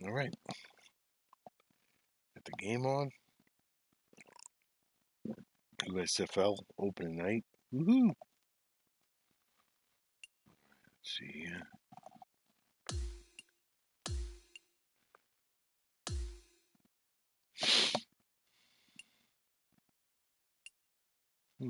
All right. Got the game on. USFL opening night. Woohoo! Let's see here. I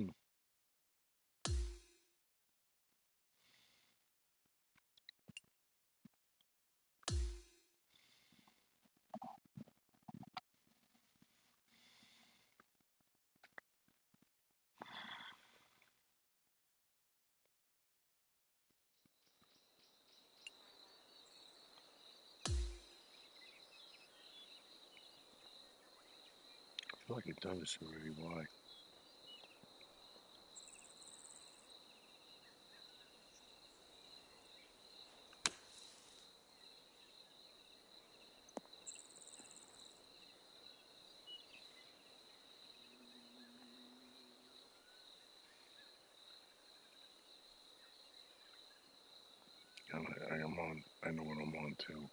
feel like I've done this already. Why? I am on. I know what I'm on too.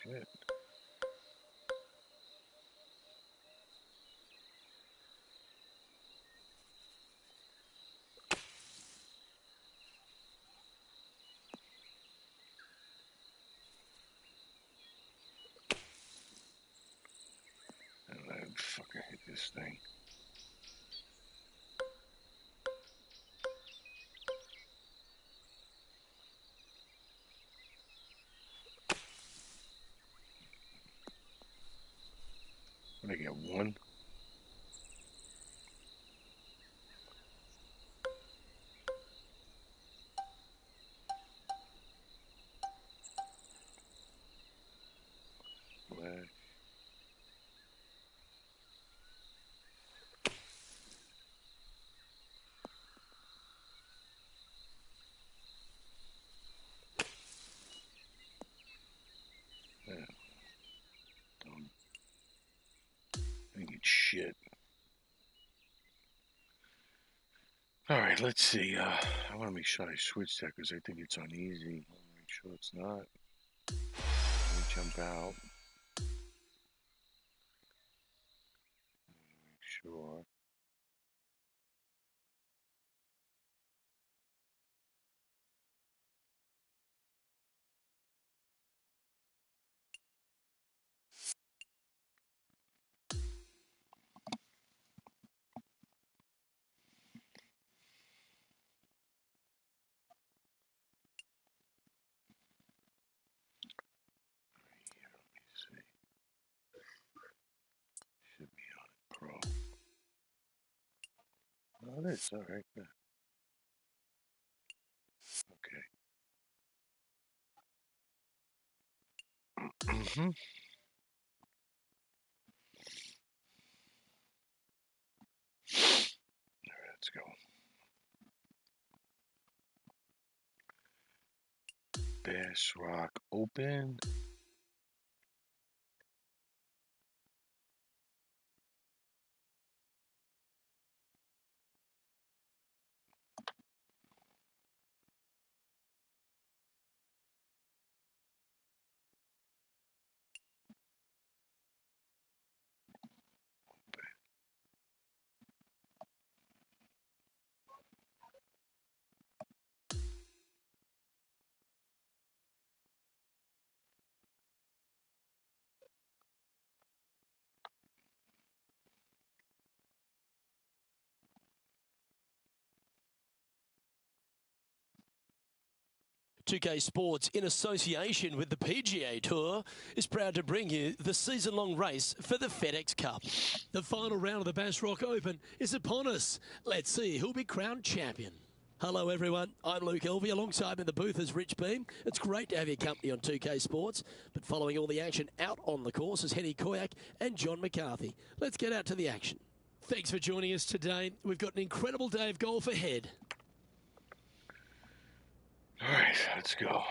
Shit. And I fucking hit this thing. What did I get? One? Flash. Yeah. Dumb. I didn't get shit. Alright, let's see. I want to make sure I switch that because I think it's uneasy. I want to make sure it's not. Let me jump out. Make sure. Here, let me see. Should be on Pro. Oh, it is. Alright, good. Okay. Mm-hmm. Alright, let's go. Bass Rock Open. .2K Sports, in association with the PGA Tour, is proud to bring you the season-long race for the FedEx Cup. The final round of the Bass Rock Open is upon us. Let's see who'll be crowned champion. Hello everyone, I'm Luke Elvey. Alongside me in the booth is Rich Beam. It's great to have your company on 2K Sports, but following all the action out on the course is Henny Koyak and John McCarthy. Let's get out to the action. Thanks for joining us today. We've got an incredible day of golf ahead. All right, let's go.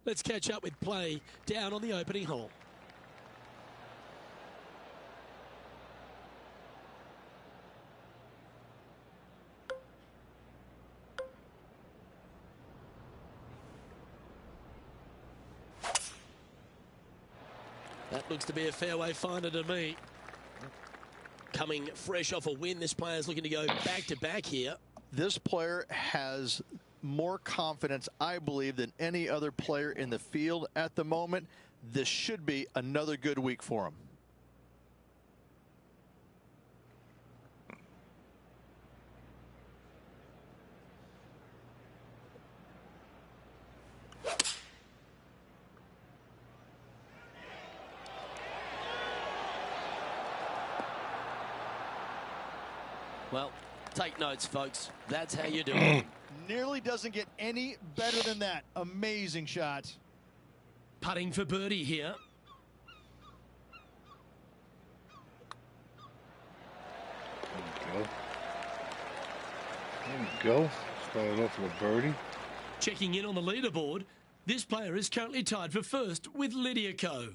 Let's catch up with play down on the opening hole. That looks to be a fairway finder to me. Coming fresh off a win, this player's looking to go back-to-back here. This player has more confidence, I believe, than any other player in the field at the moment. This should be another good week for him. Well, take notes, folks. That's how you do it. Nearly doesn't get any better than that. Amazing shot. Putting for birdie here. There we go. Started off with a birdie. Checking in on the leaderboard, this player is currently tied for first with Lydia Ko.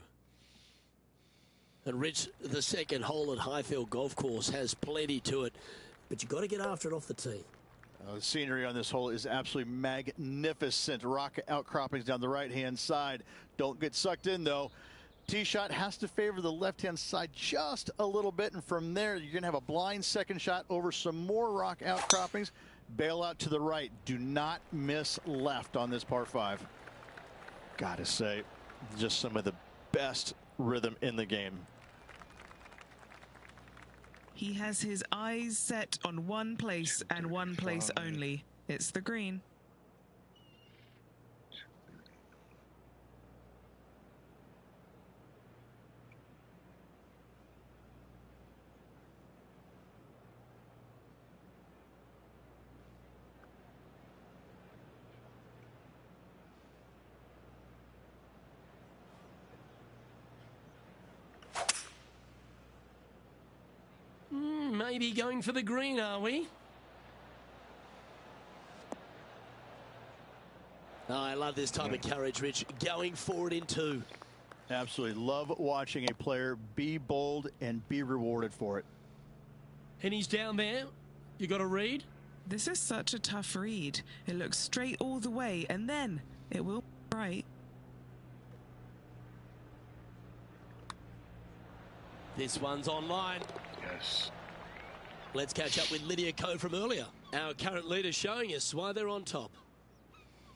And Rich, the second hole at Highfield Golf Course has plenty to it, but you've got to get after it off the tee. The scenery on this hole is absolutely magnificent. Rock outcroppings down the right-hand side. Don't get sucked in, though. Tee shot has to favor the left-hand side just a little bit, and from there, you're going to have a blind second shot over some more rock outcroppings. Bail out to the right. Do not miss left on this par 5. Gotta say, just some of the best rhythm in the game. He has his eyes set on one place and one place only. It's the green. Maybe going for the green, are we? Oh, I love this type of courage, Rich. Going forward in 2. Absolutely love watching a player be bold and be rewarded for it. And he's down there. You got a read? This is such a tough read. It looks straight all the way, and then it will be right. This one's online. Yes. Let's catch up with Lydia Ko from earlier. Our current leader showing us why they're on top.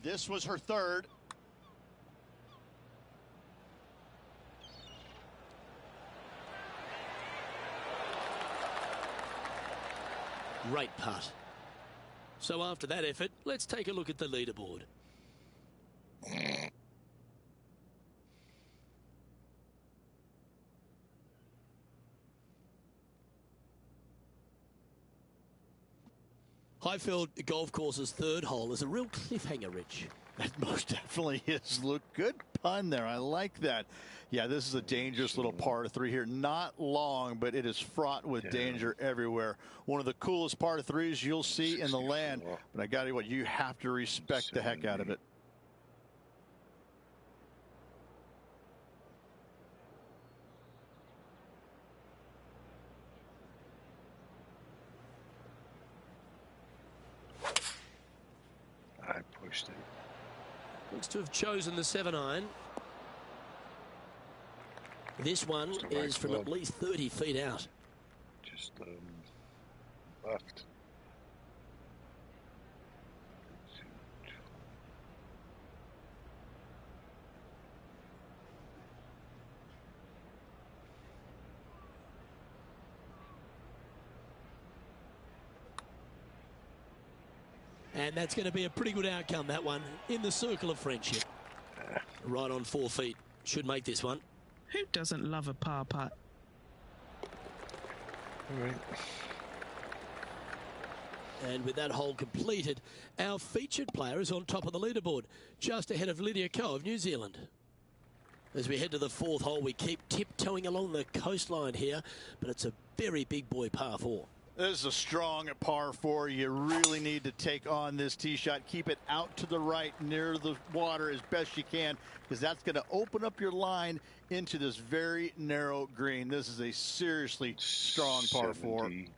This was her third. Great putt. So after that effort, let's take a look at the leaderboard. Highfield Golf Course's third hole is a real cliffhanger, Rich. That most definitely is. Look, good pun there. I like that. Yeah, this is a dangerous little par 3 here. Not long, but it is fraught with danger everywhere. One of the coolest par 3s you'll see in the land. But I got to tell you what, you have to respect the heck out of it. I pushed it. Looks to have chosen the 7-iron. This one is from at least 30 feet out. Just left. And that's going to be a pretty good outcome, that one, in the circle of friendship. Right on 4 feet. Should make this one. Who doesn't love a par putt? All right. And with that hole completed, our featured player is on top of the leaderboard, just ahead of Lydia Ko of New Zealand. As we head to the 4th hole, we keep tiptoeing along the coastline here, but it's a very big boy par 4. This is a strong par 4. You really need to take on this tee shot. Keep it out to the right near the water as best you can, because that's going to open up your line into this very narrow green. This is a seriously strong par 4. 70.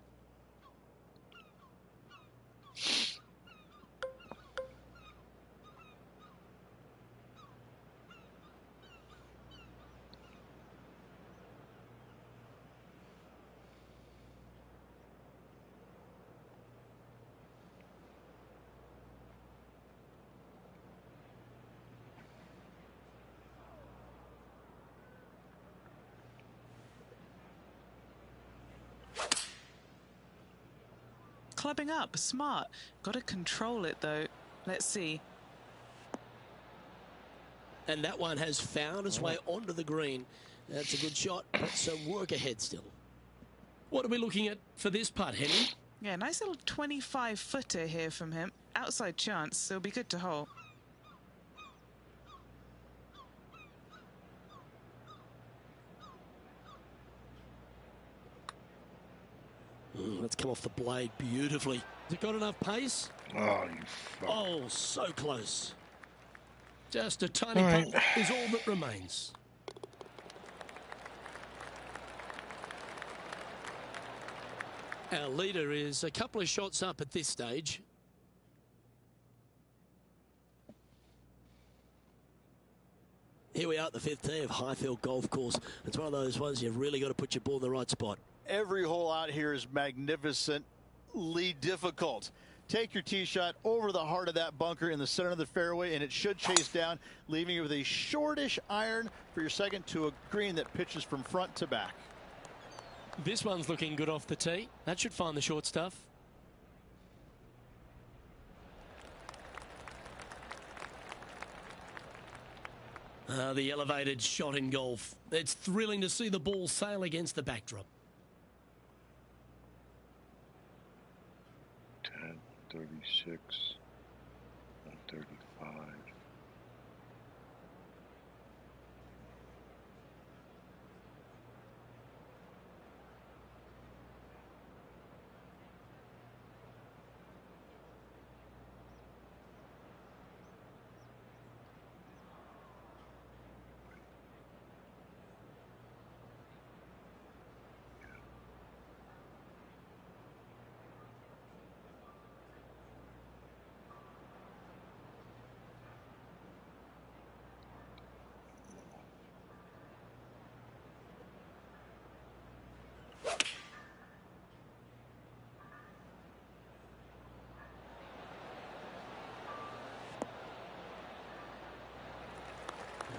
Clubbing up, smart. Got to control it though. Let's see. And that one has found its way onto the green. That's a good shot, but some work ahead still. What are we looking at for this putt, Henry? Yeah, nice little 25-footer here from him. Outside chance, so it'll be good to hole. Let's come off the blade beautifully. Has it got enough pace? Oh, you fuck. Oh, so close. Just a tiny putt is all that remains. Our leader is a couple of shots up at this stage. Here we are at the 5th tee of Highfield Golf Course. It's one of those ones you've really got to put your ball in the right spot. Every hole out here is magnificently difficult. Take your tee shot over the heart of that bunker in the center of the fairway, and it should chase down, leaving you with a shortish iron for your second to a green that pitches from front to back. This one's looking good off the tee. That should find the short stuff. The elevated shot in golf. It's thrilling to see the ball sail against the backdrop. 10, 36, 35.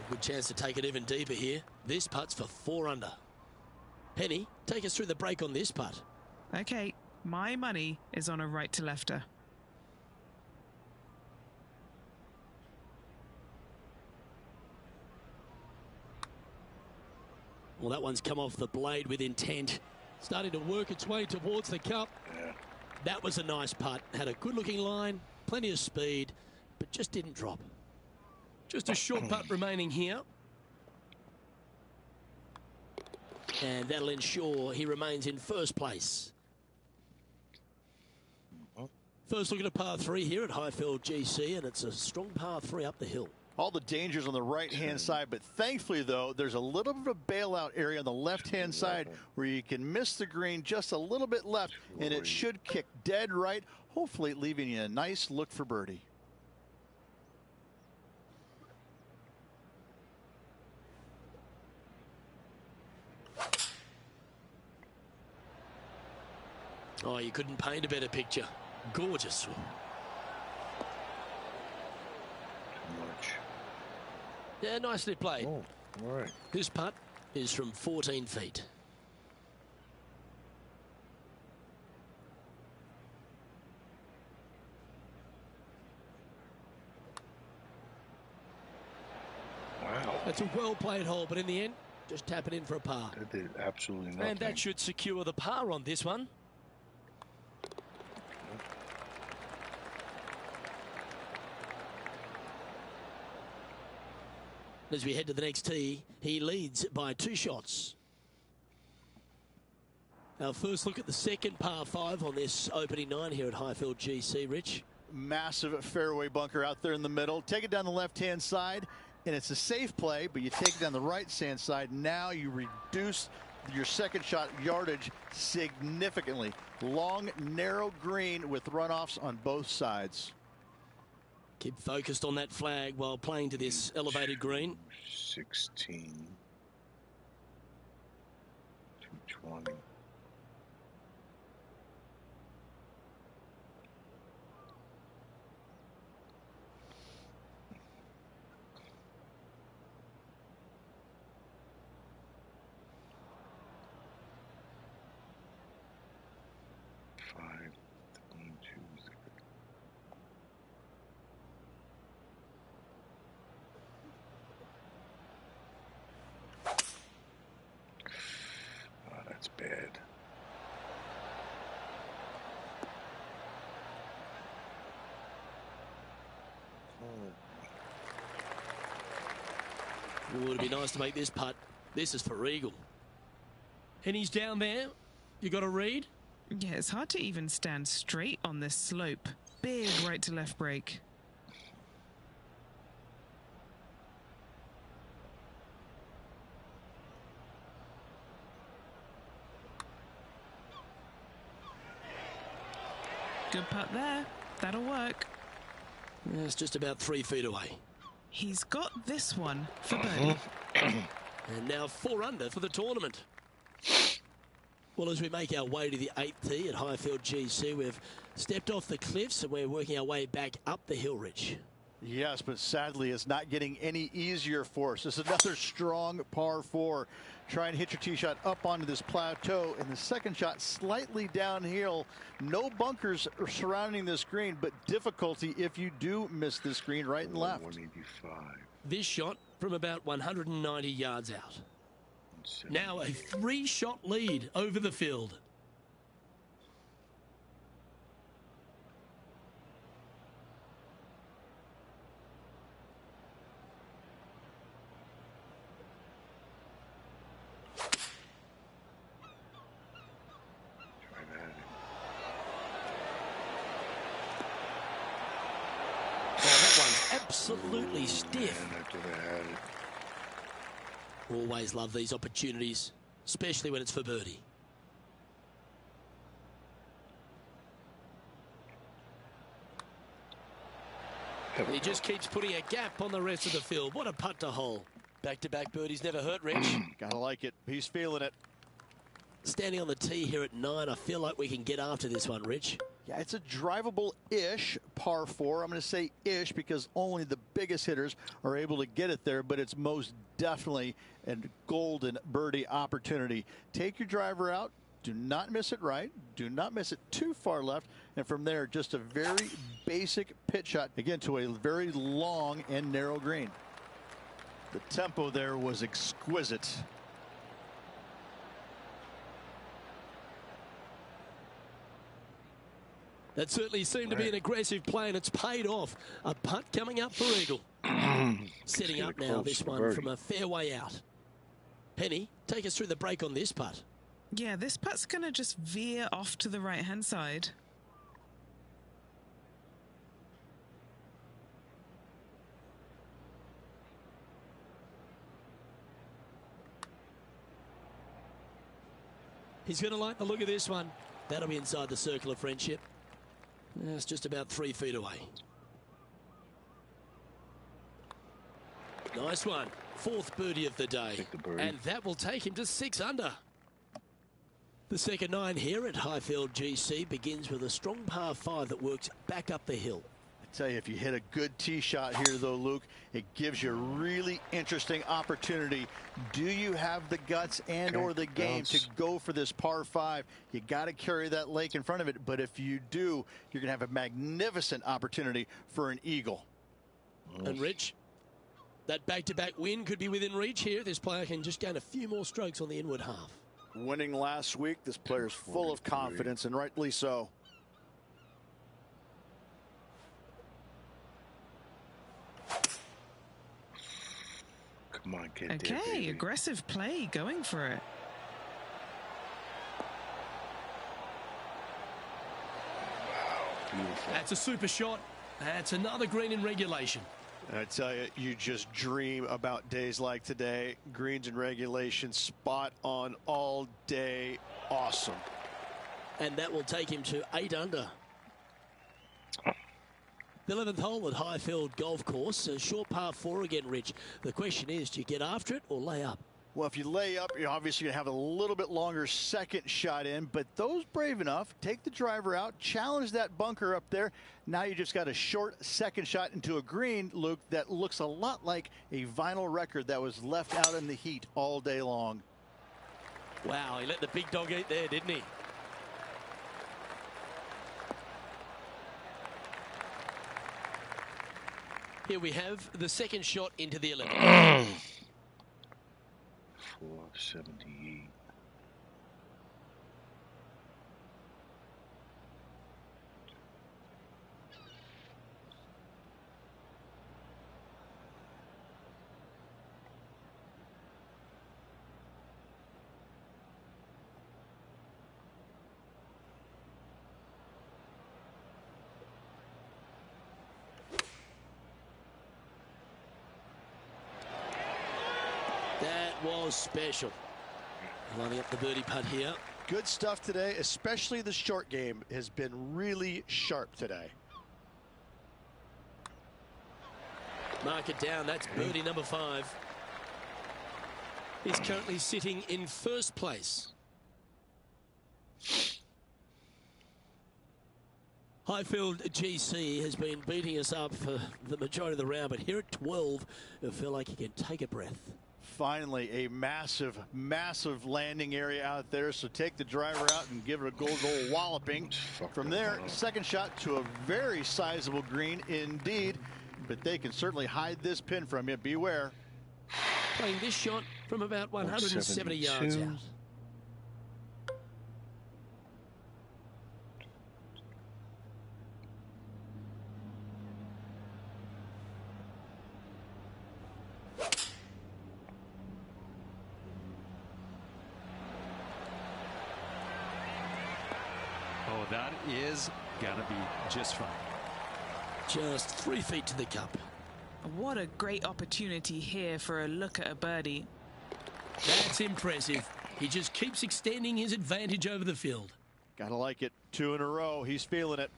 Good chance to take it even deeper here. This putt's for 4 under. Penny, take us through the break on this putt. Okay, my money is on a right to lefter. Well, that one's come off the blade with intent. Starting to work its way towards the cup. Yeah. That was a nice putt. Had a good looking line, plenty of speed, but just didn't drop. Just a short putt remaining here. And that'll ensure he remains in first place. First look at a par 3 here at Highfield GC, and it's a strong par 3 up the hill. All the dangers on the right-hand side, but thankfully, though, there's a little bit of a bailout area on the left-hand side where you can miss the green just a little bit left, and it should kick dead right, hopefully leaving you a nice look for birdie. Oh, you couldn't paint a better picture. Gorgeous. Too much. Yeah, nicely played. Oh, all right. This putt is from 14 feet. That's a well-played hole, but in the end, just tap it in for a par. That did absolutely nothing. And that should secure the par on this one. As we head to the next tee, he leads by 2 shots. Our first look at the second par 5 on this opening 9 here at Highfield GC, Rich. Massive fairway bunker out there in the middle. Take it down the left-hand side, and it's a safe play, but you take it down the right-hand side. Now you reduce your second shot yardage significantly. Long, narrow green with runoffs on both sides. Keep focused on that flag while playing to this elevated green. 16. 220. That's bad. Oh, it'd be nice to make this putt. This is for eagle. And he's down there. You got to read. Yeah, it's hard to even stand straight on this slope. Big right to left break. Good putt there. That'll work. Yeah, it's just about 3 feet away. He's got this one for birdie. And now 4 under for the tournament. Well, as we make our way to the 8th tee at Highfield GC, we've stepped off the cliffs and we're working our way back up the hill, Rich. Yes, but sadly it's not getting any easier for us. This is another strong par 4. Try and hit your tee shot up onto this plateau, and the second shot slightly downhill. No bunkers surrounding this green, but difficulty if you do miss this green right and left. 185. This shot from about 190 yards out. Now a 3-shot lead over the field. Absolutely stiff. Always love these opportunities, especially when it's for birdie. He just keeps putting a gap on the rest of the field. What a putt to hole. Back-to-back birdies never hurt, Rich. Gotta like it. He's feeling it. Standing on the tee here at 9, I feel like we can get after this one, Rich. Yeah, it's a drivable-ish par 4. I'm going to say ish because only the biggest hitters are able to get it there, but it's most definitely a golden birdie opportunity. Take your driver out. Do not miss it right. Do not miss it too far left. And from there, just a very basic pitch shot, again, to a very long and narrow green. The tempo there was exquisite. That certainly seemed to be an aggressive play, and it's paid off. A putt coming up for eagle. Setting up now this one from a fairway out. Penny, take us through the break on this putt. Yeah, this putt's going to just veer off to the right-hand side. He's going to like the look of this one. That'll be inside the circle of friendship. It's just about 3 feet away. Nice one. 4th birdie of the day. And that will take him to 6 under. The second 9 here at Highfield GC begins with a strong par 5 that works back up the hill. I tell you, if you hit a good tee shot here, though, Luke, it gives you a really interesting opportunity. Do you have the guts and or the game to go for this par 5? You got to carry that lake in front of it, but if you do, you're going to have a magnificent opportunity for an eagle. And Rich, That back-to-back win could be within reach here. This player can just gain a few more strokes on the inward half. Winning last week, this player's full of confidence, and rightly so. Come on, get Okay, there, baby. aggressive play, going for it. Beautiful. That's a super shot. That's another green in regulation. I tell you, you just dream about days like today. Greens in regulation, spot on all day. Awesome. And that will take him to 8 under. The 11th hole at Highfield Golf Course. A short par 4 again, Rich. The question is, do you get after it or lay up? Well, if you lay up, you're obviously going to have a little bit longer second shot in, but those brave enough, take the driver out, challenge that bunker up there. Now you just got a short second shot into a green, Luke, that looks a lot like a vinyl record that was left out in the heat all day long. Wow, he let the big dog eat there, didn't he? Here we have the second shot into the 11th. 478. That was special. Lining up the birdie putt here. Good stuff today, especially the short game has been really sharp today. Mark it down. That's birdie number 5. He's currently sitting in first place. Highfield GC has been beating us up for the majority of the round, but here at 12, I feel like he can take a breath. Finally, a massive, massive landing area out there. So take the driver out and give it a good old walloping. From there, second shot to a very sizable green indeed. But they can certainly hide this pin from you. Beware. Playing this shot from about 170 yards out. Oh, that is gonna be just fine. Just 3 feet to the cup. What a great opportunity here for a look at a birdie. That's impressive. He just keeps extending his advantage over the field. Gotta like it. 2 in a row. He's feeling it.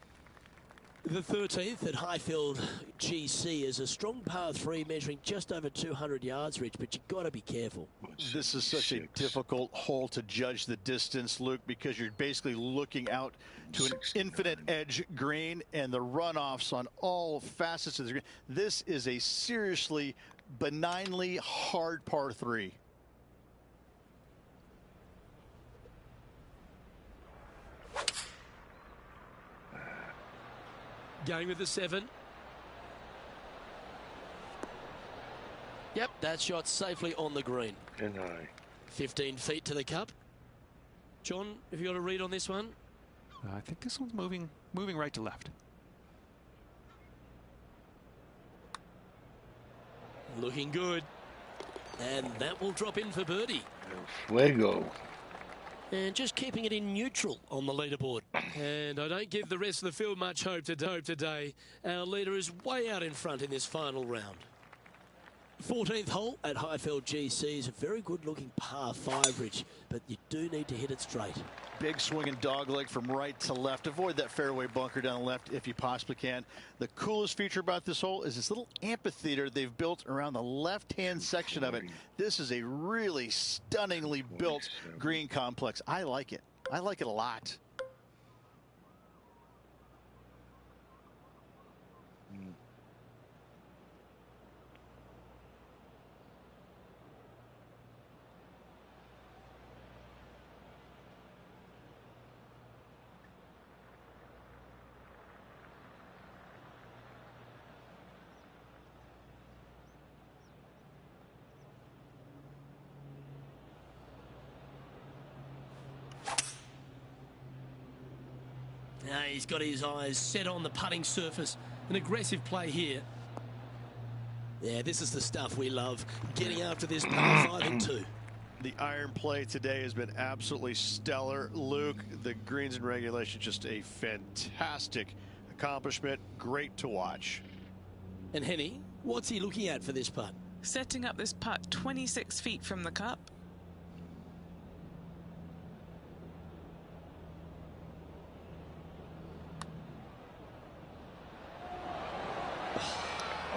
The 13th at Highfield GC is a strong par 3 measuring just over 200 yards, Rich, but you've got to be careful. This is such a difficult hole to judge the distance, Luke, because you're basically looking out to an infinite edge green and the runoffs on all facets of the green. This is a seriously benignly hard par 3. Going with the 7. Yep, that shot safely on the green. And high. 15 feet to the cup. John, have you got a read on this one? I think this one's moving right to left. Looking good. And that will drop in for birdie. Fuego. And just keeping it in neutral on the leaderboard. And I don't give the rest of the field much hope today. Our leader is way out in front in this final round. 14th hole at Highfield GC is a very good looking par 5, Rich, but you do need to hit it straight. Big swinging dog leg from right to left. Avoid that fairway bunker down the left if you possibly can. The coolest feature about this hole is this little amphitheater they've built around the left-hand section of it. This is a really stunningly built green complex. I like it. I like it a lot. Now he's got his eyes set on the putting surface. An aggressive play here. Yeah, this is the stuff we love. Getting after this par 5 and 2. The iron play today has been absolutely stellar. Luke, the greens in regulation, just a fantastic accomplishment. Great to watch. And Henny, what's he looking at for this putt? Setting up this putt 26 feet from the cup.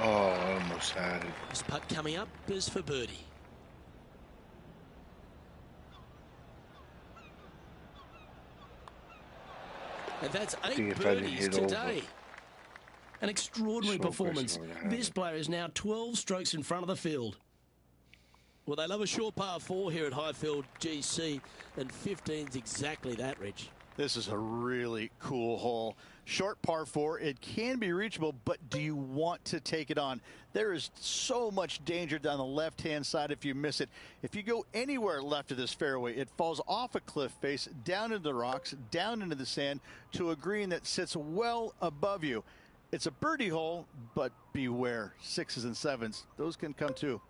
Oh, I almost had it. This putt coming up is for birdie. And that's 8 birdies today. An extraordinary performance. This player is now 12 strokes in front of the field. Well, they love a short par 4 here at Highfield GC, and 15's exactly that, Rich. This is a really cool hole. Short par 4, it can be reachable, but do you want to take it on? There is so much danger down the left-hand side if you miss it. If you go anywhere left of this fairway, it falls off a cliff face, down into the rocks, down into the sand, to a green that sits well above you. It's a birdie hole, but beware. 6s and 7s, those can come too.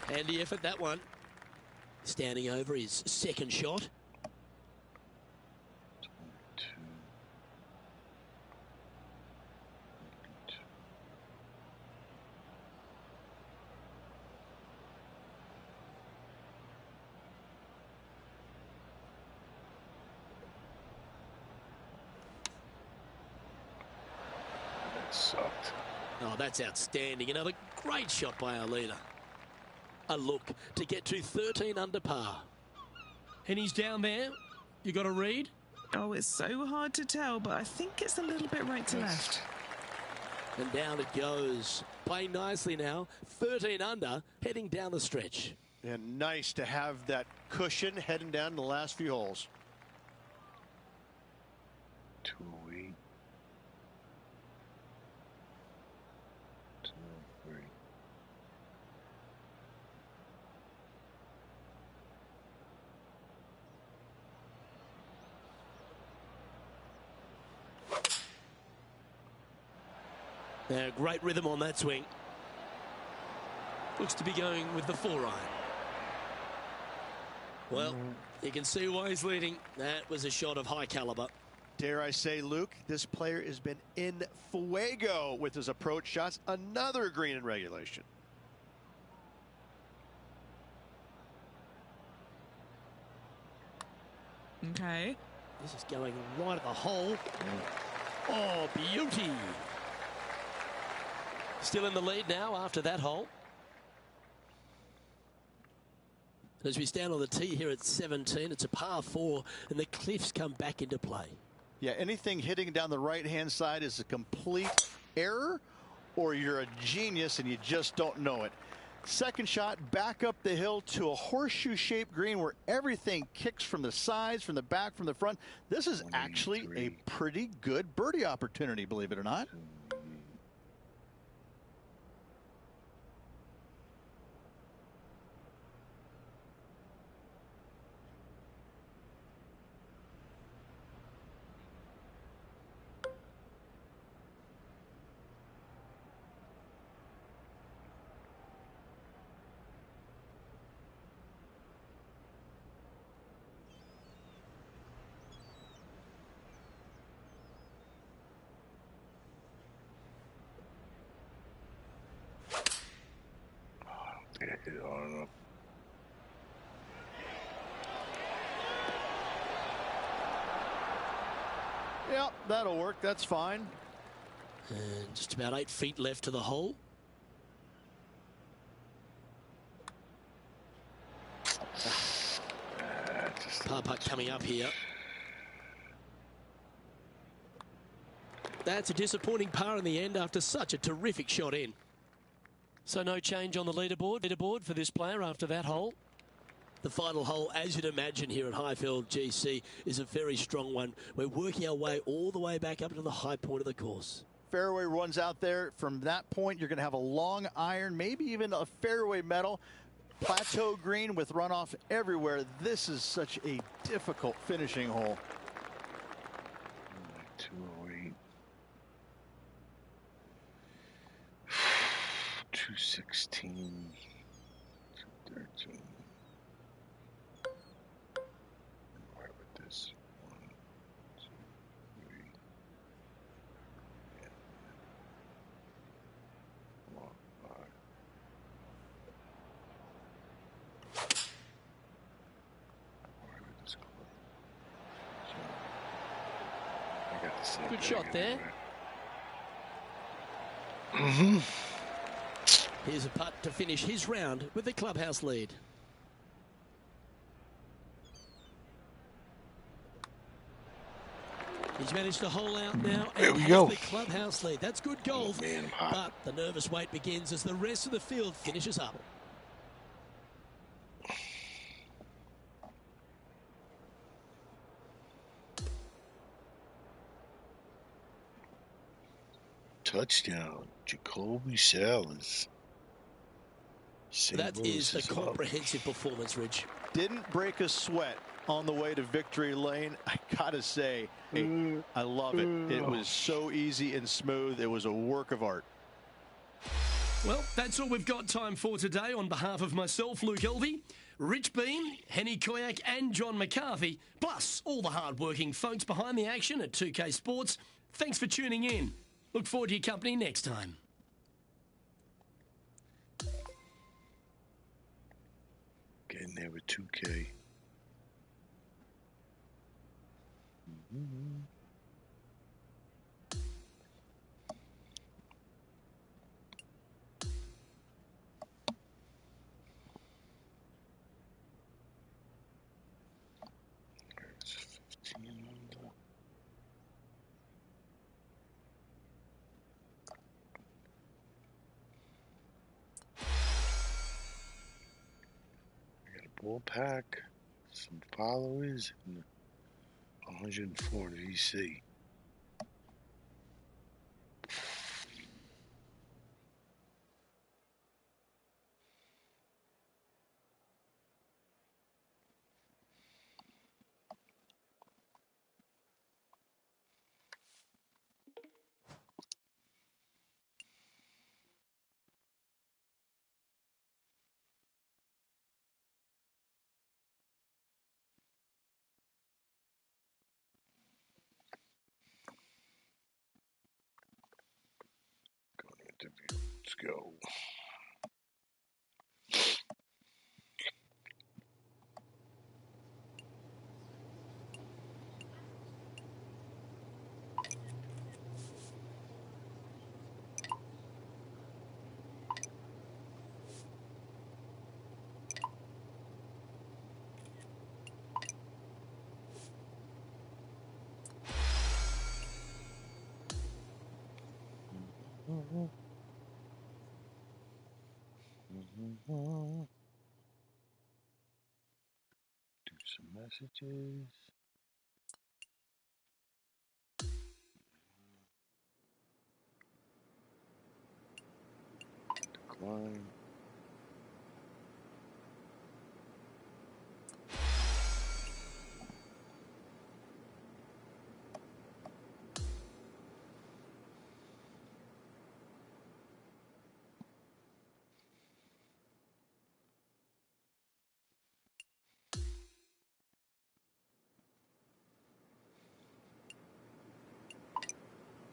Handy effort, that one. Standing over his second shot. That sucked. Oh, that's outstanding. Another great shot by our leader. A look to get to 13 under par. And he's down there. You got a read? Oh, it's so hard to tell, but I think it's a little bit right to left. And down it goes. Playing nicely now. 13 under, heading down the stretch. And nice to have that cushion heading down the last few holes. 208. 203. Great rhythm on that swing. Looks to be going with the 4-iron. Well, you can see why he's leading. That was a shot of high caliber. Dare I say, Luke, this player has been in fuego with his approach shots. Another green in regulation. Okay. This is going right at the hole. Oh, beauty. Still in the lead now after that hole. As we stand on the tee here at 17, it's a par 4, and the cliffs come back into play. Yeah, anything hitting down the right-hand side is a complete error, or you're a genius and you just don't know it. Second shot, back up the hill to a horseshoe-shaped green where everything kicks from the sides, from the back, from the front. This is actually a pretty good birdie opportunity, believe it or not. Yeah, that'll work. That's fine. And just about 8 feet left to the hole. Par putt coming up here. That's a disappointing par in the end after such a terrific shot in. So no change on the leaderboard for this player after that hole. The final hole, as you'd imagine here at Highfield GC, is a very strong one. We're working our way all the way back up to the high point of the course. Fairway runs out there. From that point, you're going to have a long iron, maybe even a fairway metal. Plateau green with runoff everywhere. This is such a difficult finishing hole. 208. 216. 213. Right with this. 1, 2, 3. Yeah. 4, 5. Right with this club. So, I got the same. Good shot there. Mm-hmm. Here's a putt to finish his round with the clubhouse lead. He's managed to hole out now and There we has go. the clubhouse lead. That's good golf, Oh, man, I'm hot. but the nervous wait begins as the rest of the field finishes up. Touchdown, Jacoby Sellers. That is a comprehensive performance, Rich. Didn't break a sweat on the way to victory lane. I gotta say, I love it. It was so easy and smooth. It was a work of art. Well, that's all we've got time for today. On behalf of myself, Luke Elvey, Rich Beam, Henny Koyak and John McCarthy, plus all the hard-working folks behind the action at 2K Sports, thanks for tuning in. Look forward to your company next time. Getting there with 2K. There's 15 under. I got a bull pack, some followers, and 104 VC. Going to interview. Let's go. Do some messages. Decline.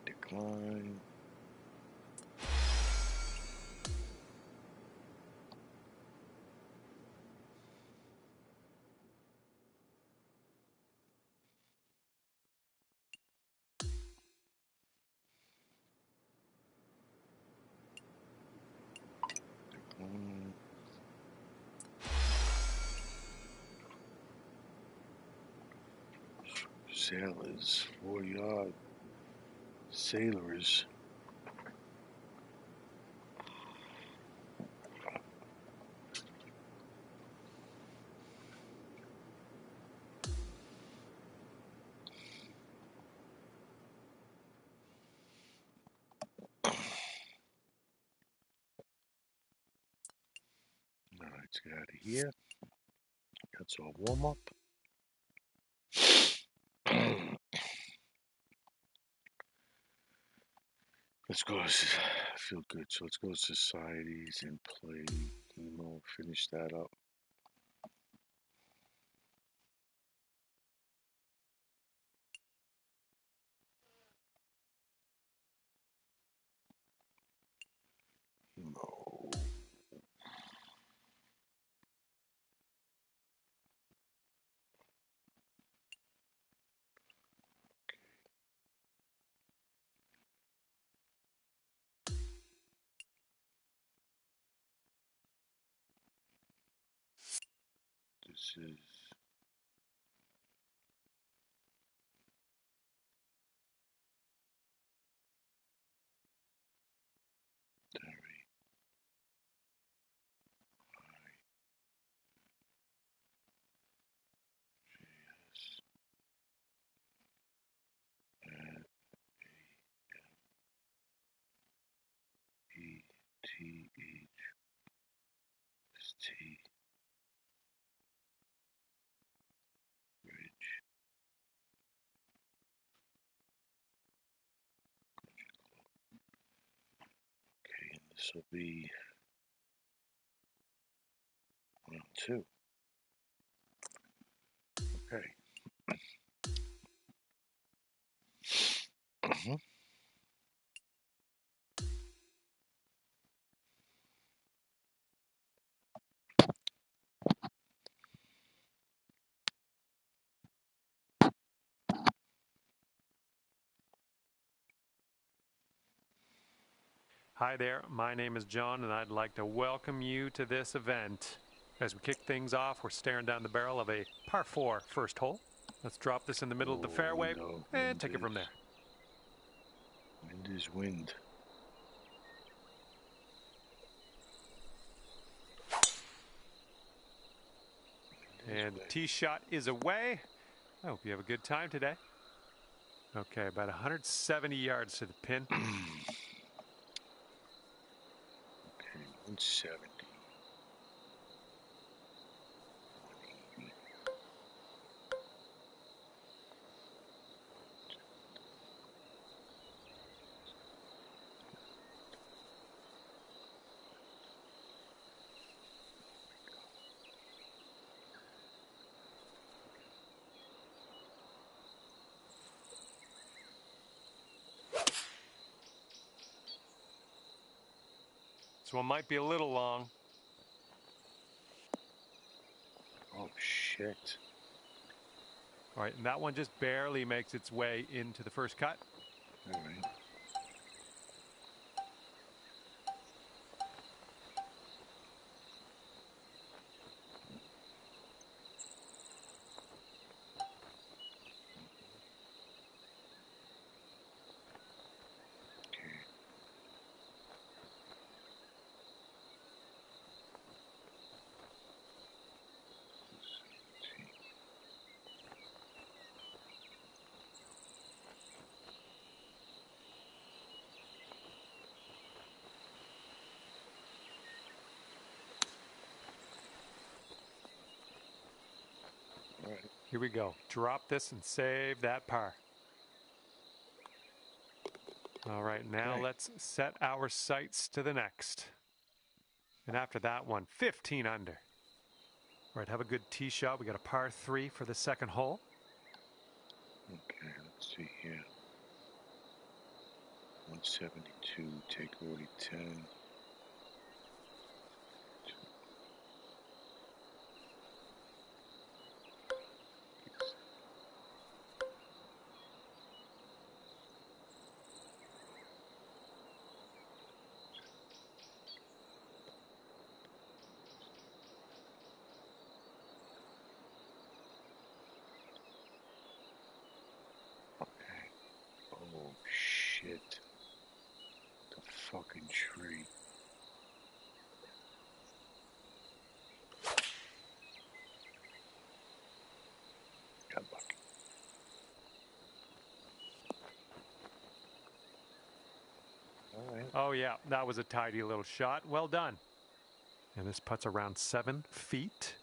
Decline. Decline. Sailors, 4-yard. Sailors. let's get out of here. That's our warm up. Let's go. I feel good. So let's go to societies and play Himo. Finish that up. Himo. This is Derry. E-T-H-S-T. Bridge. Okay, and this will be round 2. Okay. Hi there, my name is John, and I'd like to welcome you to this event. As we kick things off, we're staring down the barrel of a par 4 first hole. Let's drop this in the middle of the fairway and take it from there. Wind is wind. And the tee shot is away. I hope you have a good time today. Okay, about 170 yards to the pin. Okay, 170. 180. This one might be a little long. Oh, shit. All right, and that one just barely makes its way into the first cut. All right. All right. Here we go. Drop this and save that par. All right, now let's set our sights to the next. And after that one, 15 under. All right, have a good tee shot. We got a par 3 for the second hole. Okay, let's see here. 172, take early 10. Oh, shit. The fucking tree. Got lucky. All right. Oh, yeah, that was a tidy little shot. Well done. And this putt's around 7 feet.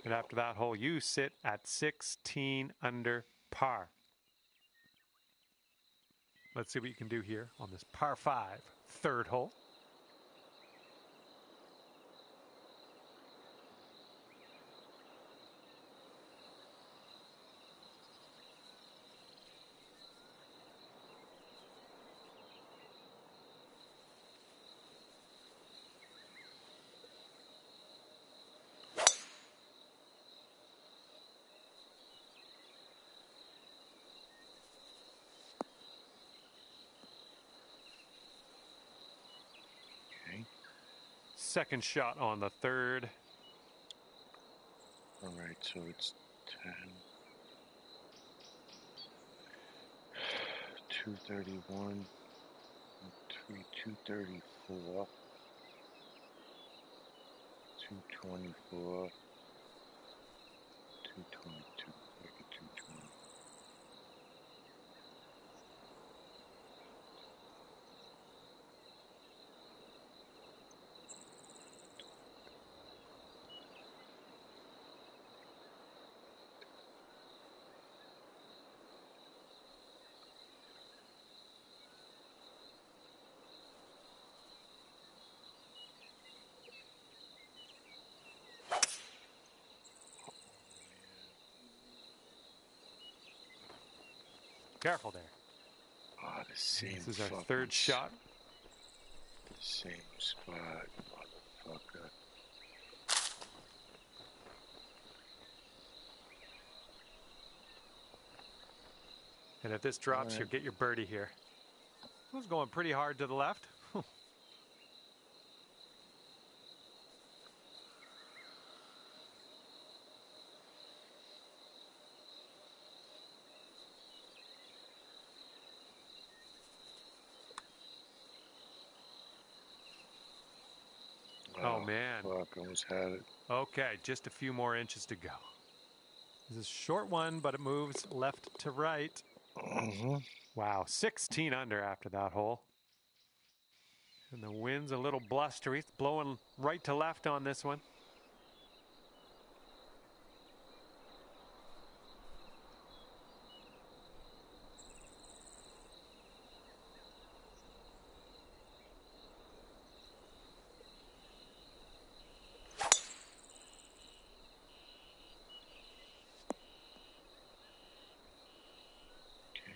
And after that hole, you sit at 16 under par. Let's see what you can do here on this par 5, third hole. Second shot on the third. All right, so it's 10. 231. 234. 224. 222. Make it 220. Careful there. Oh, the same. This is our third shot. The same spot, motherfucker. And if this drops, you'll get your birdie here. It was going pretty hard to the left. Oh, man. Fuck, almost had it. Okay, just a few more inches to go. This is a short one, but it moves left to right. Wow, 16 under after that hole. And the wind's a little blustery. It's blowing right to left on this one.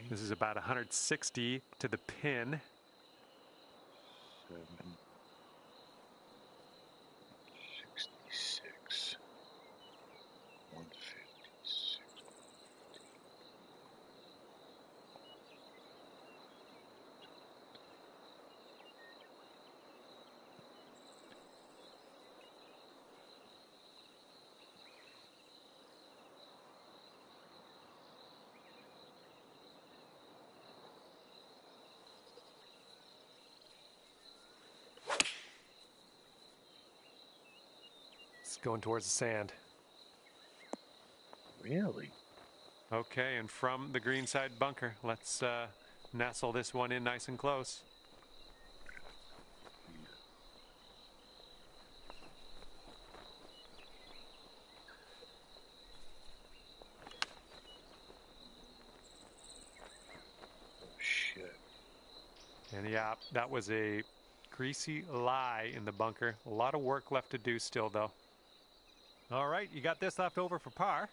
This is about 160 to the pin. 766. 156. It's going towards the sand. Really? Okay, and from the greenside bunker, let's nestle this one in nice and close. Oh, shit. And yeah, that was a greasy lie in the bunker. A lot of work left to do still, though. All right, you got this left over for par.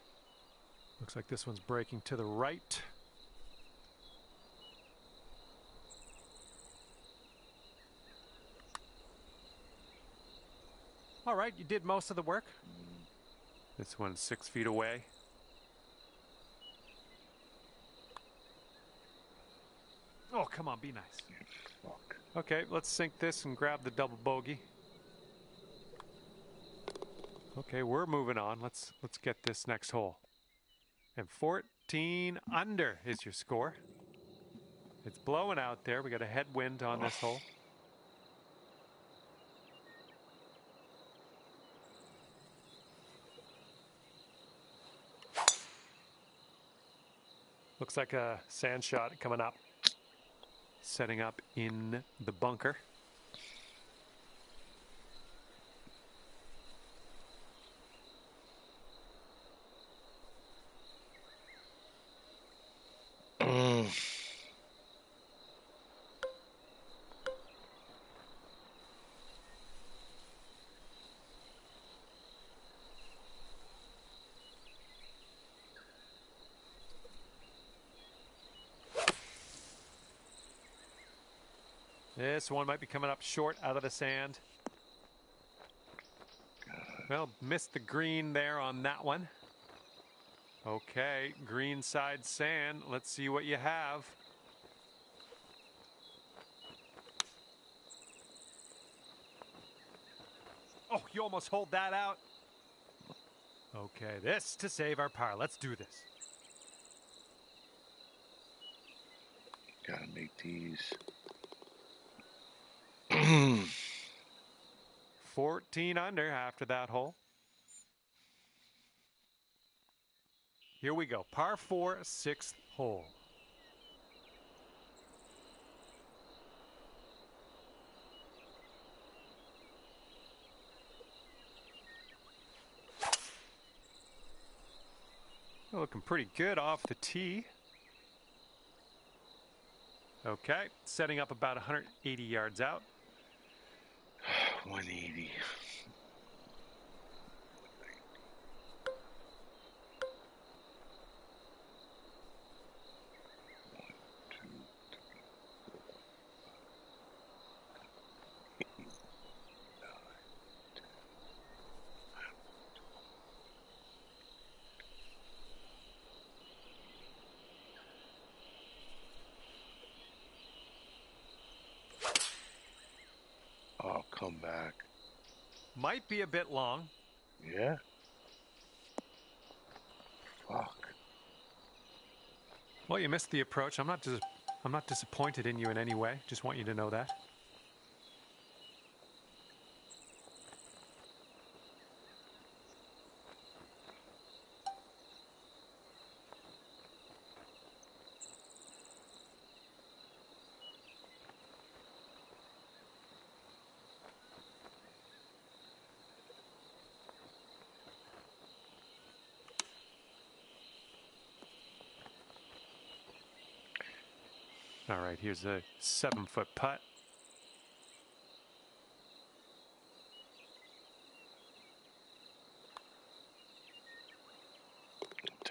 Looks like this one's breaking to the right. All right, you did most of the work. This one's 6 feet away. Oh, come on, be nice. Fuck. Okay, let's sink this and grab the double bogey. Okay, we're moving on. Let's get this next hole. And 14 under is your score. It's blowing out there. We got a headwind on this hole. Looks like a sand shot coming up. Setting up in the bunker. This one might be coming up short out of the sand. Well, missed the green there on that one. Okay, green side sand. Let's see what you have. Oh, you almost hold that out. Okay, this to save our par. Let's do this. Gotta make these. 14 under after that hole. Here we go. Par 4, 6th hole. Looking pretty good off the tee. Okay, setting up about 180 yards out. 180. Oh, come back. Might be a bit long. Yeah. Fuck. Well, you missed the approach. I'm not disappointed in you in any way. Just want you to know that. All right, here's a 7-foot putt.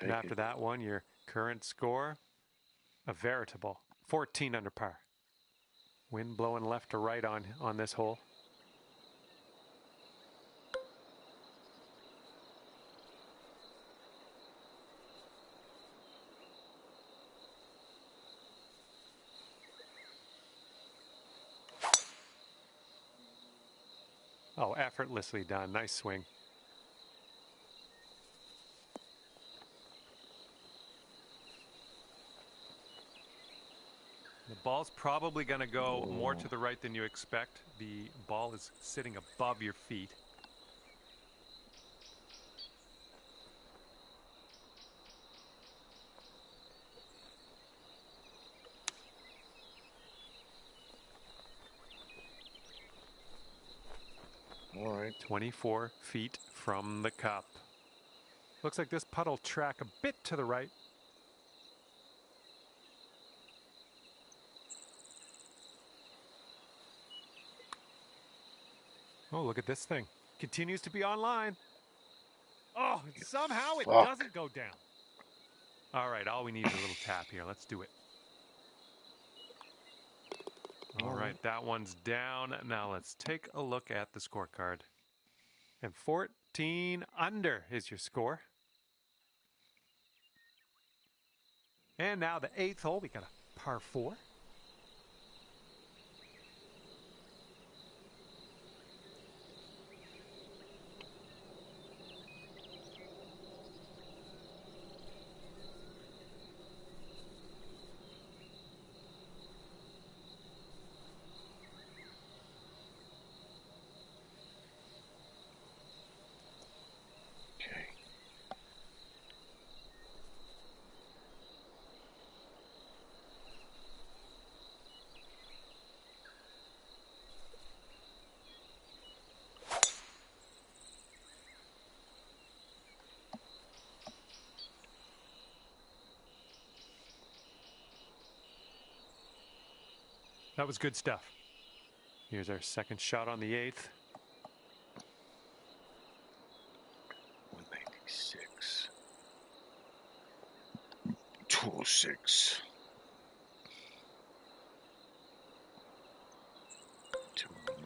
And after that one, your current score, a veritable 14 under par. Wind blowing left to right on this hole. Oh, effortlessly done. Nice swing. The ball's probably going to go more to the right than you expect. The ball is sitting above your feet. All right. 24 feet from the cup. Looks like this putt will track a bit to the right. Oh, look at this thing. Continues to be online. Oh, somehow it doesn't go down. All right, all we need is a little tap here. Let's do it. All right, that one's down. Now let's take a look at the scorecard. And 14 under is your score. And now the 8th hole, we got a par 4. That was good stuff. Here's our second shot on the 8th. 196. 206. 209.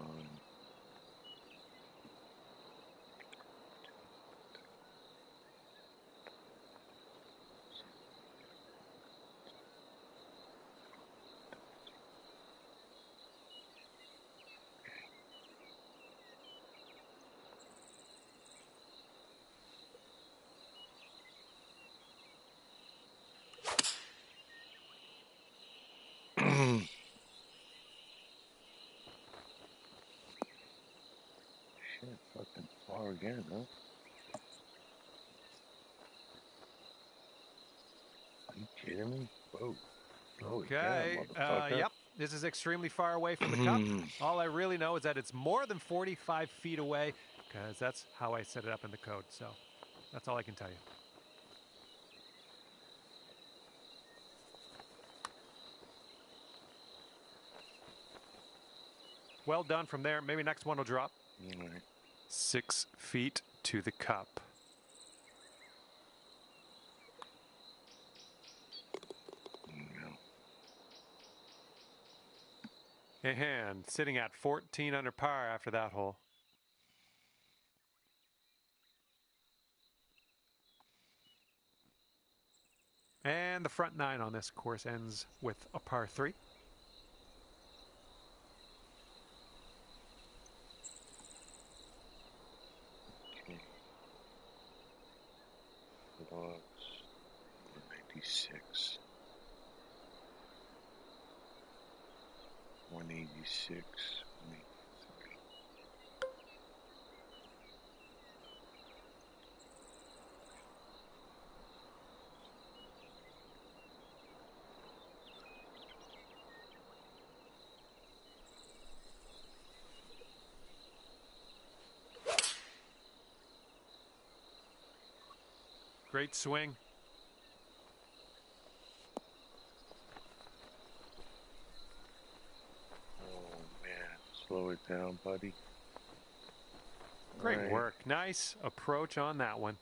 Shit, fucking far again, huh? Are you kidding me? Whoa. Slow it down, Okay. motherfucker. Yep. This is extremely far away from the cup. All I really know is that it's more than 45 feet away, because that's how I set it up in the code. So that's all I can tell you. Well done from there. Maybe next one will drop. All right. 6 feet to the cup. And sitting at 14 under par after that hole. And the front 9 on this course ends with a par 3. Okay. Logs. 196. 186. 183. Great swing. Oh, man. Slow it down, buddy. Great All right. work. Nice approach on that one.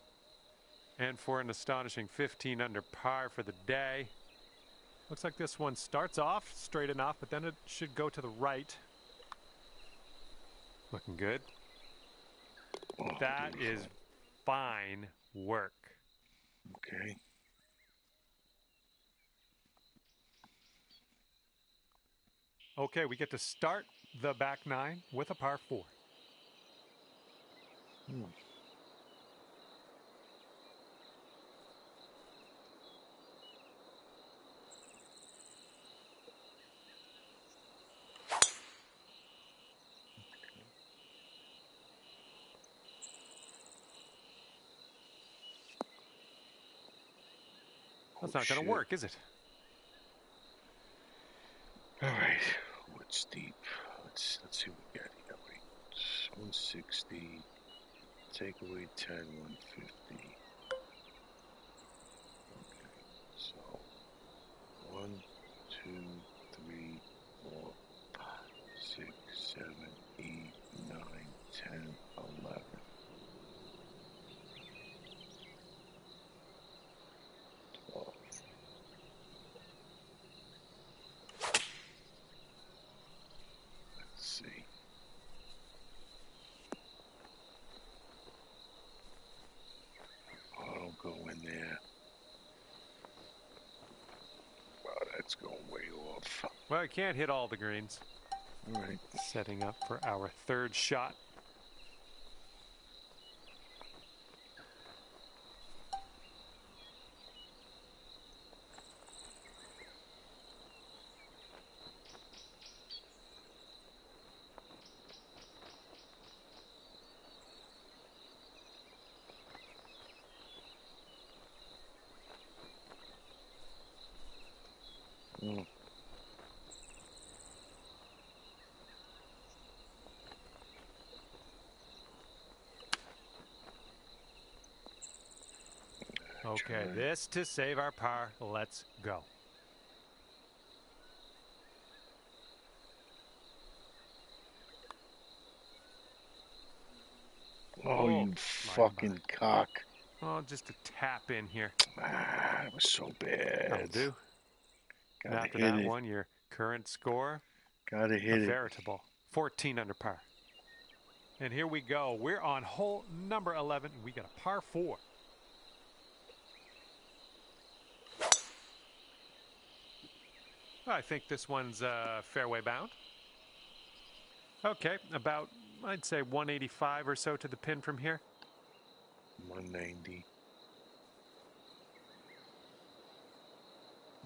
And for an astonishing 15 under par for the day. Looks like this one starts off straight enough, but then it should go to the right. Looking good. Oh, That beautiful. is fine work. Okay. Okay, we get to start the back 9 with a par 4. That's not going to work, is it? All right. What's deep? Let's see what we got here. Wait. 160. Take away 10, 150. Okay. So 1, 2, 3, 4, 5, 6, 7, 8, 9, 10, 11. 12. Let's see. Oh, don't go in there. Wow, that's going way off. Well, I can't hit all the greens. All right. Setting up for our third shot. Okay, this to save our par. Let's go. Oh, you sliding by. fucking cock. Oh, just a tap in here. Ah, that was so bad. That'll do. And Gotta after hit that it. one, your current score, Gotta a hit it. veritable 14 under par. And here we go. We're on hole number 11. We got a par 4. I think this one's fairway bound. Okay, about, I'd say 185 or so to the pin from here. 190.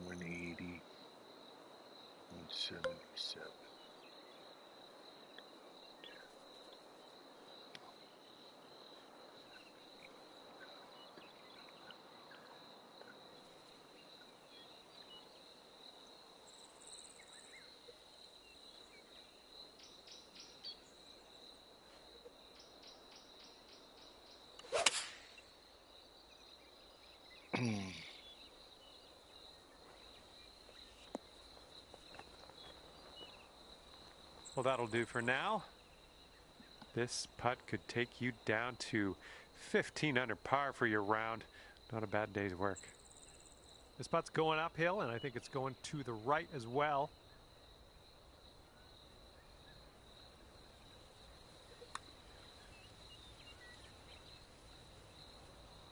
180. 177. Well, that'll do for now. This putt could take you down to 15 under par for your round. Not a bad day's work. This putt's going uphill, and I think it's going to the right as well.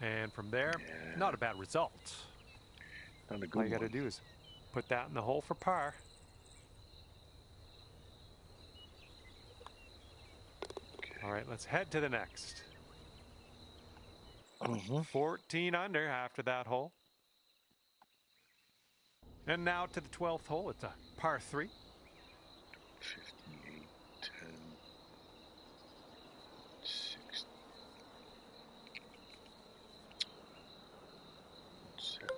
And from there, not a bad result. Not a good All you got to one. do is put that in the hole for par. All right, let's head to the next. 14 under after that hole. And now to the 12th hole. It's a par 3. 58, 10, 60, 70.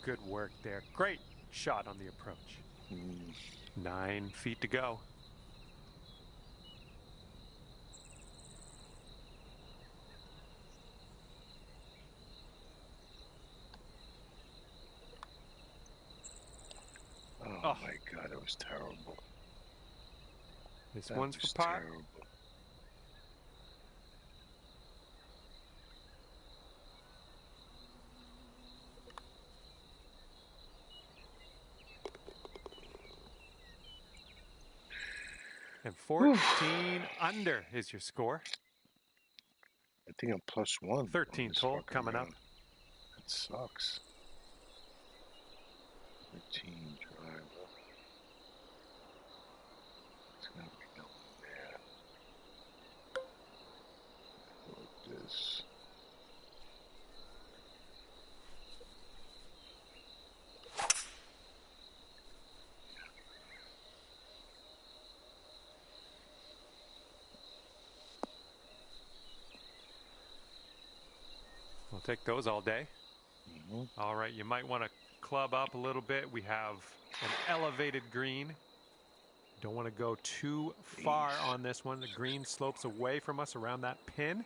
Good work there. Great shot on the approach. 9 feet to go. Oh my God, that was terrible. This That one's was for par. terrible. And 14 under is your score. I think I'm +1. on 13th this hole fucking coming up. round. That sucks. 13 driver. It's gonna be going there. Like this. We'll take those all day. All right, you might want to club up a little bit. We have an elevated green. Don't want to go too far on this one. The green slopes away from us around that pin.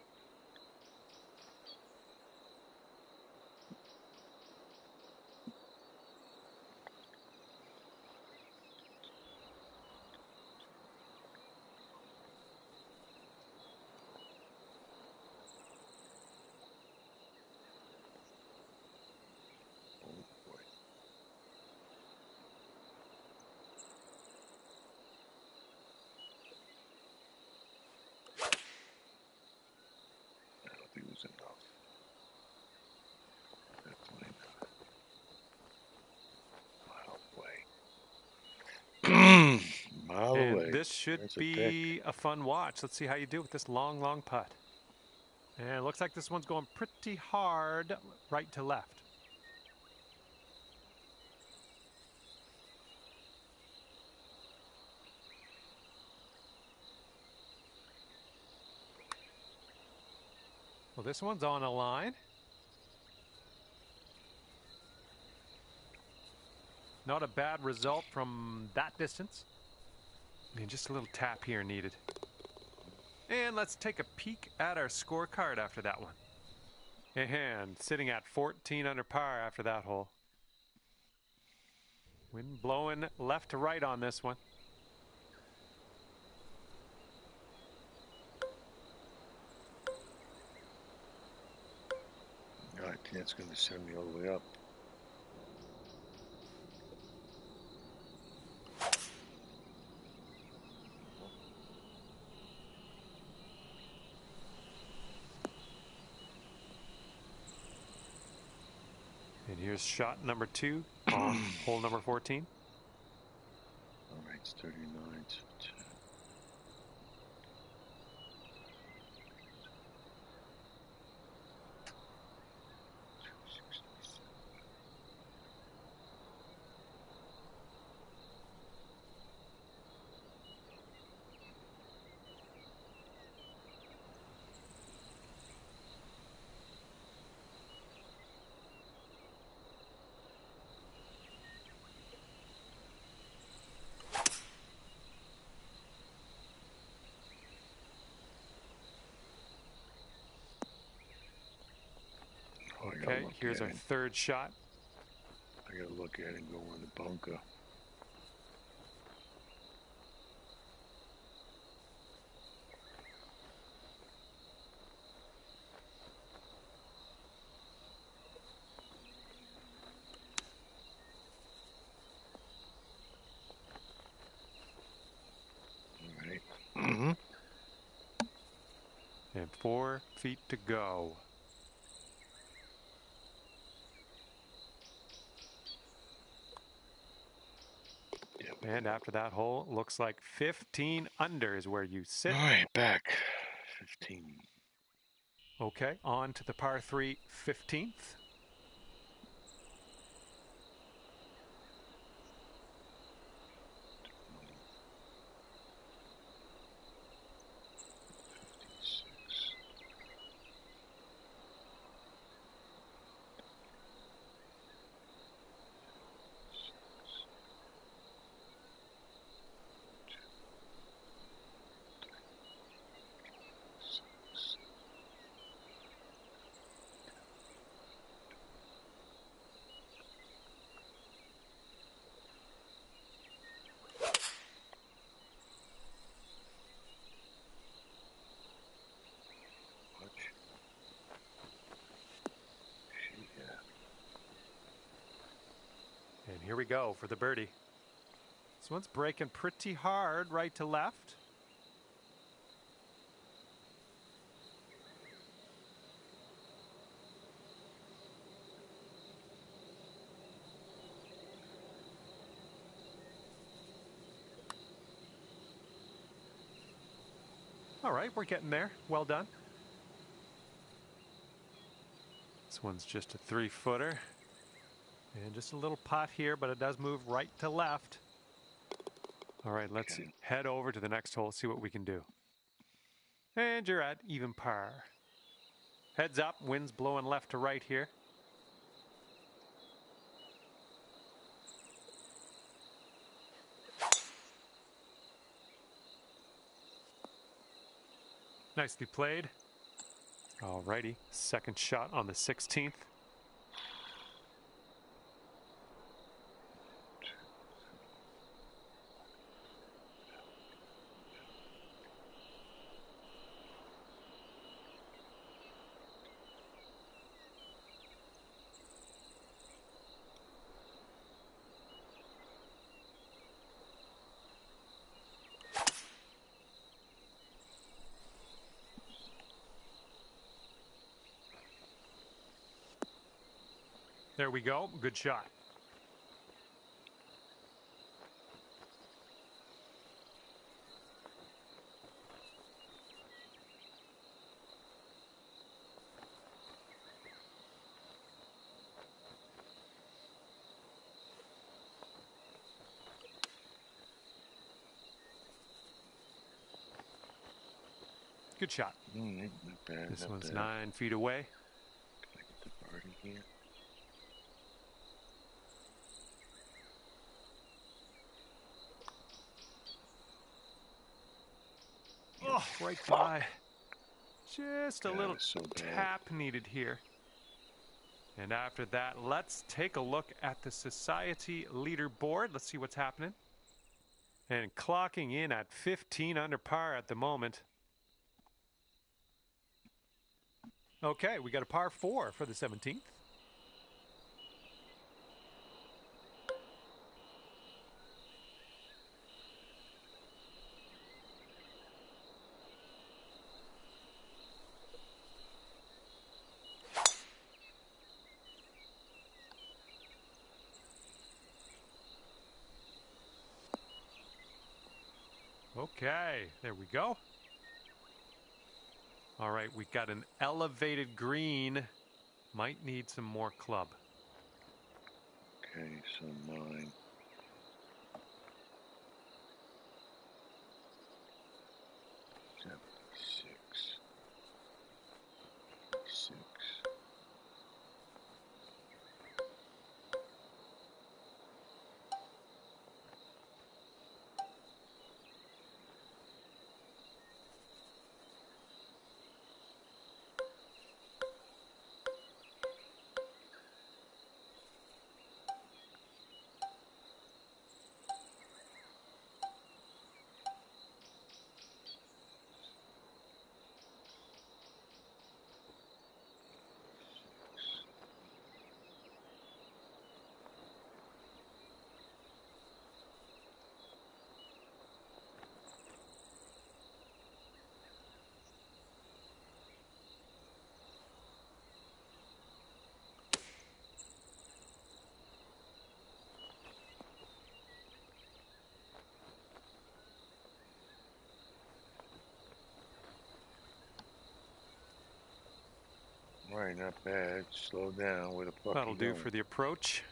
It was enough. Definitely not. Mile away. Mile And away. this should That's be a fun watch. Let's see how you do with this long, long putt. And it looks like this one's going pretty hard right to left. Well, this one's on a line. Not a bad result from that distance. I mean, just a little tap here needed. And let's take a peek at our scorecard after that one. And sitting at 14 under par after that hole. Wind blowing left to right on this one. I think that's going to send me all the way up. And here's shot number 2 on hole number 14. All right, it's 39. Okay, here's our third shot. I gotta look at it and go in the bunker. All right. And 4 feet to go. And after that hole, looks like 15 under is where you sit. All right, back. 15. Okay, on to the par 3 15th. And here we go for the birdie. This one's breaking pretty hard right to left. All right, we're getting there. Well done. This one's just a 3-footer. And just a little putt here, but it does move right to left. All right, let's head over to the next hole, see what we can do. And you're at even par. Heads up, wind's blowing left to right here. Nicely played. All righty, second shot on the 16th. There we go. Good shot. Good shot. Not bad. This not one's bad. 9 feet away. Can I get the birdie here? Oh, right by. Just a God, little it's so bad. tap needed here. And after that, let's take a look at the Society leaderboard. Let's see what's happening. And clocking in at 15 under par at the moment. Okay, we got a par 4 for the 17th. Okay, there we go. All right, we've got an elevated green. Might need some more club. Okay, so 9. Six. All right, not bad. Slow down with a puppy. That'll do for the approach.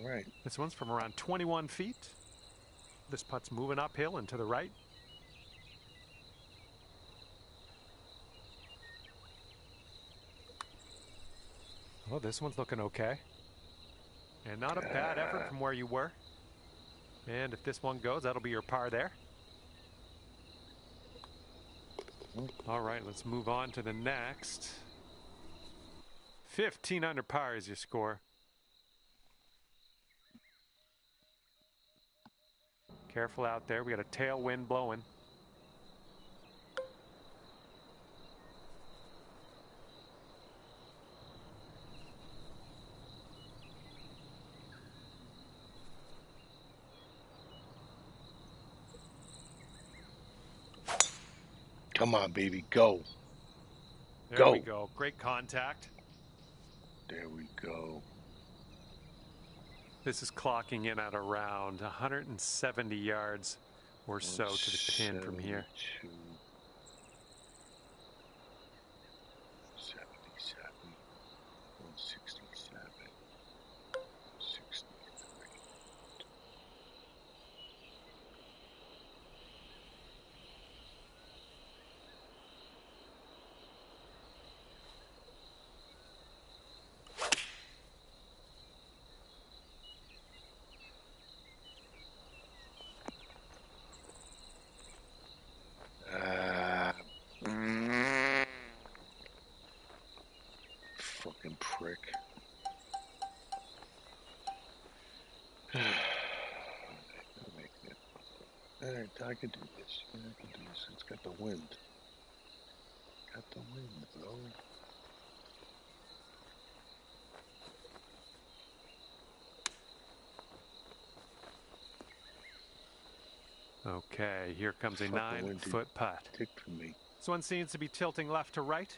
All right. This one's from around 21 feet. This putt's moving uphill and to the right. Oh, this one's looking okay. And not a bad effort from where you were. And if this one goes, that'll be your par there. All right, let's move on to the next. 15 under par is your score. Careful out there. We got a tailwind blowing. Come on, baby, go. There we go. Great contact. There we go. This is clocking in at around 170 yards or so to the pin from here. 77, 167, 63. Fucking prick. Alright, I can do this. Yeah, I can do this. It's got the wind. Got the wind, bro. Okay, here comes a Fucking windy 9-foot putt. Tick for me. This one seems to be tilting left to right.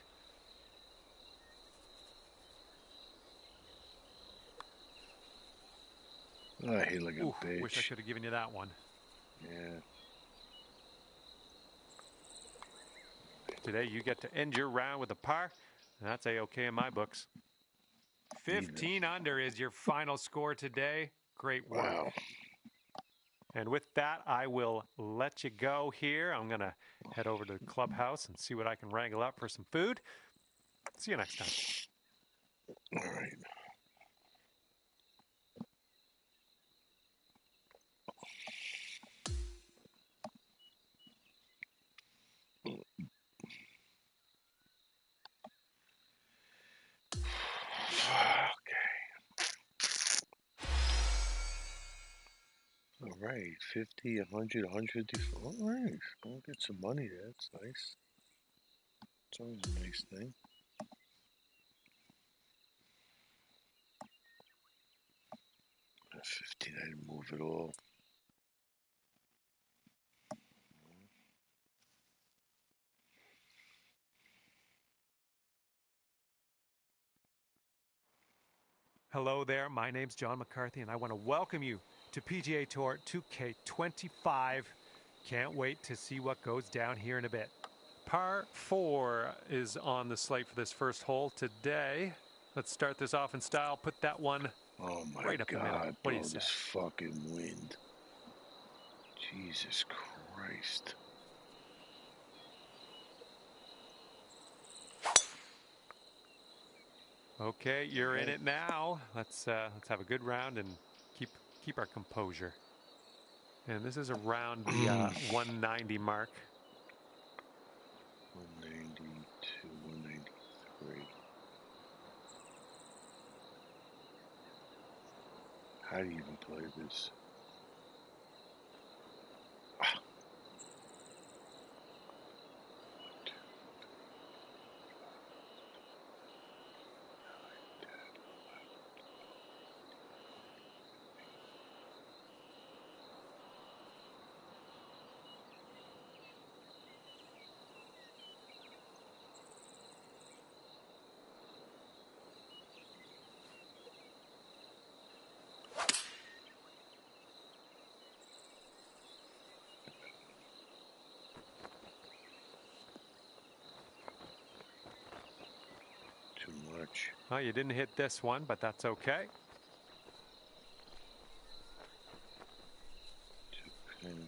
Oh, I hate like a Ooh, bitch. wish I could have given you that one. Yeah. Today you get to end your round with a par. That's A-okay in my books. 15 under is your final score today. Great work. Wow. And with that, I will let you go here. I'm going to head over to the clubhouse and see what I can wrangle up for some food. See you next time. All right. All right, 50, 100, 154. All right, I'll get some money there. That's nice. It's always a nice thing. 15, I didn't move at all. Hello there, my name's John McCarthy, and I want to welcome you to PGA Tour 2K25. Can't wait to see what goes down here in a bit. Par 4 is on the slate for this first hole today. Let's start this off in style. Put that one Oh my right up the middle. God, What do bro, you say? this fucking wind. Jesus Christ. Okay, you're in it now. Let's have a good round and keep our composure. And this is around the 190 mark. 192, 193. How do you even play this? Too much. Oh, you didn't hit this one, but that's okay. Too pin.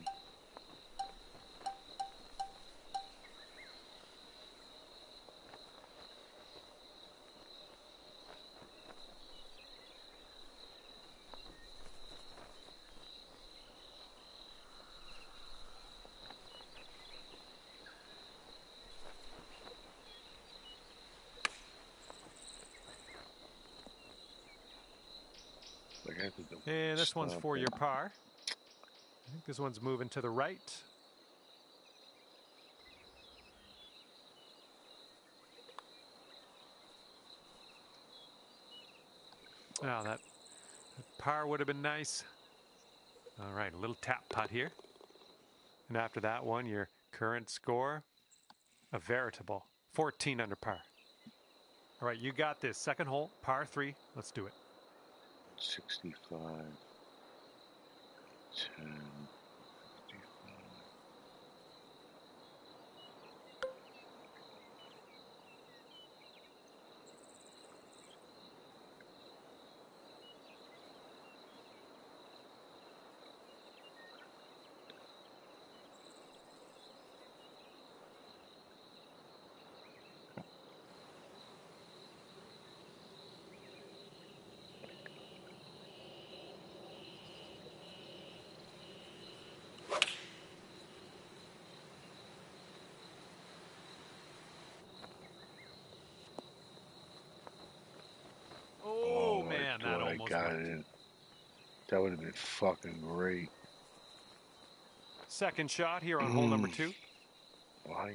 And this one's for your par. I think this one's moving to the right. Oh, that par would have been nice. All right, a little tap putt here. And after that one, your current score, a veritable 14 under par. All right, you got this. Second hole, par 3. Let's do it. 65, 10, 55. Oh, man, that I almost got went. it in. That would have been fucking great. Second shot here on hole number 2. Why?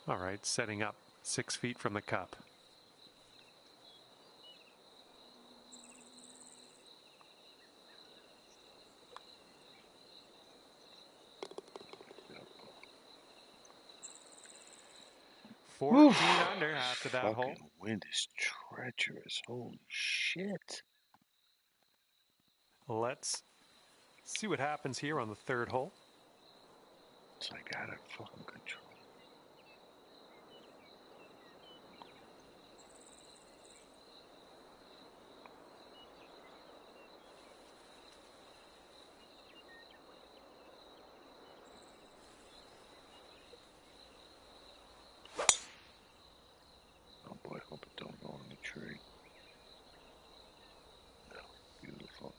All right, setting up 6 feet from the cup. Yep. 14 under after that hole. Wind is treacherous. Holy shit. Let's see what happens here on the third hole. It's like out of fucking control. Oh boy, hope it don't go in the tree. No, beautiful.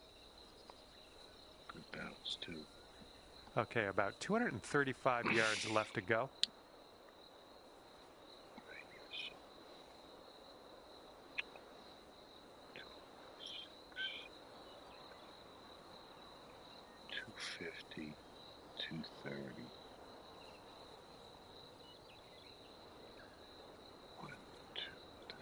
Good bounce too. Okay, about 235 yards left to go. 250, 230. 1, 2, 3.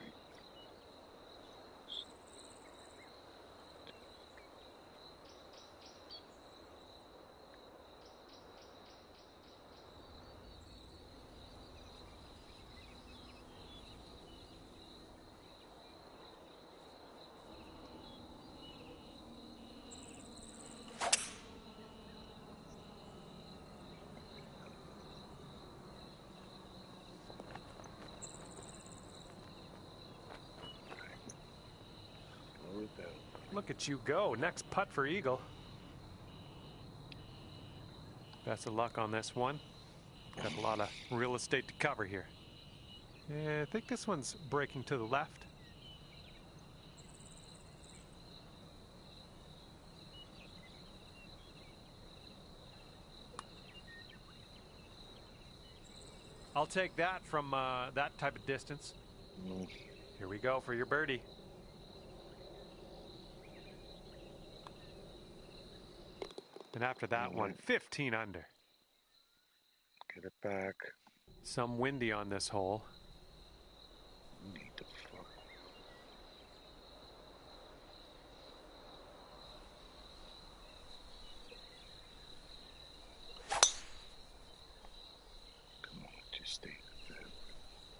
Slow it down. Look at you go. Next putt for Eagle. Best of luck on this one. Got a lot of real estate to cover here. Yeah, I think this one's breaking to the left. I'll take that from that type of distance. Here we go for your birdie. And after that one, 15 under. Get it back. Some windy on this hole. Need to fuck. Come on, just stay in the bed.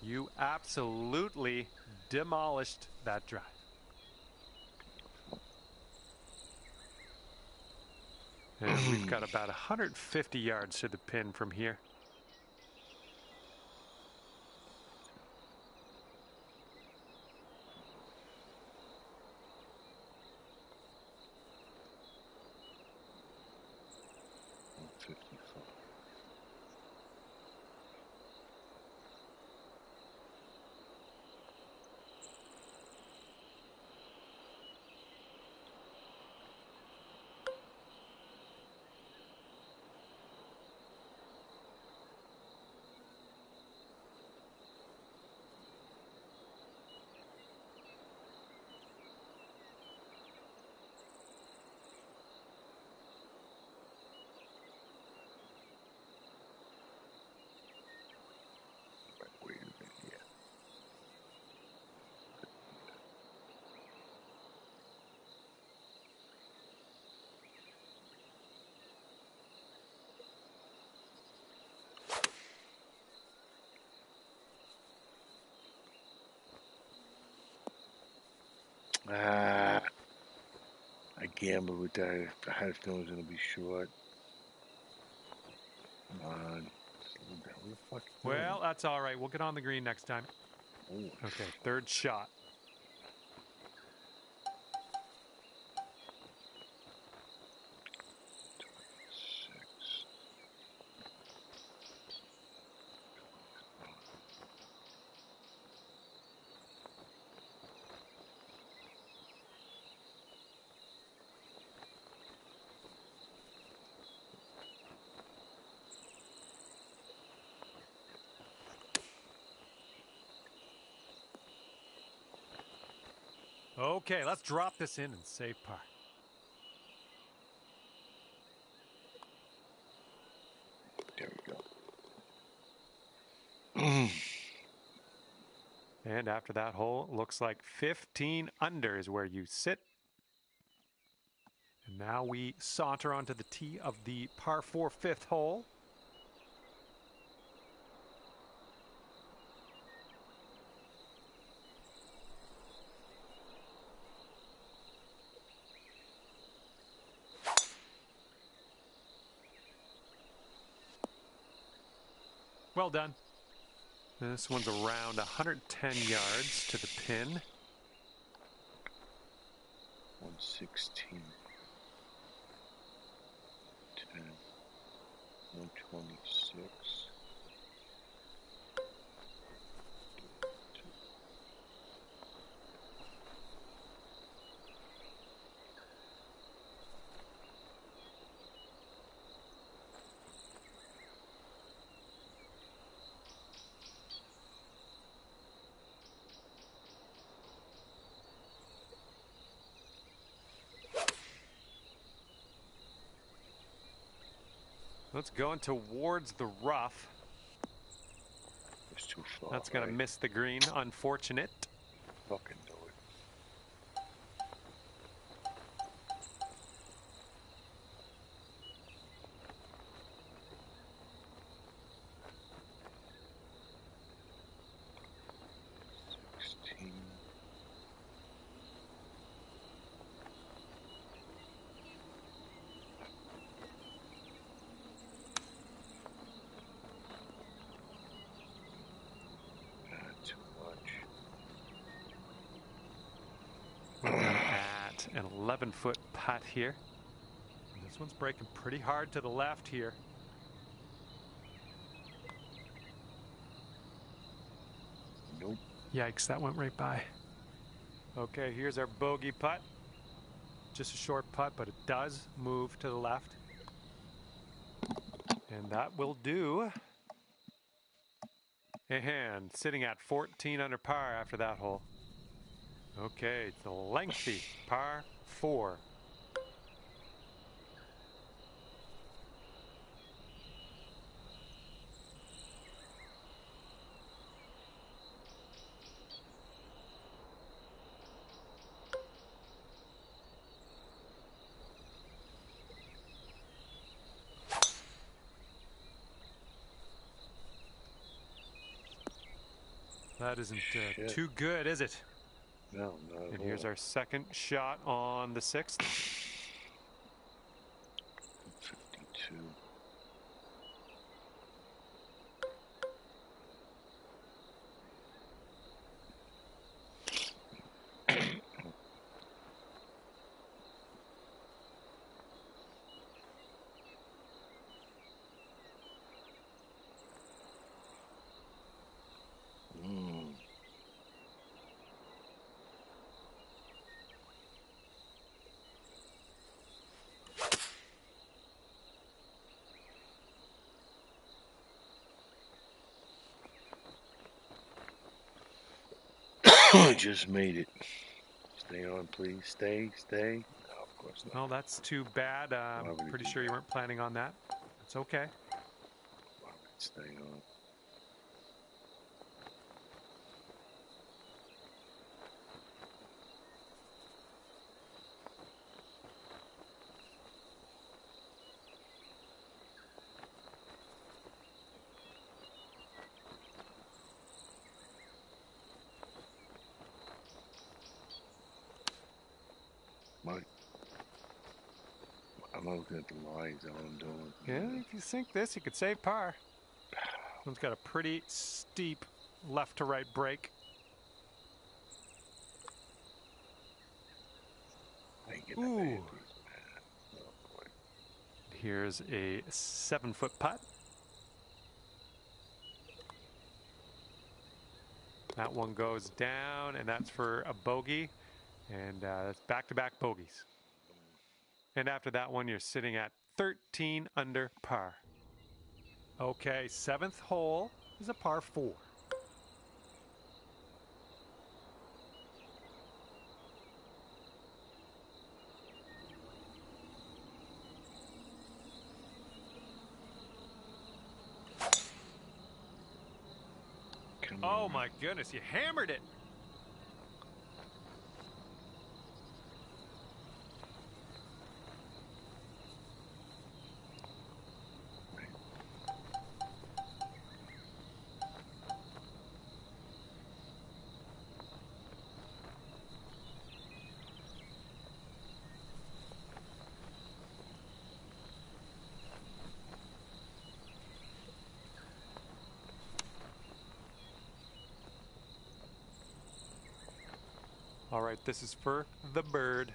You absolutely demolished that drive. And we've got about 150 yards to the pin from here. Wait a minute here. I gambled with that. I had a feeling it was going to be short. Come on. Slow down. What the fuck you doing? Well, that's all right. We'll get on the green next time. Ooh. Okay, third shot. Okay, let's drop this in and save par. There we go. And after that hole, looks like 15 under is where you sit. And now we saunter onto the tee of the par 4 fifth hole. Well done. This one's around 110 yards to the pin. 116. 10. 126. That's going towards the rough. It's too far. That's going to miss the green. Unfortunate. Fucking do it. At an 11-foot putt here. This one's breaking pretty hard to the left here. Nope. Yikes, that went right by. Okay, here's our bogey putt. Just a short putt, but it does move to the left. And that will do. And sitting at 14 under par after that hole. Okay, it's a lengthy par 4. That isn't too good, is it? No, not at all. And here's our second shot on the 6th. 52. I just made it. Stay on, please. Stay. No, of course not. Well, that's too bad. I'm pretty sure you weren't planning on that. It's okay. Why would it stay on? I'm looking at the lines, all I'm doing. Yeah, if you sink this, you could save par. This one's got a pretty steep left to right break. Ooh. Here's a 7-foot putt. That one goes down, and that's for a bogey. And that's back-to-back bogeys. And after that one, you're sitting at 13 under par. Okay, 7th hole is a par 4. Oh my goodness, you hammered it. All right, this is for the bird.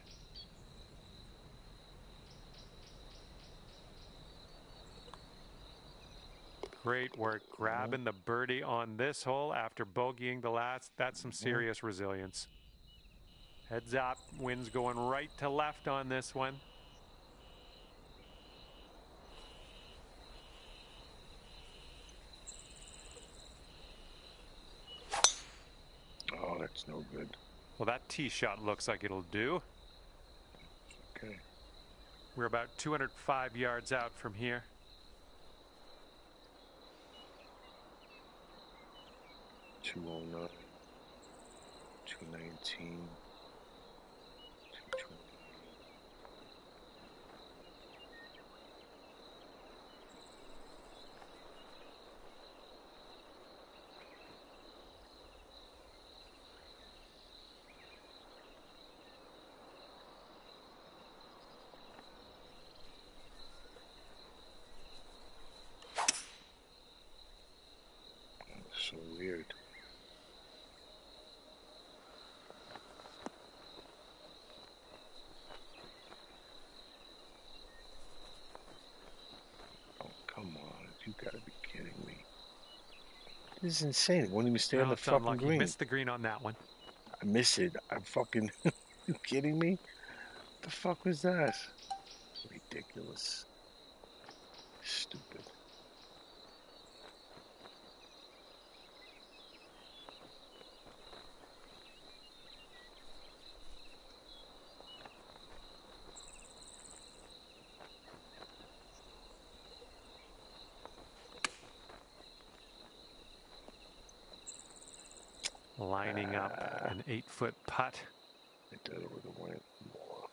Great work grabbing the birdie on this hole after bogeying the last. That's some serious resilience. Heads up, wind's going right to left on this one. Oh, that's no good. Well, that tee shot looks like it'll do. Okay. We're about 205 yards out from here. 209, 219, 220. So weird. Oh, come on. You gotta be kidding me. This is insane. It won't even stay on the it's fucking unlucky. green. Missed the green on that one. I miss it. I'm fucking... You kidding me? What the fuck was that? Ridiculous. Stupid. Lining up an 8-foot putt. I thought it would have went more.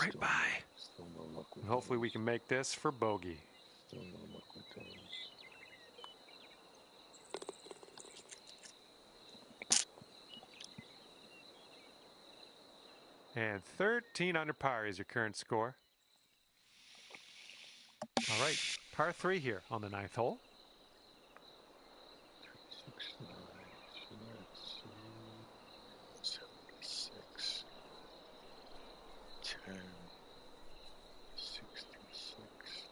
Right by. Still no luck with Hopefully those. we can make this for bogey. Still no luck with those. And 13 under par is your current score. All right, par 3 here on the 9th hole. 69, so that's 76, 10, 66.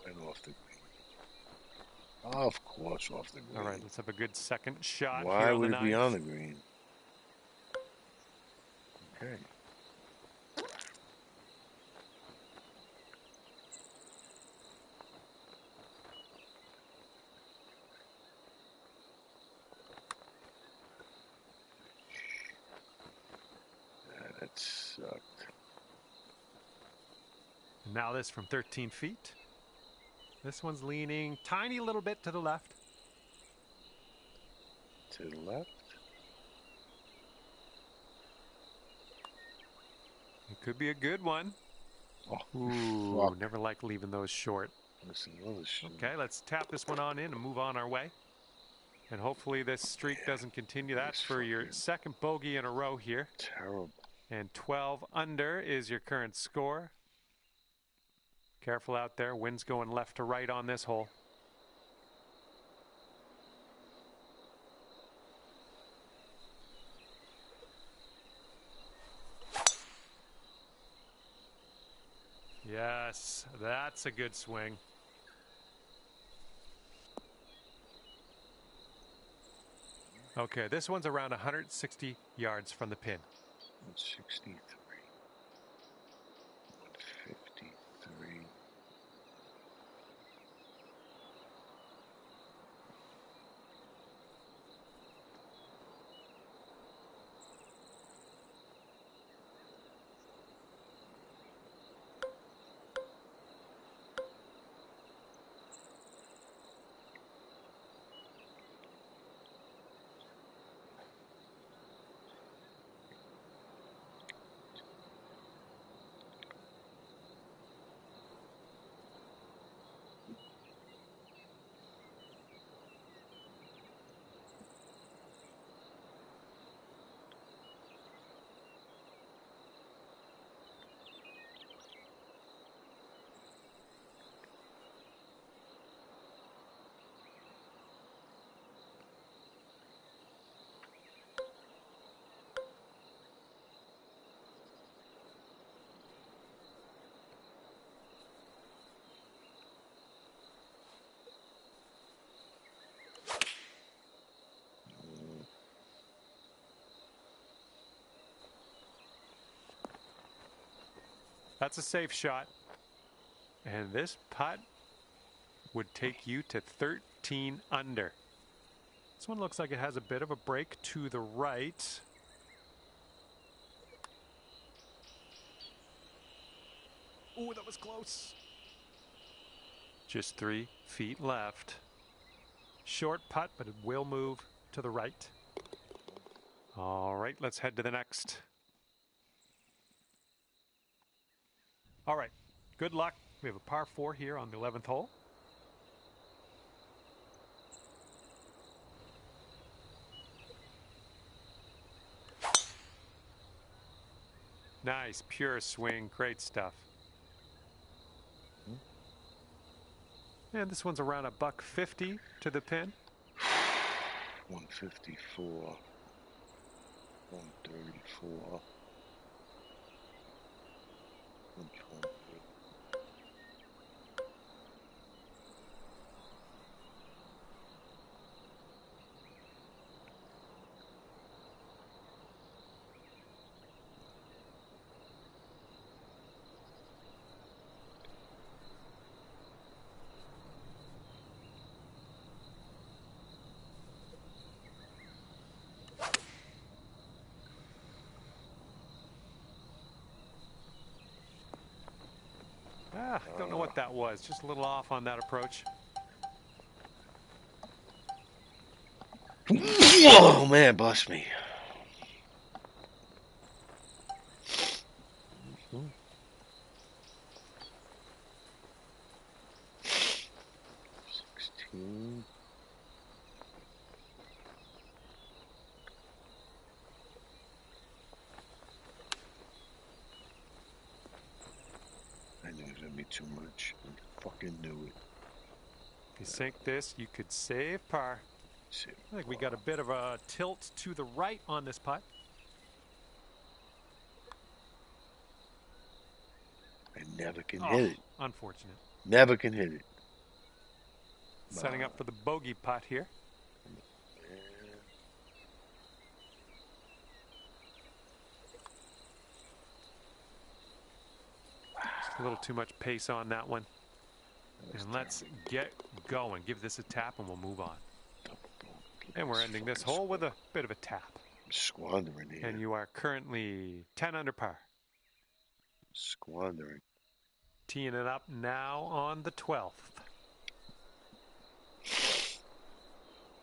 And off the green. Of course, off the green. All right, let's have a good second shot Why here on would the it be 9th. on the green? Okay. That sucked. Now this from 13 feet. This one's leaning tiny little bit to the left. To the left. It could be a good one. Oh, Ooh, fuck. never like leaving those short. That's another shot. Okay, let's tap this one on in and move on our way. And hopefully this streak doesn't continue. That's for your second bogey in a row here. Terrible. And 12 under is your current score. Careful out there. Wind's going left to right on this hole. Yes, that's a good swing. Okay, this one's around 160 yards from the pin. 163. 153. That's a safe shot. And this putt would take you to 13 under. This one looks like it has a bit of a break to the right. Ooh, that was close. Just 3 feet left. Short putt, but it will move to the right. All right, let's head to the next. All right, good luck. We have a par 4 here on the 11th hole. Nice, pure swing, great stuff. And this one's around a $150 to the pin. 154. 134. 120. Don't know what that was. Just a little off on that approach. Oh man, bust me. I knew it was gonna be too much. I fucking knew it. If you sink this, you could save par. I think we got a bit of a tilt to the right on this putt. I never can hit it. Unfortunate. Never can hit it. Setting up for the bogey putt here. Just a little too much pace on that one. And let's get going. Give this a tap and we'll move on. And we're ending this hole with a bit of a tap. I'm squandering here. And you are currently 10 under par. Squandering. Teeing it up now on the 12th.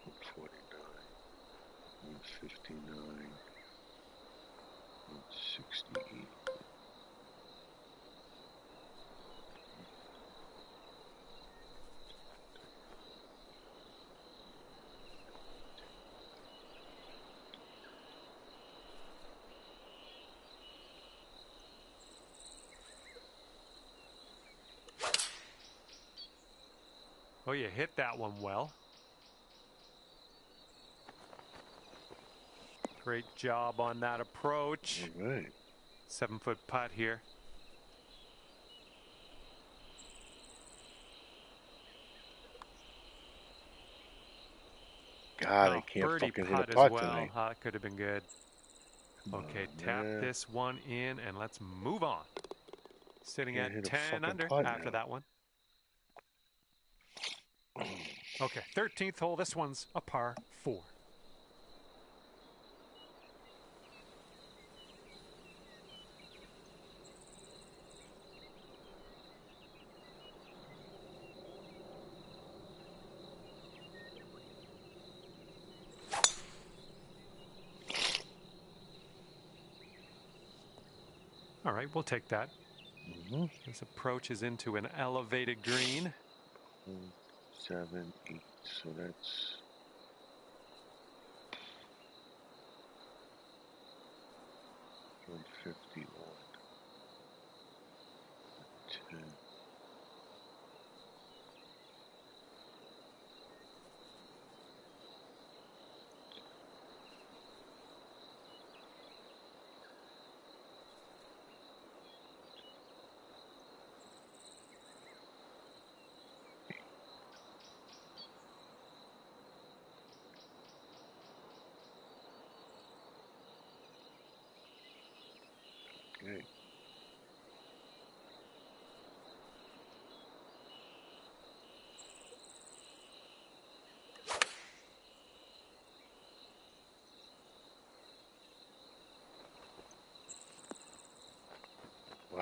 149, 159, 168. Oh, you hit that one well. Great job on that approach. All right. 7-foot putt here. God, I can't birdie fucking hit putt a putt as well. tonight. That could have been good. Okay, tap this one in and let's move on. Sitting Can't at hit a 10 fucking under putt after now. that one. Okay, 13th hole. This one's a par 4. All right, we'll take that. This approach is into an elevated green. 7, 8. So that's 151. 10.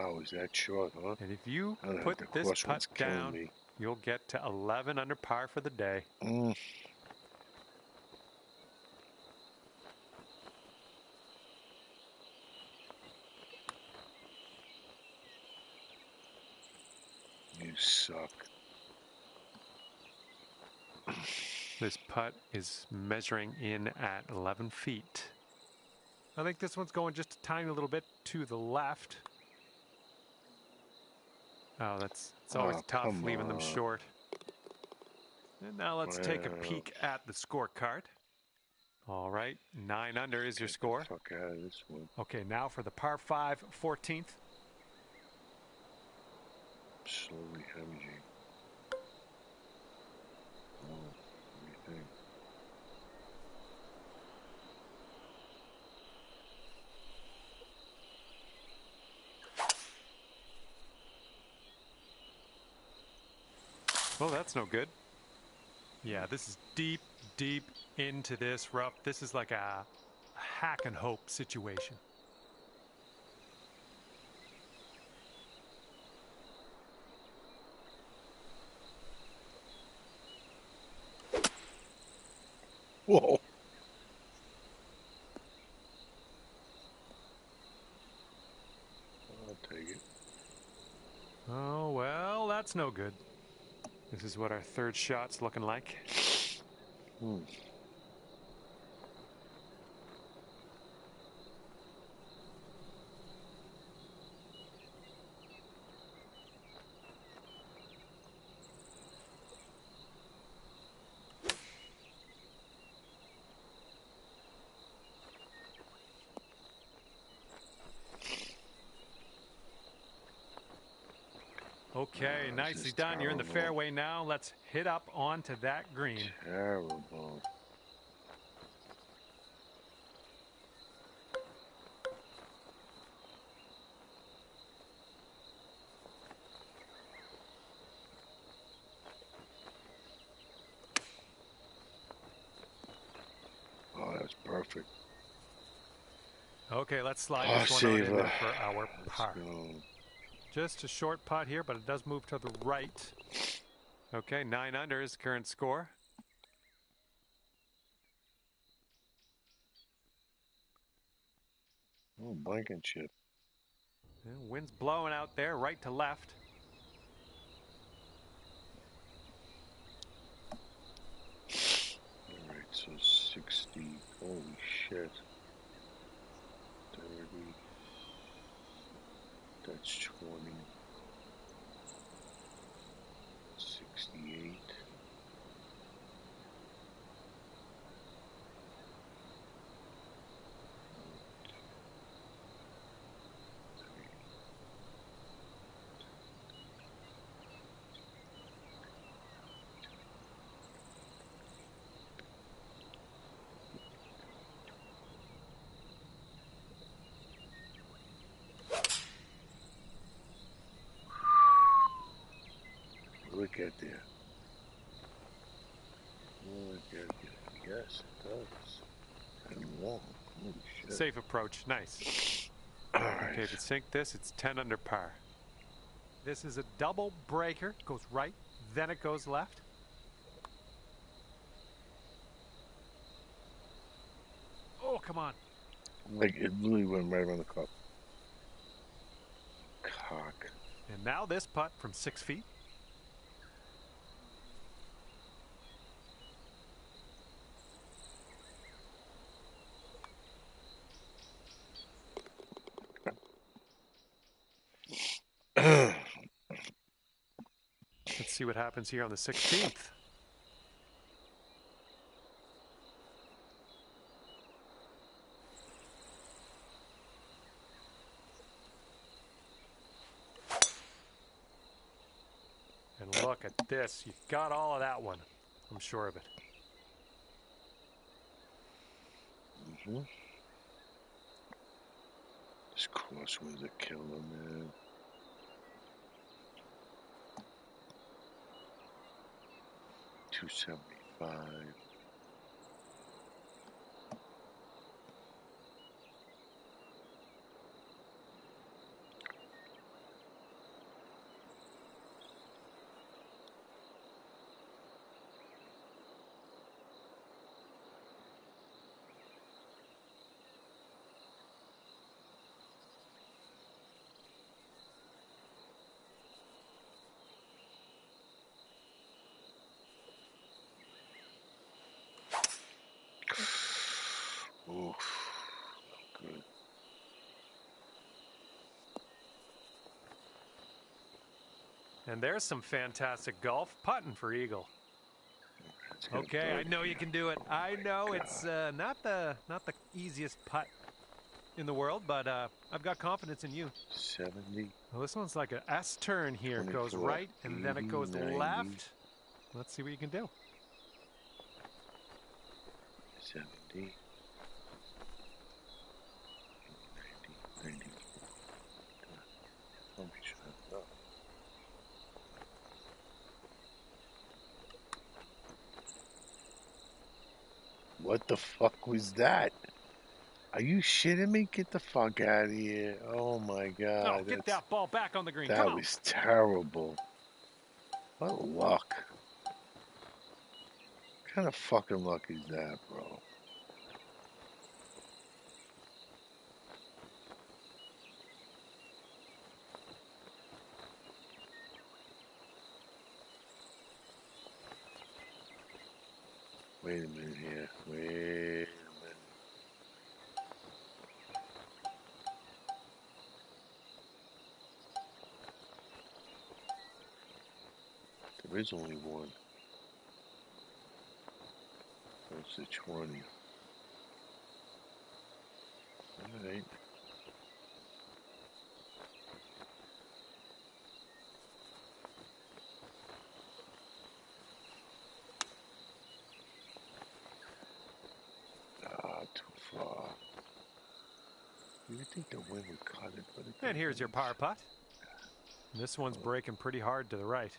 Wow, is that short, huh? And if you I don't know, put the this crosswind's putt killing down, me. you'll get to 11 under par for the day. Mm. You suck. This putt is measuring in at 11 feet. I think this one's going just a tiny little bit to the left. Oh, it's always tough leaving them short. And now let's take a peek at the scorecard. All right, 9 under is your score. Fuck out of this one. Okay, now for the par 5, 14th. Slowly hemorrhaging. Oh, what do you think? Oh, that's no good. Yeah, this is deep, deep into this rough. This is like a hack and hope situation. Whoa. I'll take it. Oh, well, that's no good. This is what our third shot's looking like. Hmm. Okay, nicely done. Terrible. You're in the fairway now. Let's hit up onto that green. Terrible. Oh, that's perfect. Okay, let's slide this one on in for our par. Just a short putt here, but it does move to the right. Okay, 9 under is current score. Oh, Blankenship. Yeah, wind's blowing out there, right to left. All right, so 60. Holy shit. 30. That's 20. 68. Look at there. Look at there. Yes, it does. And long. Holy shit. Safe approach, nice. All right. Okay, to sink this, it's 10 under par. This is a double breaker. Goes right, then it goes left. Oh, come on. Like, it literally went right around the cup. Cock. And now this putt from 6 feet. Let's see what happens here on the 16th. And look at this. You got all of that one. I'm sure of it. Mm-hmm. This crosswind's a killer, man. $275. And there's some fantastic golf putting for eagle. Okay, I know you can do it. I know it's not the easiest putt in the world, but I've got confidence in you. 70. Well, this one's like an S turn here. It goes right and then it goes 90. left. Let's see what you can do. 70. 90. 90. Let me shut up. What the fuck was that? Are you shitting me? Get the fuck out of here. Oh my god. Oh, get that ball back on the green. That Come on. was terrible. What luck. What kind of fucking luck is that, bro? Wait a minute here. Wait a minute. There is only one. That's the 20. Alright. Too far. You would think the wind would cut it, but it And here's your didn't. par putt. This one's breaking pretty hard to the right.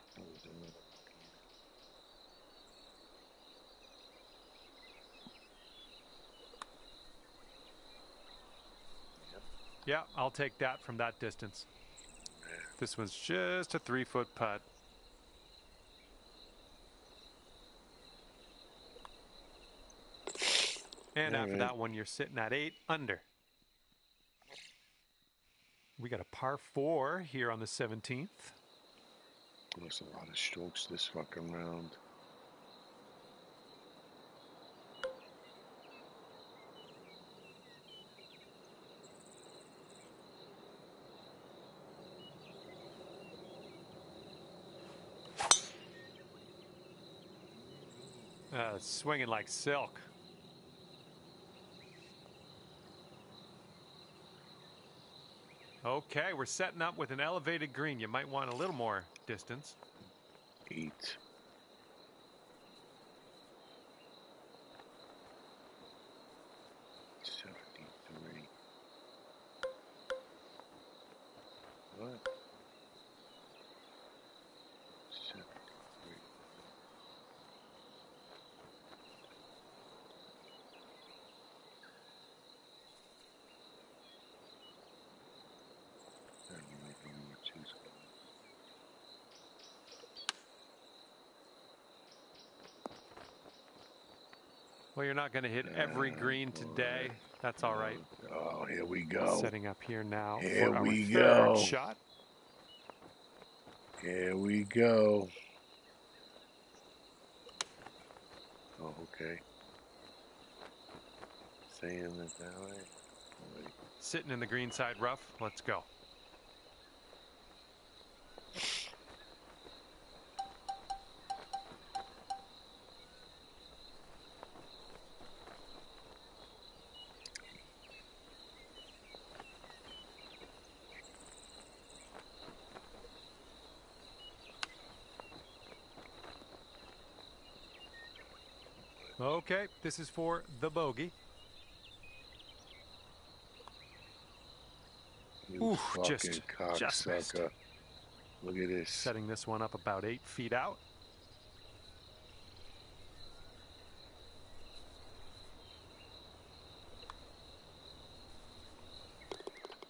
Yeah, I'll take that from that distance. This one's just a 3-foot putt. And after that one, you're sitting at 8 under. We got a par 4 here on the 17th. There's a lot of strokes this fucking round. Swinging like silk. Okay, we're setting up with an elevated green. You might want a little more distance. 8. What? 73. I don't even know what she's got. Well, you're not going to hit every green today. That's all right. Oh, here we go. Setting up here now Here for our we third go. shot. Here we go. Oh, okay. Saying it that way. Wait. Sitting in the green side rough. Let's go. Okay, this is for the bogey. You fucking just cocksucker. missed. Look at this. Setting this one up about 8 feet out.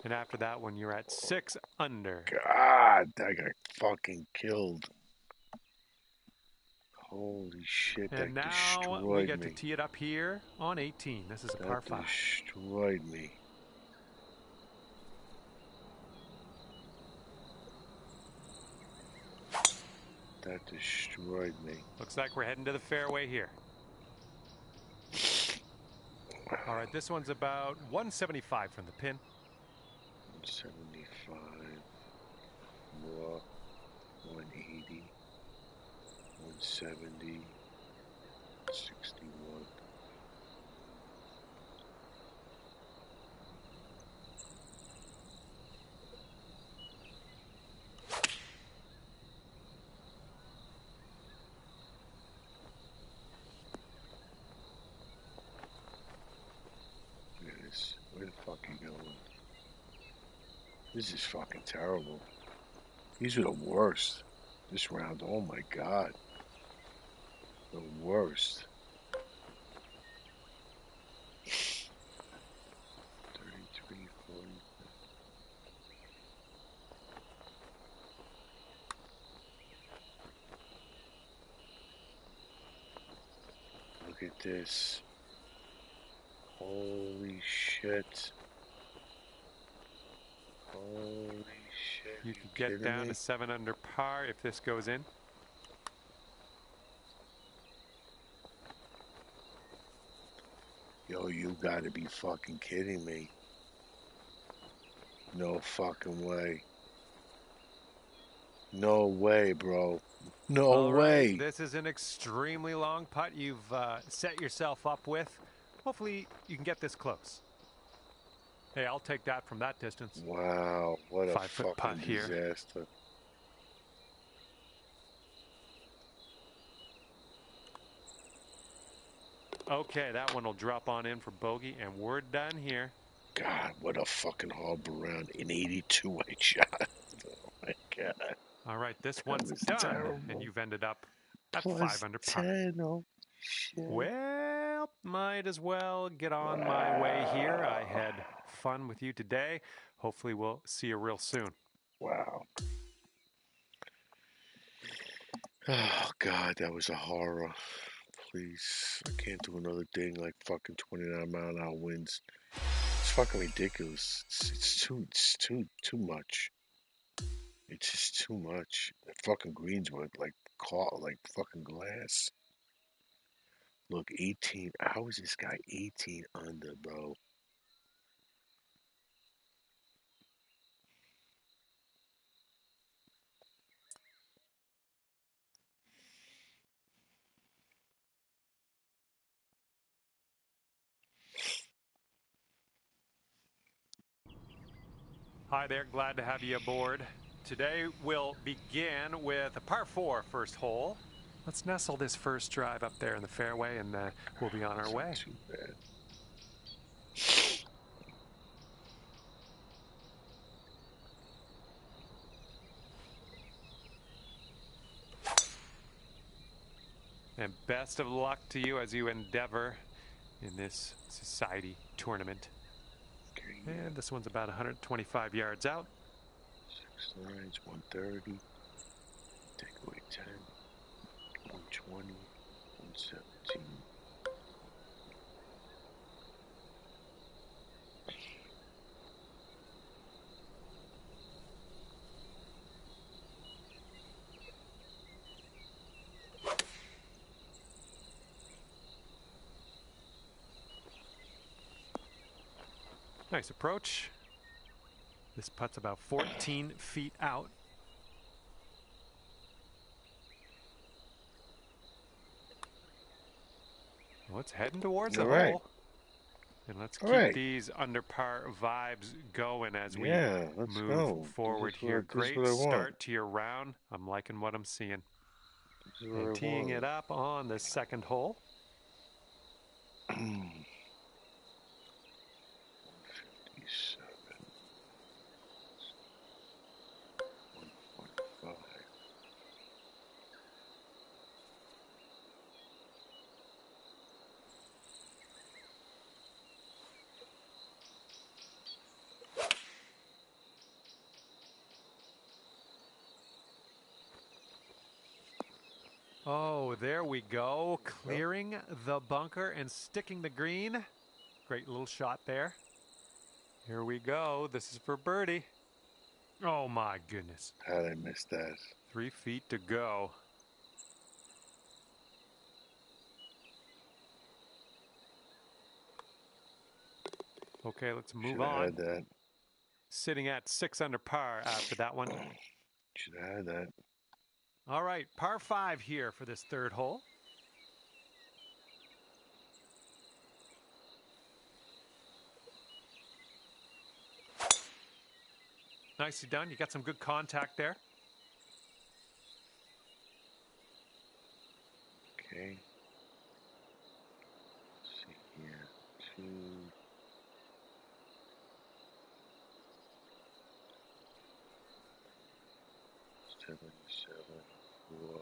And after that one, you're at 6 under. God, I got fucking killed. Holy shit, And that now destroyed we get me. to tee it up here on 18. This is a par 5. That destroyed me. That destroyed me. Looks like we're heading to the fairway here. All right, this one's about 175 from the pin. 175. More. 180, 170, 61. Look at this. Where the fuck are you going? This is fucking terrible. These are the worst. This round, oh my god. The worst. 33, 40. Look at this. Holy shit. Holy shit. You could get down to 7 under par if this goes in. Yo, you gotta be fucking kidding me. No fucking way. No way, bro. No All way. right, this is an extremely long putt you've set yourself up with. Hopefully you can get this close. Hey, I'll take that from that distance. Wow, what a 5-foot putt fucking here. disaster. Okay, that one will drop on in for bogey, and we're done here. God, what a fucking harbor round. An 82 I shot. Oh my god. All right, this one's done, terrible. and you've ended up at Plus 5 under par. 10, oh shit. Well, might as well get on my way here. I had fun with you today. Hopefully we'll see you real soon. Wow. Oh god, that was a horror. Please, I can't do another thing like fucking 29-mile-an-hour winds. It's fucking ridiculous. It's too much. It's just too much. The fucking greens were like fucking glass. Look, 18. How is this guy 18 under, bro? Hi there, glad to have you aboard. Today we'll begin with a par 4 first hole. Let's nestle this first drive up there in the fairway, and we'll be on our It's way. not too bad. And best of luck to you as you endeavor in this society tournament. Okay, And this one's about 125 yards out. 6 lines, 130. Take away 10. 120. 117. Nice approach. This putt's about 14 feet out. Well, it's heading towards the All right. hole. And let's All keep right. these under par vibes going as we Let's move go. forward This is here. what- this is Great what I want. start to your round. I'm liking what I'm seeing. This is what And I teeing want. it up on the second hole. 157. 145. Oh, there we go. Clearing the bunker and sticking the green. Great little shot there. Here we go. This is for birdie. Oh my goodness. How'd I miss that? 3 feet to go. Okay, let's move Should have on. had that. Sitting at 6 under par after that one. Should have had that. All right, par 5 here for this third hole. Nicely done. You got some good contact there. Okay. Let's see here. 2. 77, 4.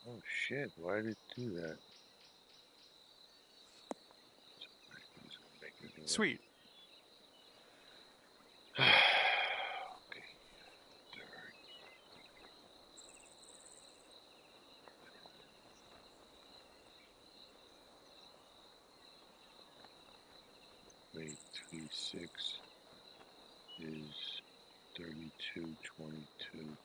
Oh shit, why did it do that? Sweet. Okay. Wait, 3-6 is 32-22.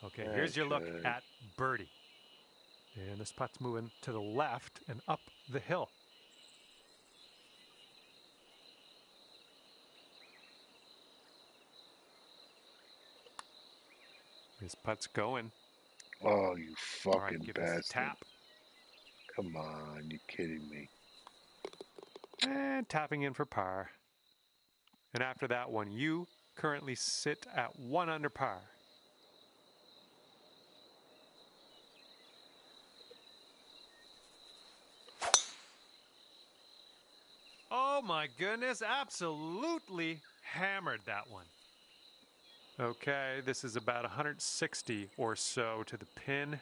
Okay, here's your look at birdie. And this putt's moving to the left and up the hill. This putt's going. Oh, you All right, fucking give this a bastard. tap. Come on, you kidding me? And tapping in for par. And after that one, you currently sit at 1 under par. Oh my goodness, absolutely hammered that one. Okay, this is about 160 or so to the pin.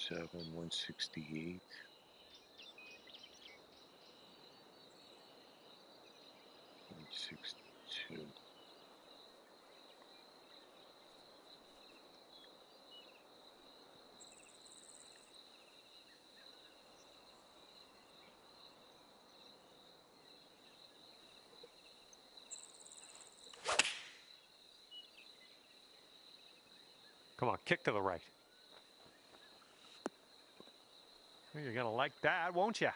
168. 162. Come on, kick to the right. You're going to like that, won't you?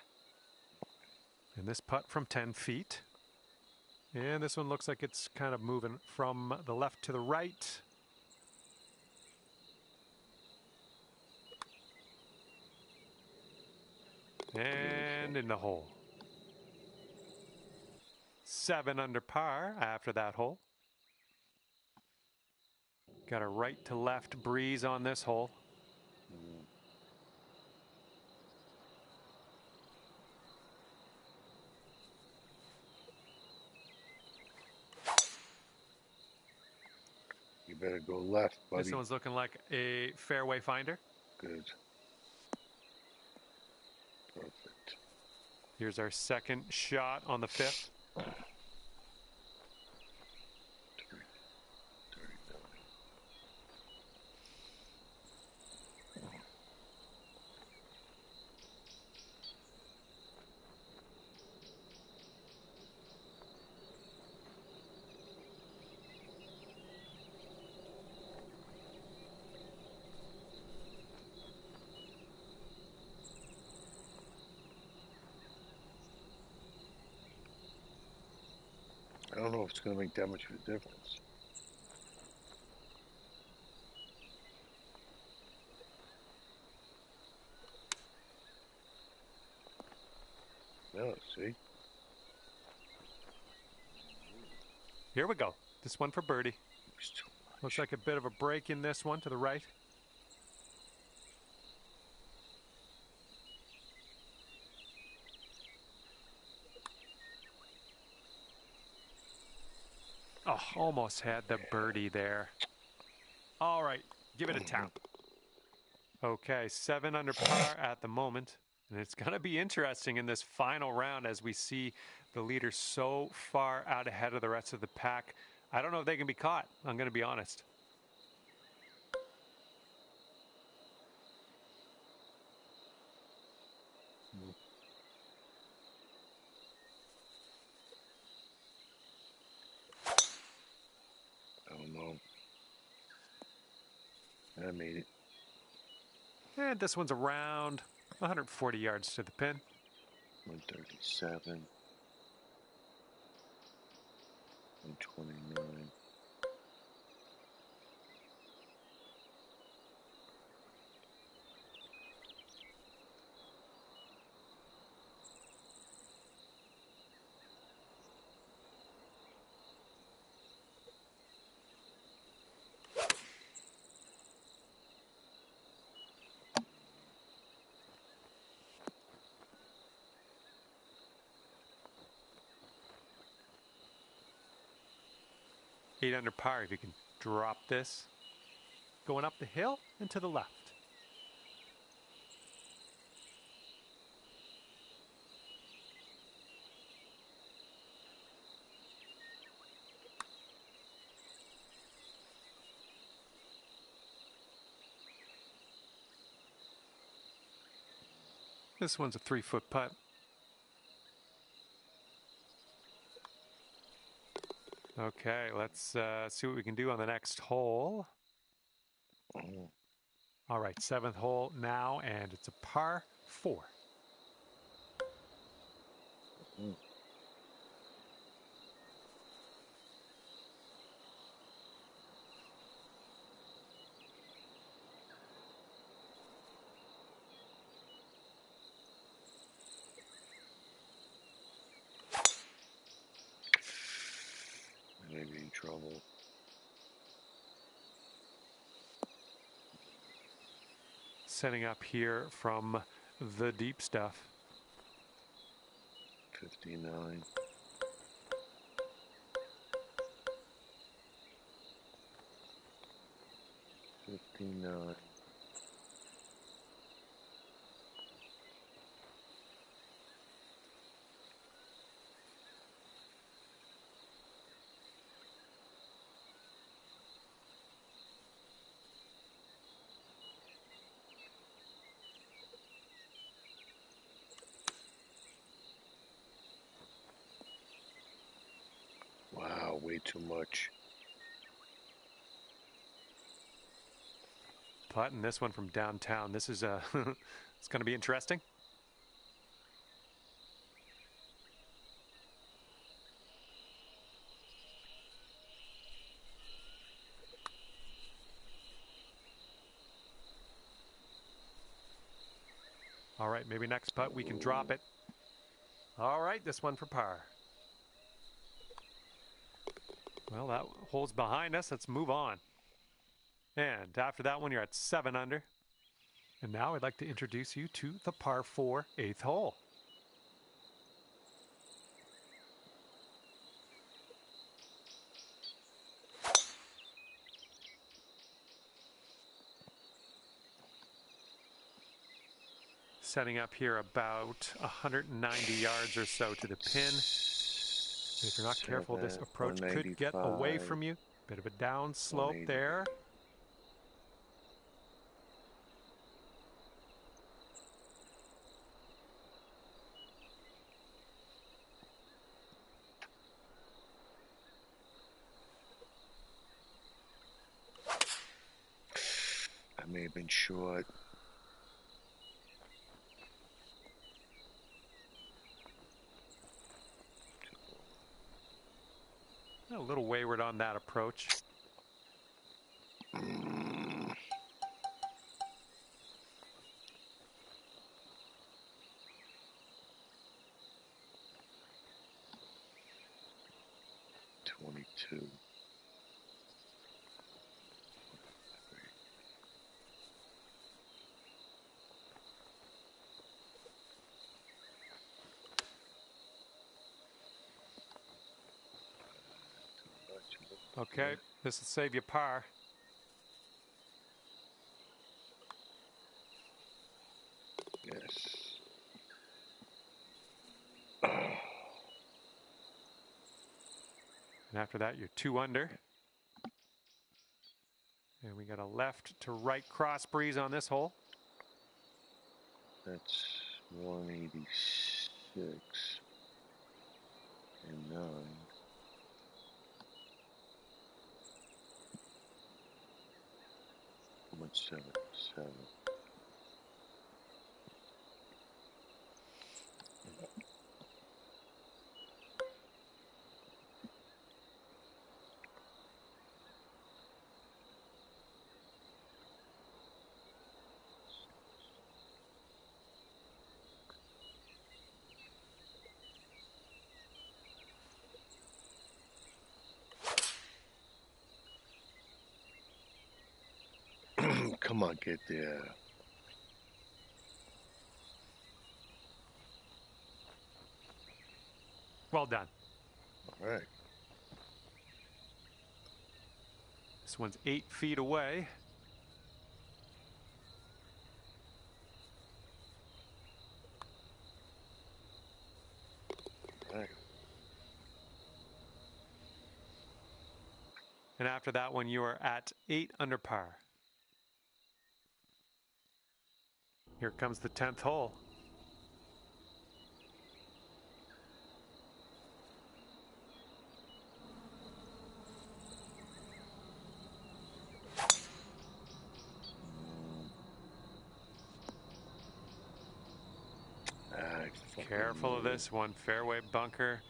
And this putt from 10 feet. And this one looks like it's kind of moving from the left to the right. And in the hole. 7 under par after that hole. Got a right to left breeze on this hole. You better go left, buddy. This one's looking like a fairway finder. Good. Perfect. Here's our second shot on the 5th. 39. I don't know if it's going to make that much of a difference. No, see? Here we go. This one for birdie. It's too much. Looks like a bit of a break in this one to the right. Oh, almost had the birdie there. All right, give it a tap. Okay, 7 under par at the moment. And it's going to be interesting in this final round as we see the leaders so far out ahead of the rest of the pack. I don't know if they can be caught. I'm going to be honest. I don't know. I made it. And this one's around 140 yards to the pin. 137. 129. Eight under par if you can drop this. Going up the hill and to the left. This one's a 3-foot putt. Okay, let's see what we can do on the next hole. Oh. All right, 7th hole now, and it's a par 4. Mm. Maybe in trouble. Setting up here from the deep stuff. 59. 59. Wow, way too much. Putting this one from downtown. This is it's going to be interesting. All right, maybe next putt we can drop it. All right, this one for par. Well, that hole's behind us. Let's move on. And after that one, you're at 7 under. And now I'd like to introduce you to the par 4 8th hole. Setting up here about 190 yards or so to the pin. If you're not careful, this approach could get away from you. Bit of a down slope there. I may have been short. A little wayward on that approach. Mm. 22. Okay, this will save you par. Yes. And after that, you're 2 under. And we got a left to right cross breeze on this hole. That's 186 and 9. How much? 7. Come on, get there. Well done. All right. This one's 8 feet away. All right. And after that one, you are at 8 under par. Here comes the 10th hole. Careful of this one. Fairway bunker.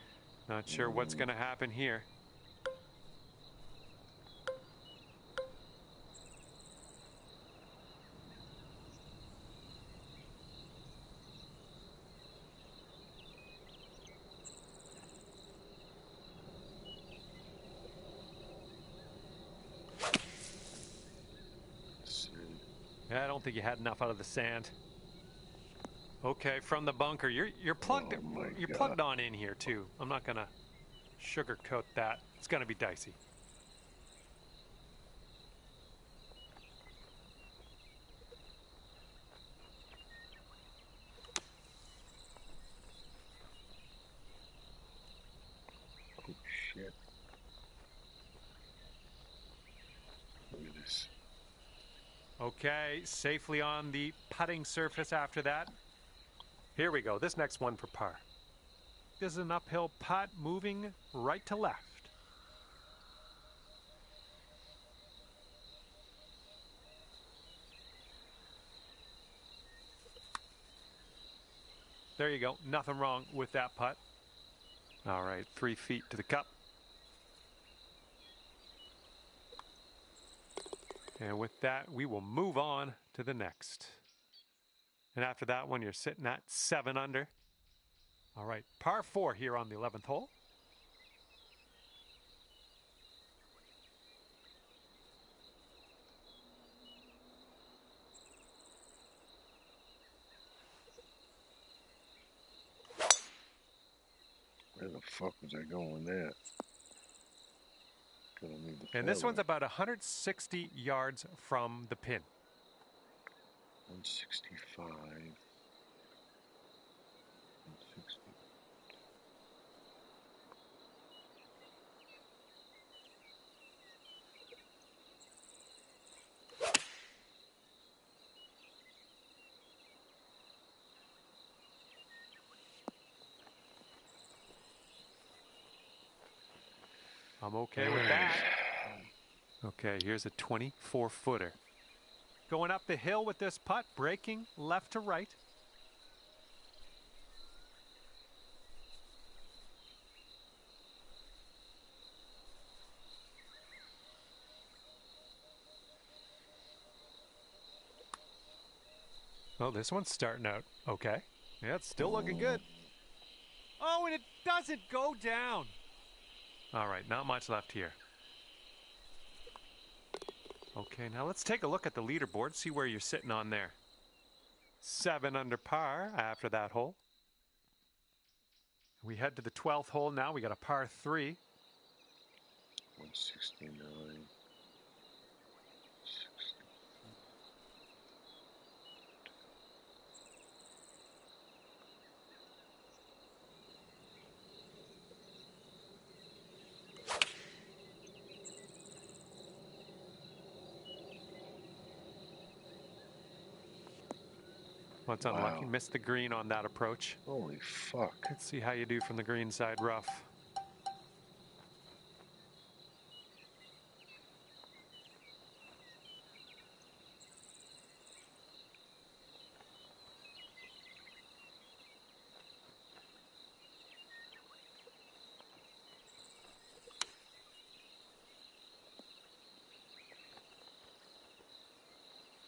Not sure what's going to happen here. I don't think you had enough out of the sand. Okay, from the bunker, you're plugged. You're plugged on in here too. I'm not gonna sugarcoat that. It's gonna be dicey. Oh shit! Look at this. Okay, safely on the putting surface after that. Here we go. This next one for par. This is an uphill putt moving right to left. There you go. Nothing wrong with that putt. All right, 3 feet to the cup. And with that, we will move on to the next. And after that one, you're sitting at 7 under. All right, par 4 here on the 11th hole. Where the fuck was I going there? And this one's about 160 yards from the pin. 165. 160. I'm okay with that. Okay, here's a 24-footer. Going up the hill with this putt, breaking left to right. Oh, this one's starting out okay. Yeah, it's still looking good. Oh, and it doesn't go down. All right, not much left here. Okay, now let's take a look at the leaderboard, see where you're sitting on there. 7 under par after that hole. We head to the 12th hole now. We got a par 3. 169. Well, it's unlucky. Missed the green on that approach. Holy fuck. Let's see how you do from the green side rough.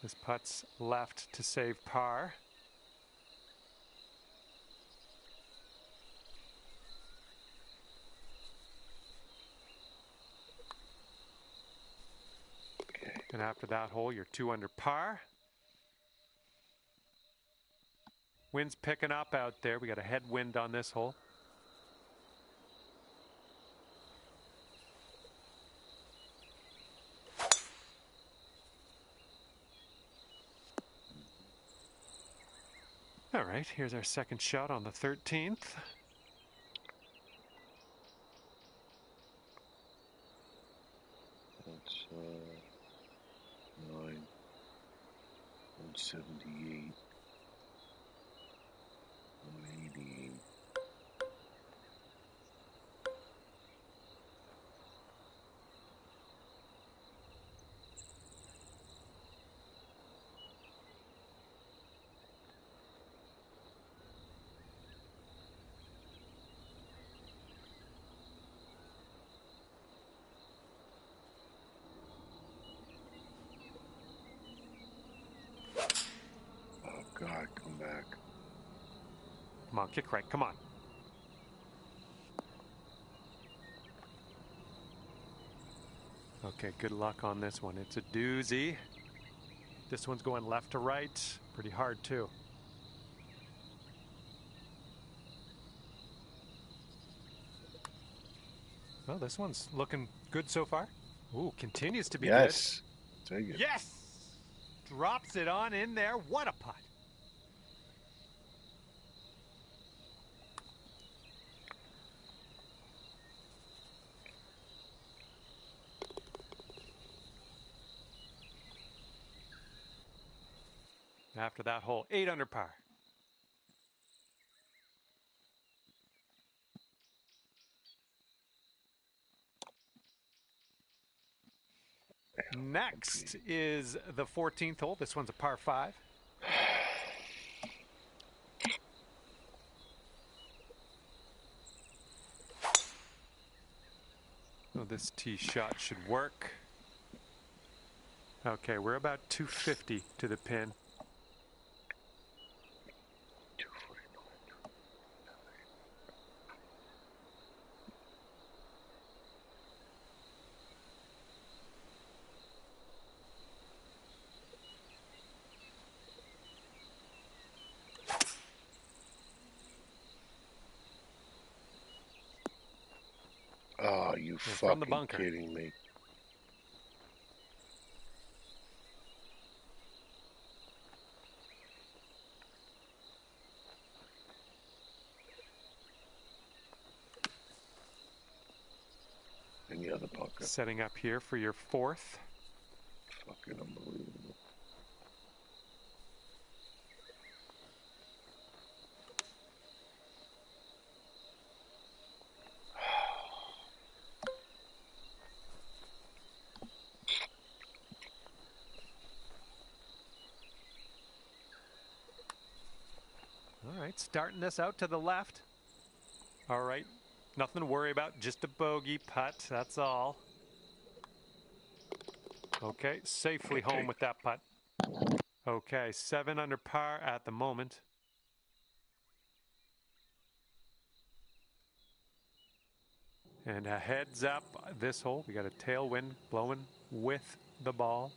This putt's left to save par. Okay. And after that hole, you're 2 under par. Wind's picking up out there. We got a headwind on this hole. All right, here's our second shot on the 13th. That's 9, 178, 188. Oh God, come back. Come on, kick right, come on. Okay, good luck on this one. It's a doozy. This one's going left to right. Pretty hard, too. Well, this one's looking good so far. Ooh, continues to be Yes. Take good. it. Yes! Drops it on in there. What a putt. After that hole, 8 under par. Next is the 14th hole. This one's a par 5. So this tee shot should work. Okay, we're about 250 to the pin. 249. Oh, you from the fucking bunker. kidding me. And the other bunker. Setting up here for your 4th. Fucking unbelievable. All right, starting this out to the left. All right, nothing to worry about, just a bogey putt, that's all. Okay, safely home with that putt. Okay, 7 under par at the moment. And a heads up this hole. We got a tailwind blowing with the ball.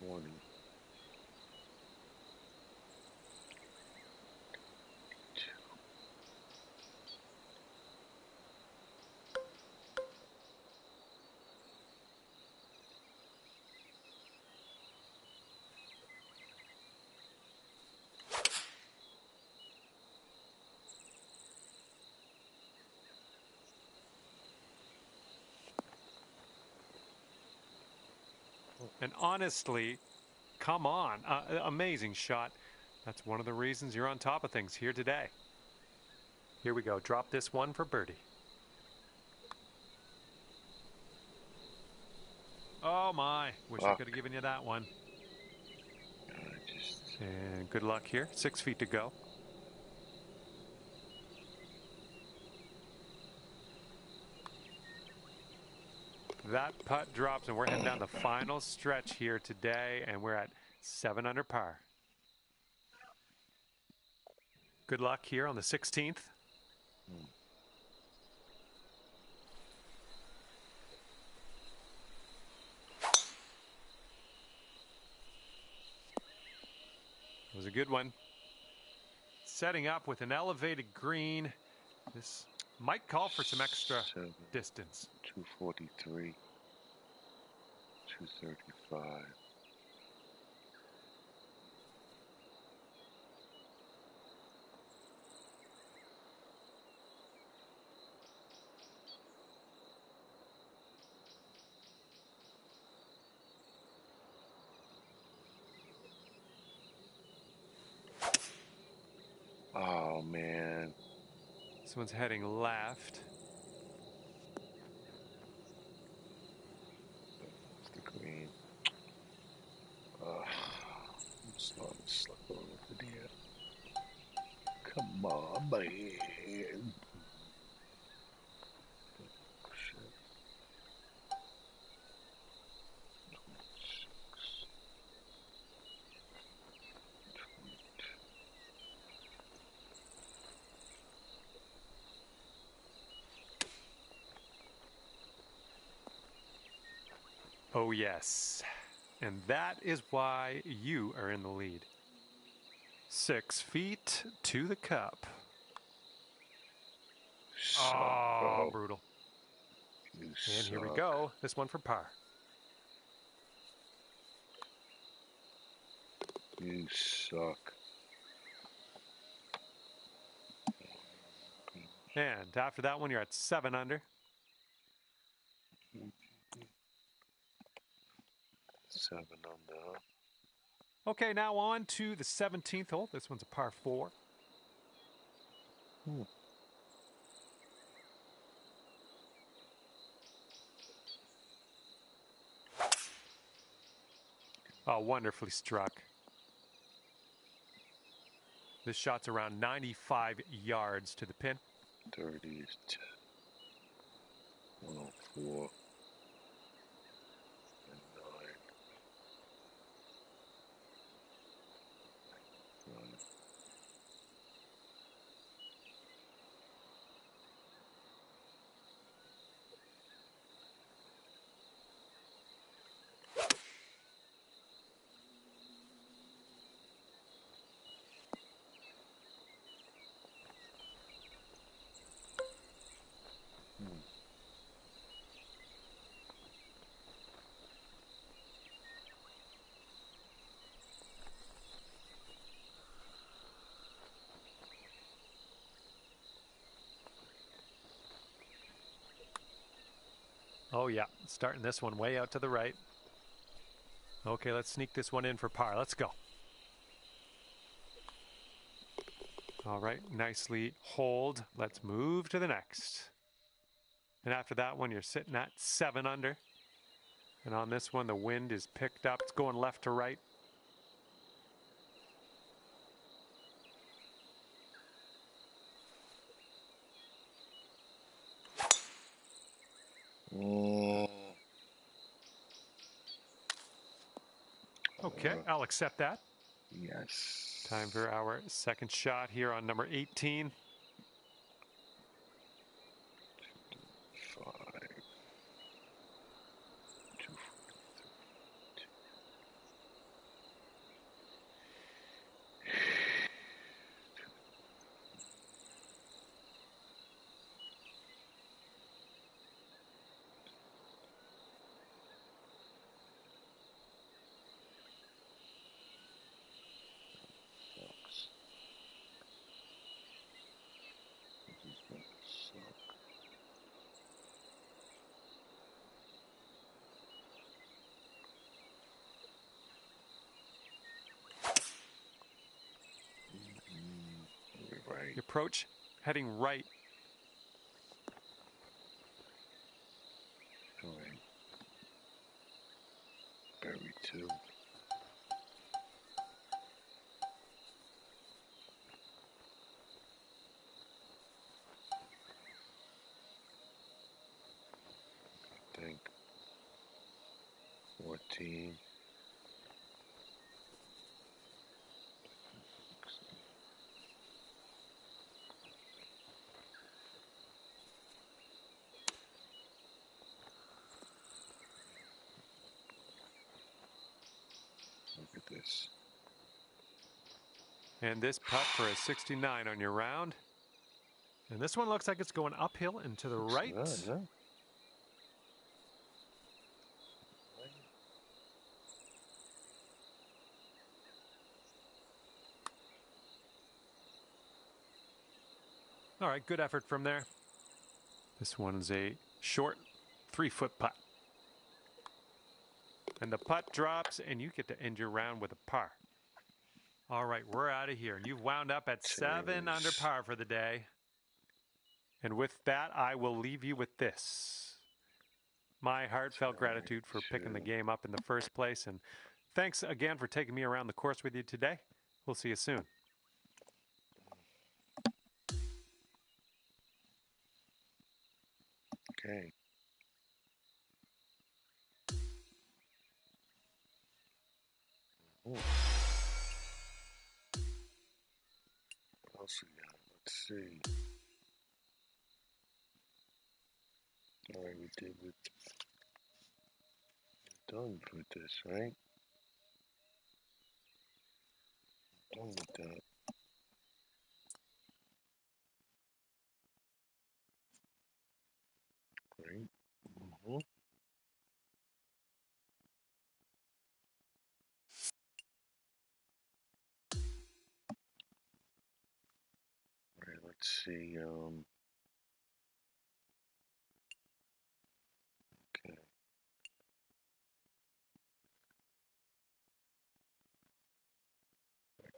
220. And honestly, come on, amazing shot. That's one of the reasons you're on top of things here today. Here we go. Drop this one for birdie. Oh my, wish I could have given you that one. And good luck here. 6 feet to go. That putt drops, and we're heading down the final stretch here today, and we're at 7 under par. Good luck here on the 16th. It was a good one. Setting up with an elevated green. This might call for some extra distance. 243. 235. Oh, man. This one's heading left. It's the green. I'm starting to slip over the deer. Come on, man. Oh, yes. And that is why you are in the lead. 6 feet to the cup. Oh, brutal. And here we go. This one for par. You suck. And after that one, you're at 7 under. 7 under. Okay, now on to the 17th hole. This one's a par 4. Oh, wonderfully struck. This shot's around 95 yards to the pin. 30 is 104. And 9. Oh, yeah. Starting this one way out to the right. Okay, let's sneak this one in for par. Let's go. All right, nicely hold. Let's move to the next. And after that one, you're sitting at 7 under. And on this one, the wind is picked up. It's going left to right. Okay, I'll accept that. Yes. Time for our second shot here on number 18. 5. 2. The approach heading right. All right. Berry 2. I think 14. Look at this. And this putt for a 69 on your round. And this one looks like it's going uphill and to the right. No. All right, good effort from there. This one's a short 3-foot putt. And the putt drops, and you get to end your round with a par. All right, we're out of here. You've wound up at 7 under par for the day. And with that, I will leave you with this. My heartfelt gratitude for picking the game up in the first place. And thanks again for taking me around the course with you today. We'll see you soon. Okay. What else we got? Let's see. All right, we did with done with this, right? Done with that. Great. All right, let's see. Okay.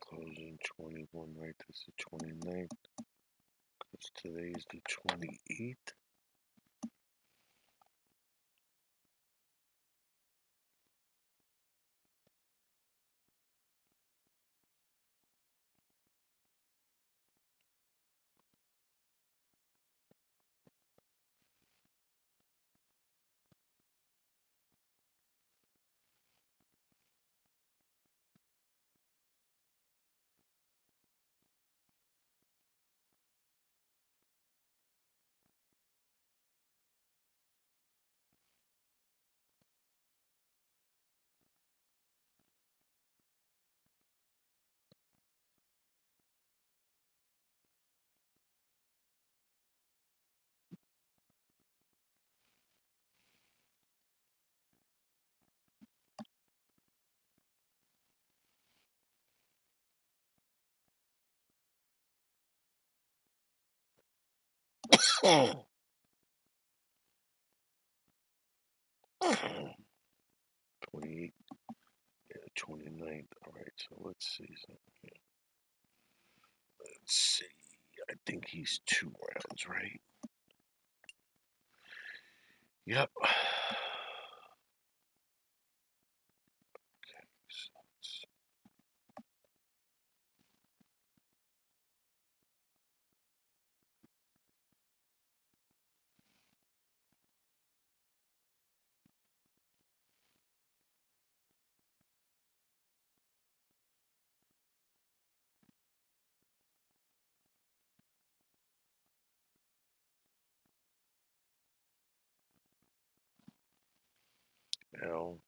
Closing 21, right? This is the 29th. Because today's the 28th. Oh. 28, yeah, 29th. All right, so let's see something here. Let's see. I think he's 2 rounds, right? Yep. Okay, so let's L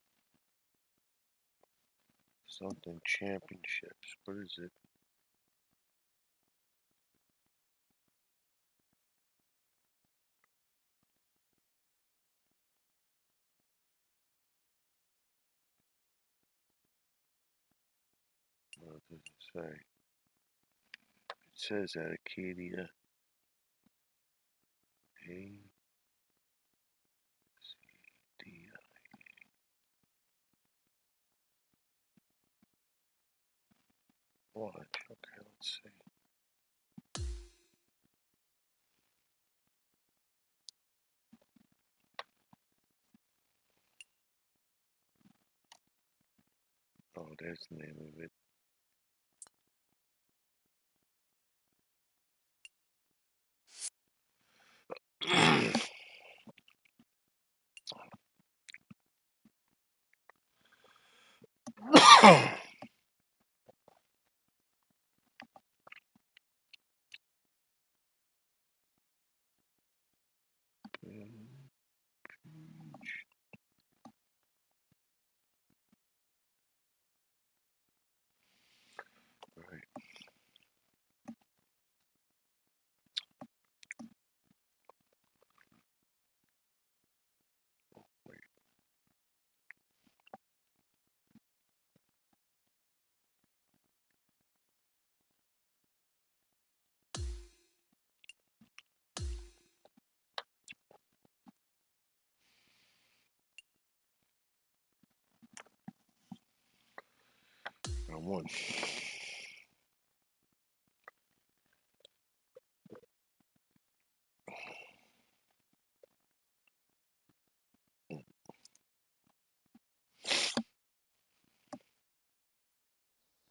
something championships. What is it? What does it say? It says at Acadia. A-C-D-I. Watch. Okay, let's see. Oh, there's the name of it. Right. Wait. Round one.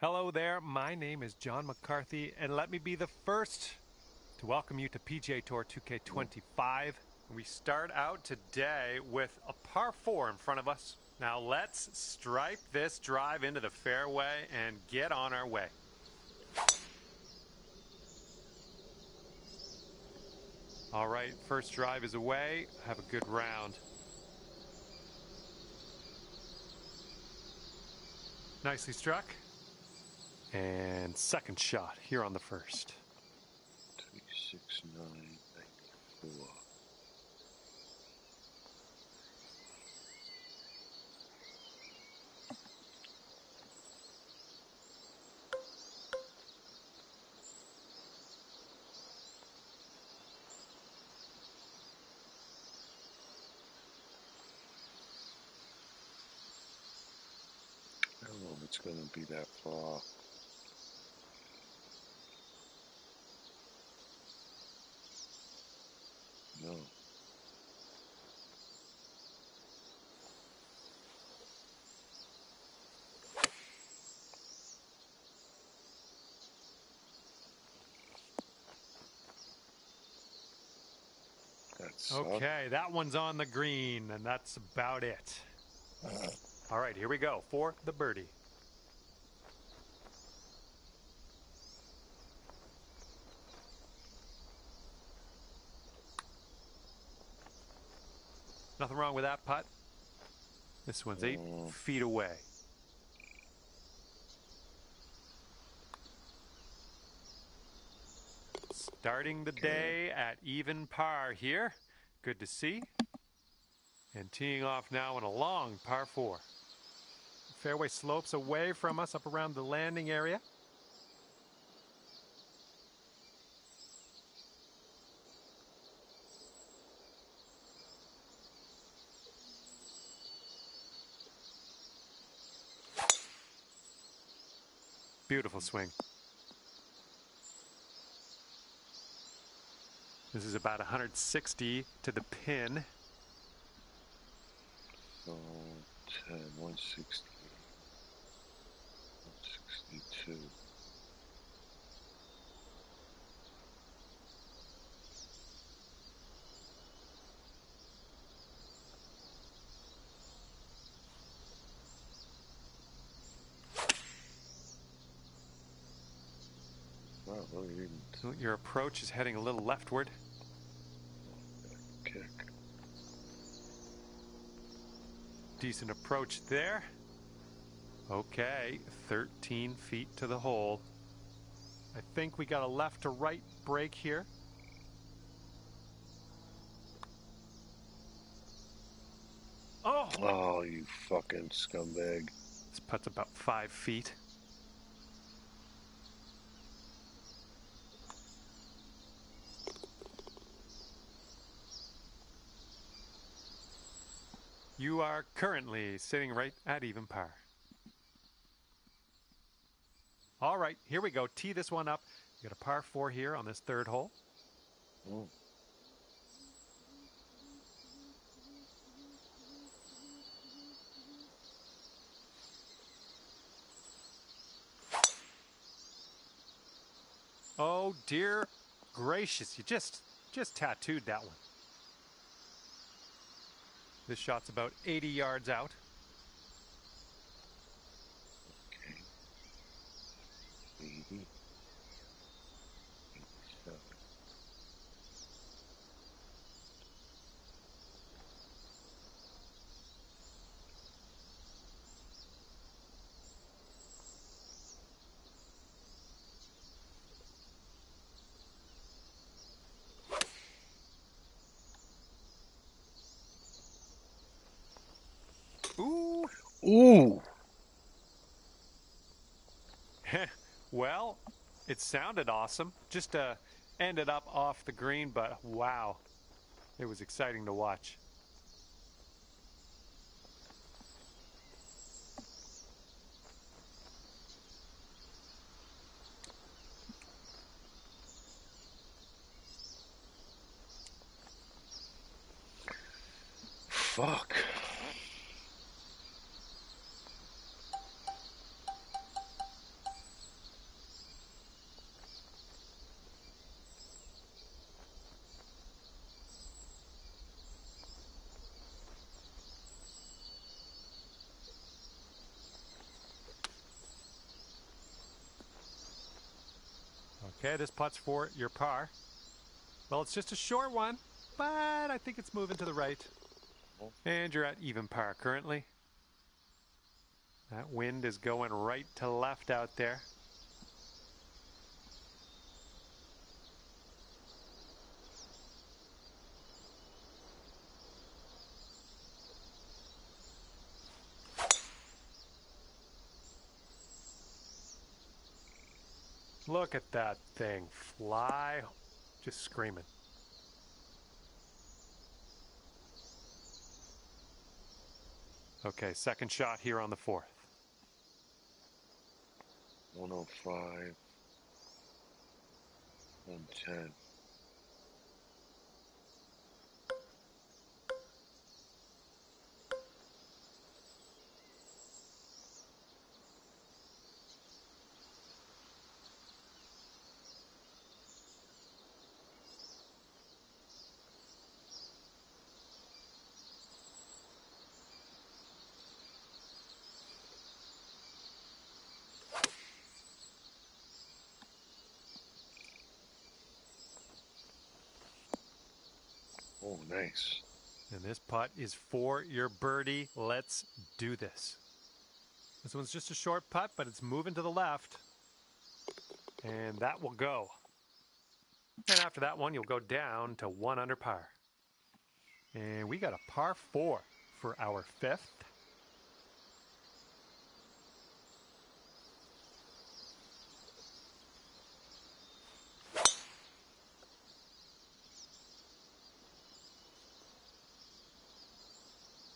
Hello there, my name is John McCarthy, and let me be the first to welcome you to PGA Tour 2K25. We start out today with a par 4 in front of us. Now let's stripe this drive into the fairway and get on our way. All right, first drive is away. Have a good round. Nicely struck. And second shot here on the first. 36994. I don't know if it's going to be that far. No. Okay, that one's on the green, and that's about it. All right, here we go for the birdie. Nothing wrong with that putt. This one's 8 feet away. Starting the day at even par here. Good to see. And teeing off now in a long par 4. Fairway slopes away from us up around the landing area. Beautiful swing. This is about 160 to the pin. So 10, 160, 162. Wow, really didn't. So your approach is heading a little leftward. Kick. Decent approach there. Okay, 13 feet to the hole. I think we got a left to right break here. Oh! Oh, you fucking scumbag. This putt's about 5 feet. You are currently sitting right at even par. All right, here we go. Tee this one up. You got a par 4 here on this third hole. Oh. Oh, dear gracious. You just tattooed that one. This shot's about 80 yards out. Okay. 80. 87. Ooh. Ooh. Well, it sounded awesome. Just ended up off the green, but wow. It was exciting to watch. Fuck. Okay, this putt's for your par. Well, it's just a short one, but I think it's moving to the right. And you're at even par currently. That wind is going right to left out there. Look at that thing fly, just screaming. Okay, second shot here on the fourth. 105. 110. Oh, nice. And this putt is for your birdie. Let's do this. This one's just a short putt, but it's moving to the left. And that will go. And after that one, you'll go down to 1 under par. And we got a par 4 for our fifth.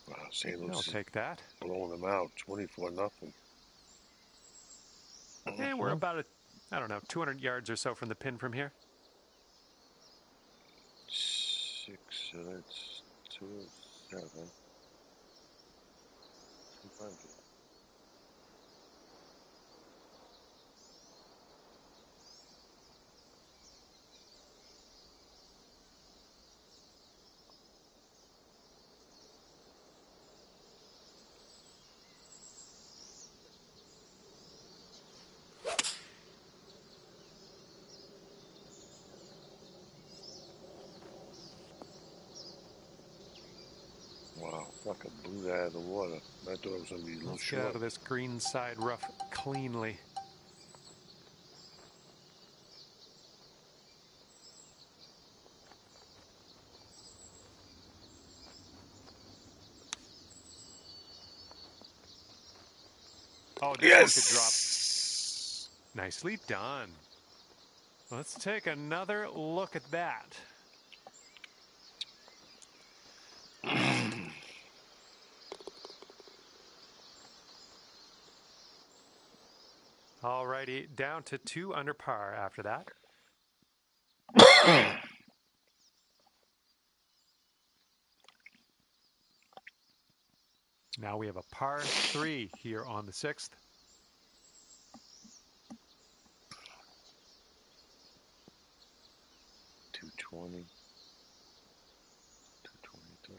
Wow, St. Louis I'll is take that. blowing them out, 24-0. And we're about, I don't know, 200 yards or so from the pin from here. 6, so that's 207. 200. Wow, fucking blew that out of the water. I thought it was going to be a little Let's get short. out of this green side rough cleanly. Oh, this one could drop. Nicely done. Let's take another look at that. Alrighty, down to 2 under par after that. Now we have a par 3 here on the 6th. 220. 223.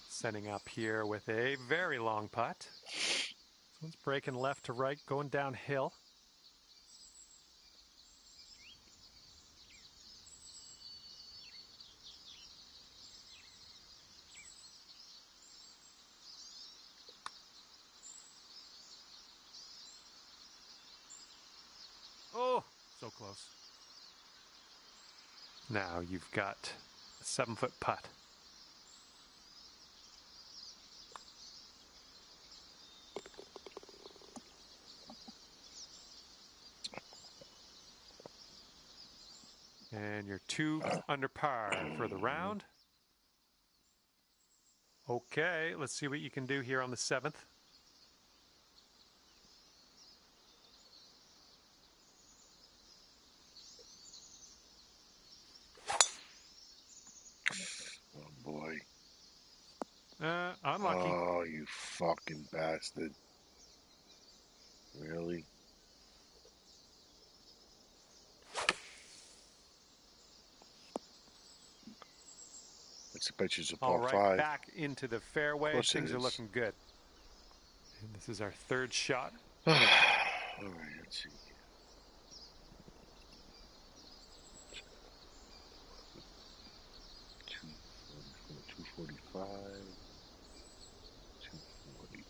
Setting up here with a very long putt. This one's breaking left to right, going downhill. Oh, so close. Now you've got a 7-foot putt. And you're 2 under par for the round. Okay, let's see what you can do here on the 7th. Oh boy. Unlucky. Oh, you fucking bastard. Really? I bet you it's a All par right, 5. back into the fairway. Of course it Things are is. looking good. And this is our 3rd shot. All right, let's see. 245. 240.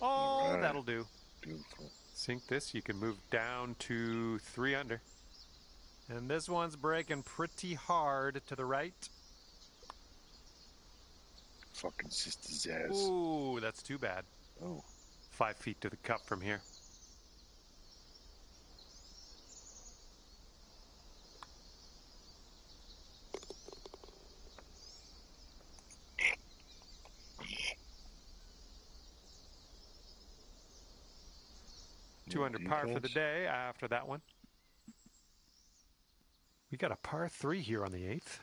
Oh, right. that'll do. Beautiful. Sink this. You can move down to 3 under. And this one's breaking pretty hard to the right. Fucking sister's ass. Ooh, that's too bad. Oh. 5 feet to the cup from here. Two under par for the day after that one. We got a par 3 here on the 8th.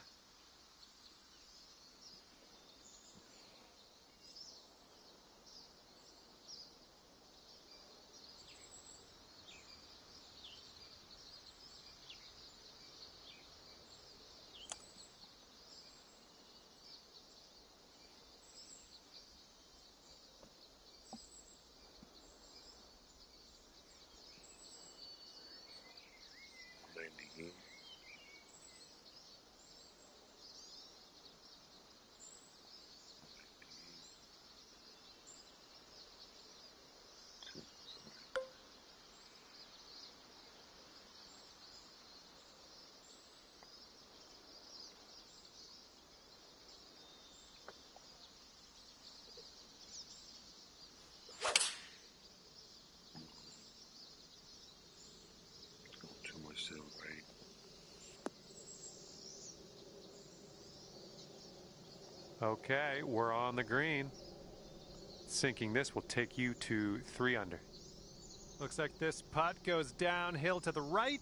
Too much to the right. Okay, we're on the green. Sinking this will take you to 3 under. Looks like this putt goes downhill to the right.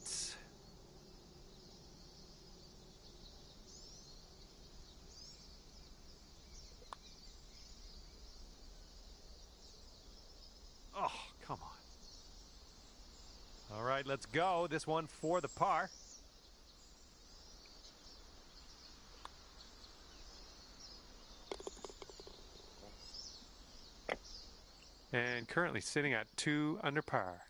Oh, come on. All right, let's go. This one for the par. And currently sitting at 2 under par.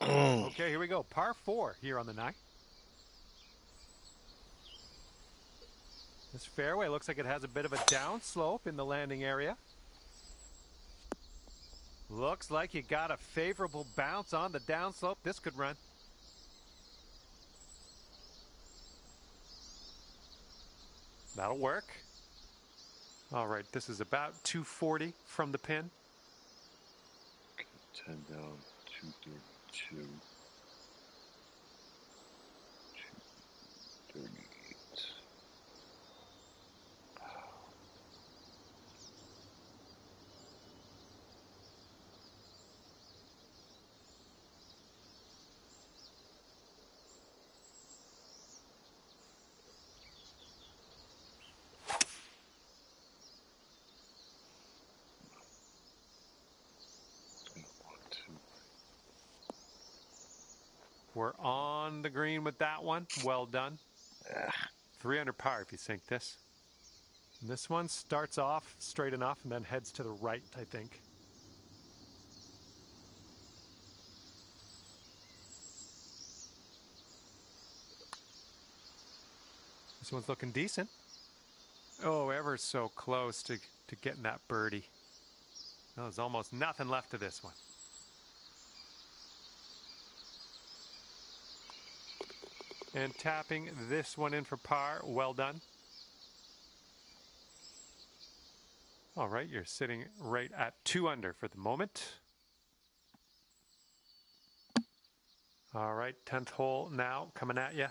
Okay, here we go. Par 4 here on the night. This fairway looks like it has a bit of a downslope in the landing area. Looks like you got a favorable bounce on the downslope. This could run. That'll work. All right, this is about 240 from the pin. 10 down, 232. 238. We're on the green with that one. Well done. 3 under par if you sink this. And this one starts off straight enough and then heads to the right, I think. This one's looking decent. Oh, ever so close to getting that birdie. Well, there's almost nothing left of this one. And tapping this one in for par. Well done. All right, you're sitting right at 2 under for the moment. All right, 10th hole now coming at you.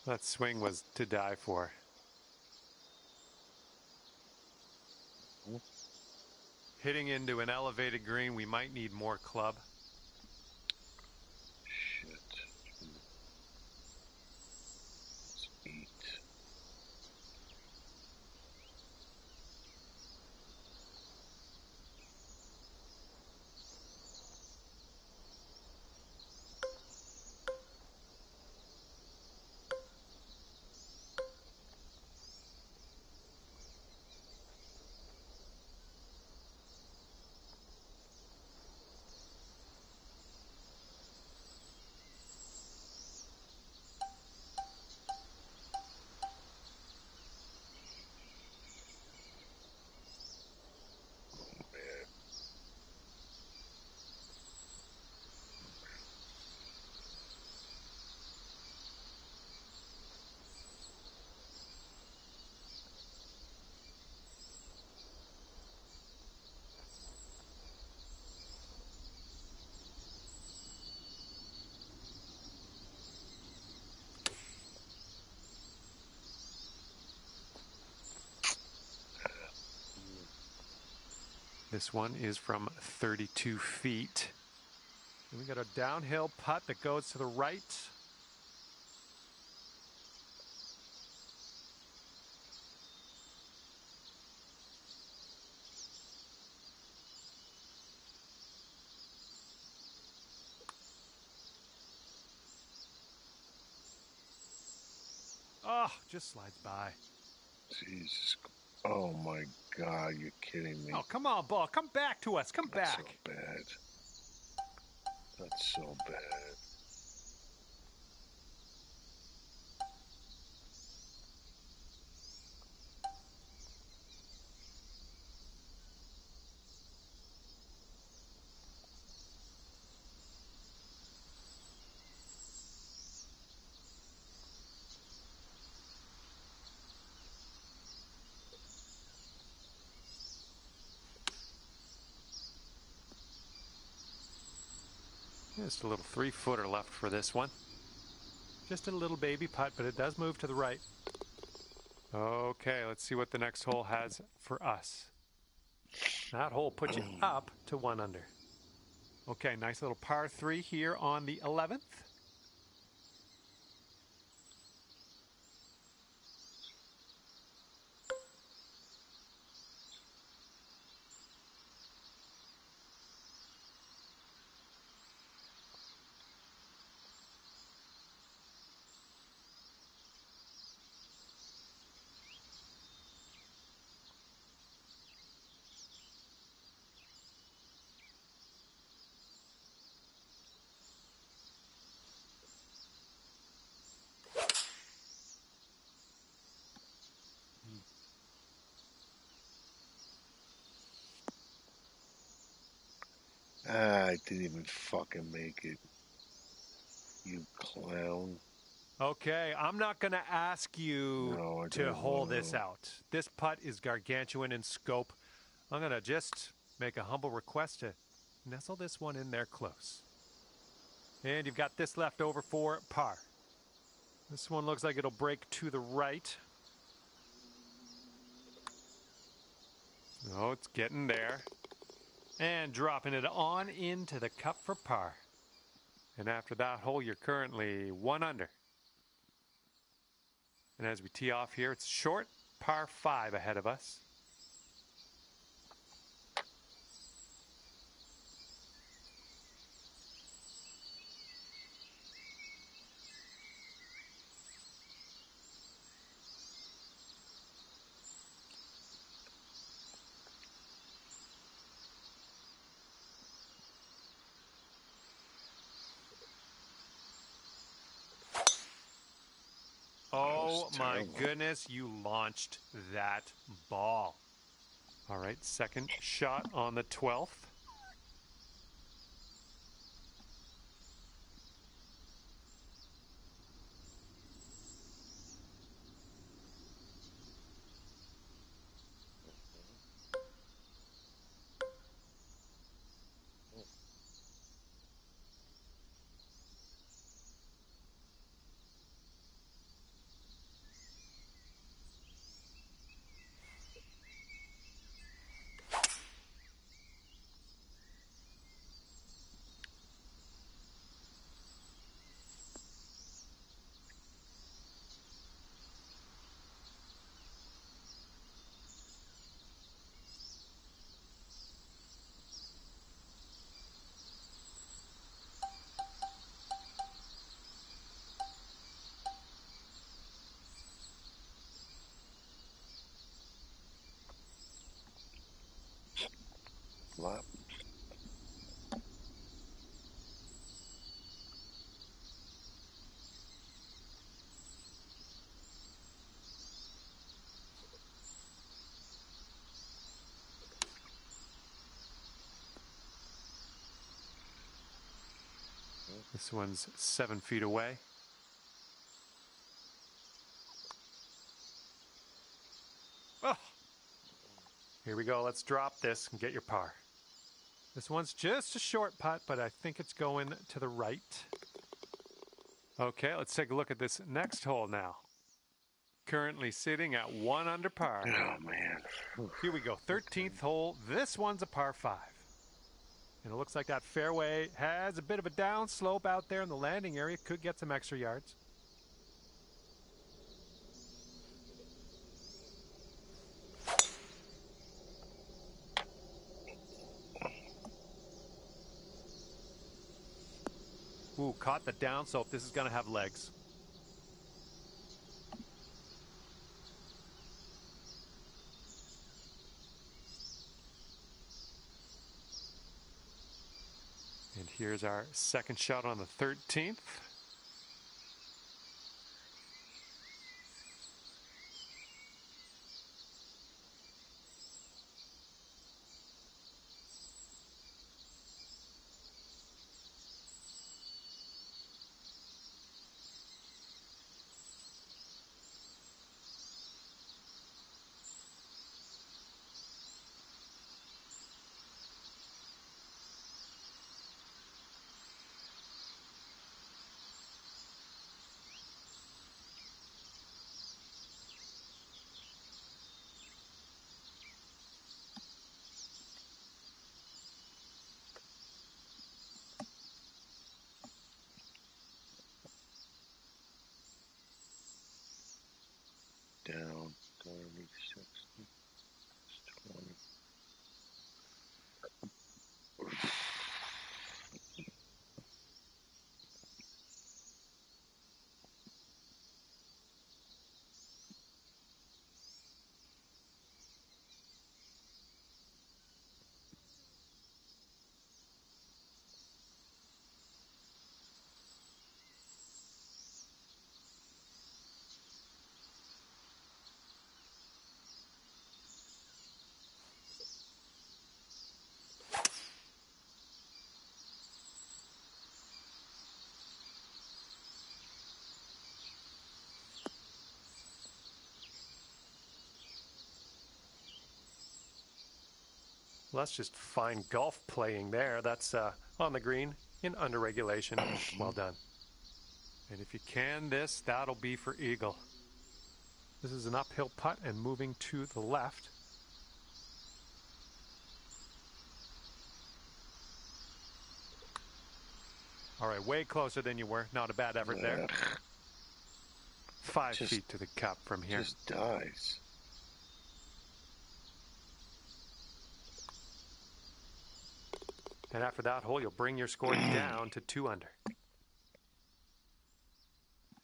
That swing was to die for. Hitting into an elevated green, we might need more club. Shit. It's 8. This one is from 32 feet. And we got a downhill putt that goes to the right. Oh, just slides by. Jesus. Oh my God, you're kidding me. Oh, come on, ball. Come back to us. Come That's back. so bad. That's so bad. Just a little 3-footer left for this one. Just a little baby putt, but it does move to the right. Okay, let's see what the next hole has for us. That hole puts you up to 1 under. Okay, nice little par 3 here on the 11th. I didn't even fucking make it. You clown. Okay, I'm not going to ask you No, I to don't hole want this to. out. This putt is gargantuan in scope. I'm going to just make a humble request to nestle this one in there close. And you've got this left over for par. This one looks like it'll break to the right. Oh, it's getting there. And dropping it on into the cup for par. And after that hole, you're currently 1 under. And as we tee off here, it's short, par 5 ahead of us. Oh my goodness, you launched that ball. All right, second shot on the 12th. Flop. This one's 7 feet away. Oh. Here we go. Let's drop this and get your par. This one's just a short putt, but I think it's going to the right. Okay, let's take a look at this next hole now. Currently sitting at 1 under par. Oh, man. Here we go. 13th hole. This one's a par 5. And it looks like that fairway has a bit of a down slope out there in the landing area. Could get some extra yards. Ooh, caught the down slope. This is going to have legs. And here's our second shot on the 13th. Down 30, 60, 20. Well, that's just fine golf playing there. That's on the green in under regulation. Well done. And if you can this, that'll be for eagle. This is an uphill putt and moving to the left. All right, way closer than you were. Not a bad effort there. 5 feet to the cup from here. Just dies. And after that hole, you'll bring your score down to 2 under.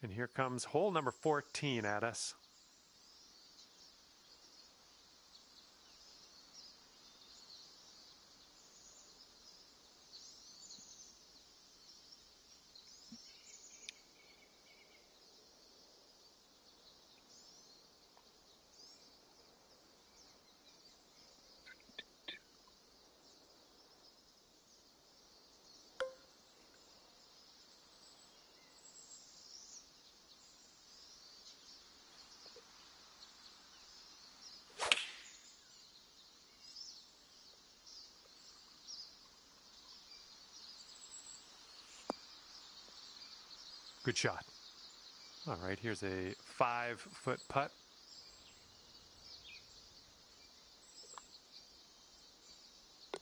And here comes hole number 14 at us. Good shot. All right, here's a 5-foot putt.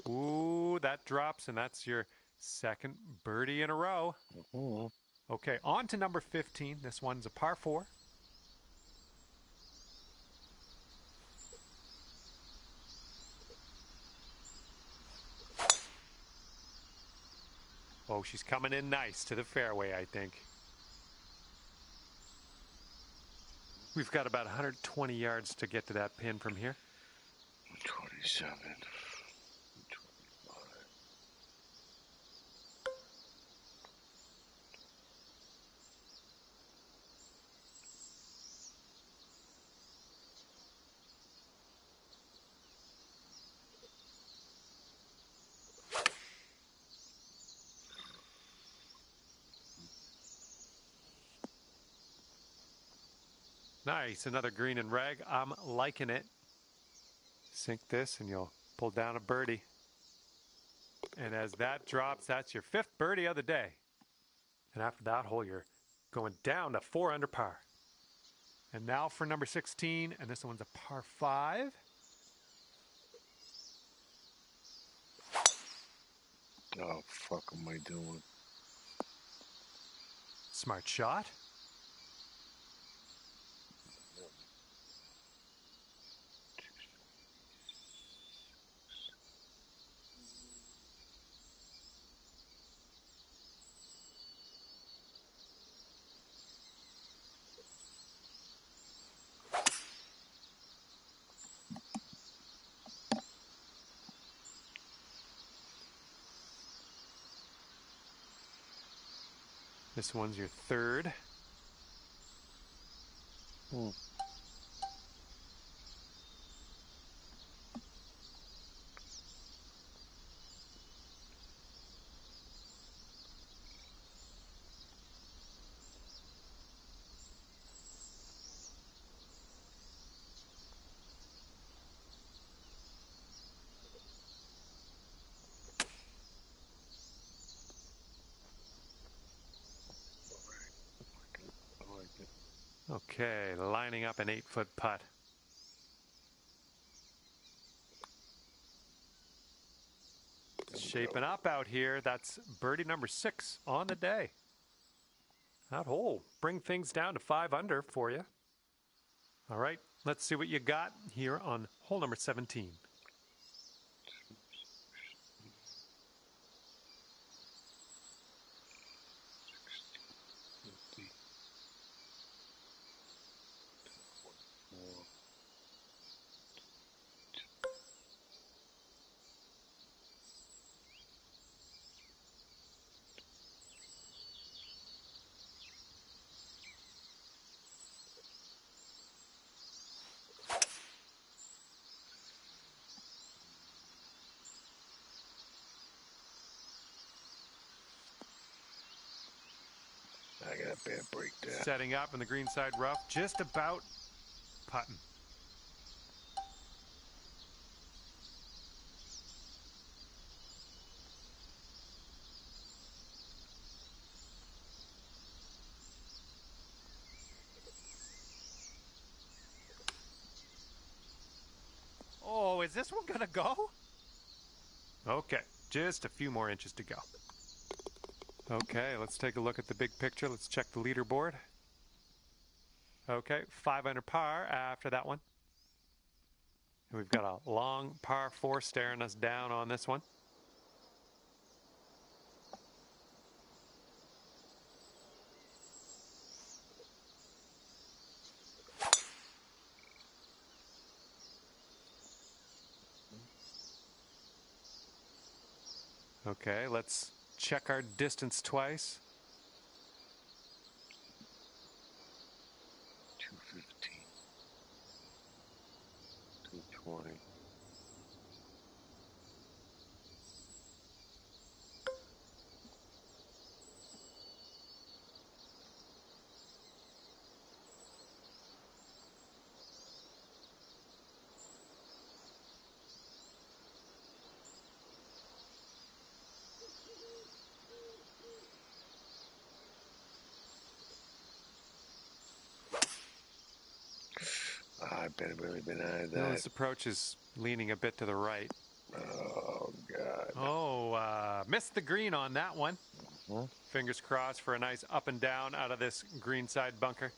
Ooh, that drops, and that's your second birdie in a row. Okay, on to number 15. This one's a par 4. Oh, she's coming in nice to the fairway, I think. We've got about 120 yards to get to that pin from here. 27. 25. Nice, another green and rag. I'm liking it. Sink this and you'll pull down a birdie. And as that drops, that's your 5th birdie of the day. And after that hole, you're going down to 4 under par. And now for number 16, and this one's a par 5. Oh, fuck am I doing? Smart shot. This one's your 3rd. Okay, lining up an 8-foot putt. Shaping up out here. That's birdie number 6 on the day. That hole bring things down to 5 under for you. All right, let's see what you got here on hole number 17. I got a bad break there. Setting up in the greenside rough, just about putting. is this one gonna go? Okay, just a few more inches to go. Okay, let's take a look at the big picture. Let's check the leaderboard. Okay, 5 under par after that one. We've got a long par 4 staring us down on this one. Okay, let's check our distance twice. 215. 220. I've been really been out of that. This approach is leaning a bit to the right. Oh, God. Oh, missed the green on that one. Uh-huh. Fingers crossed for a nice up and down out of this greenside bunker.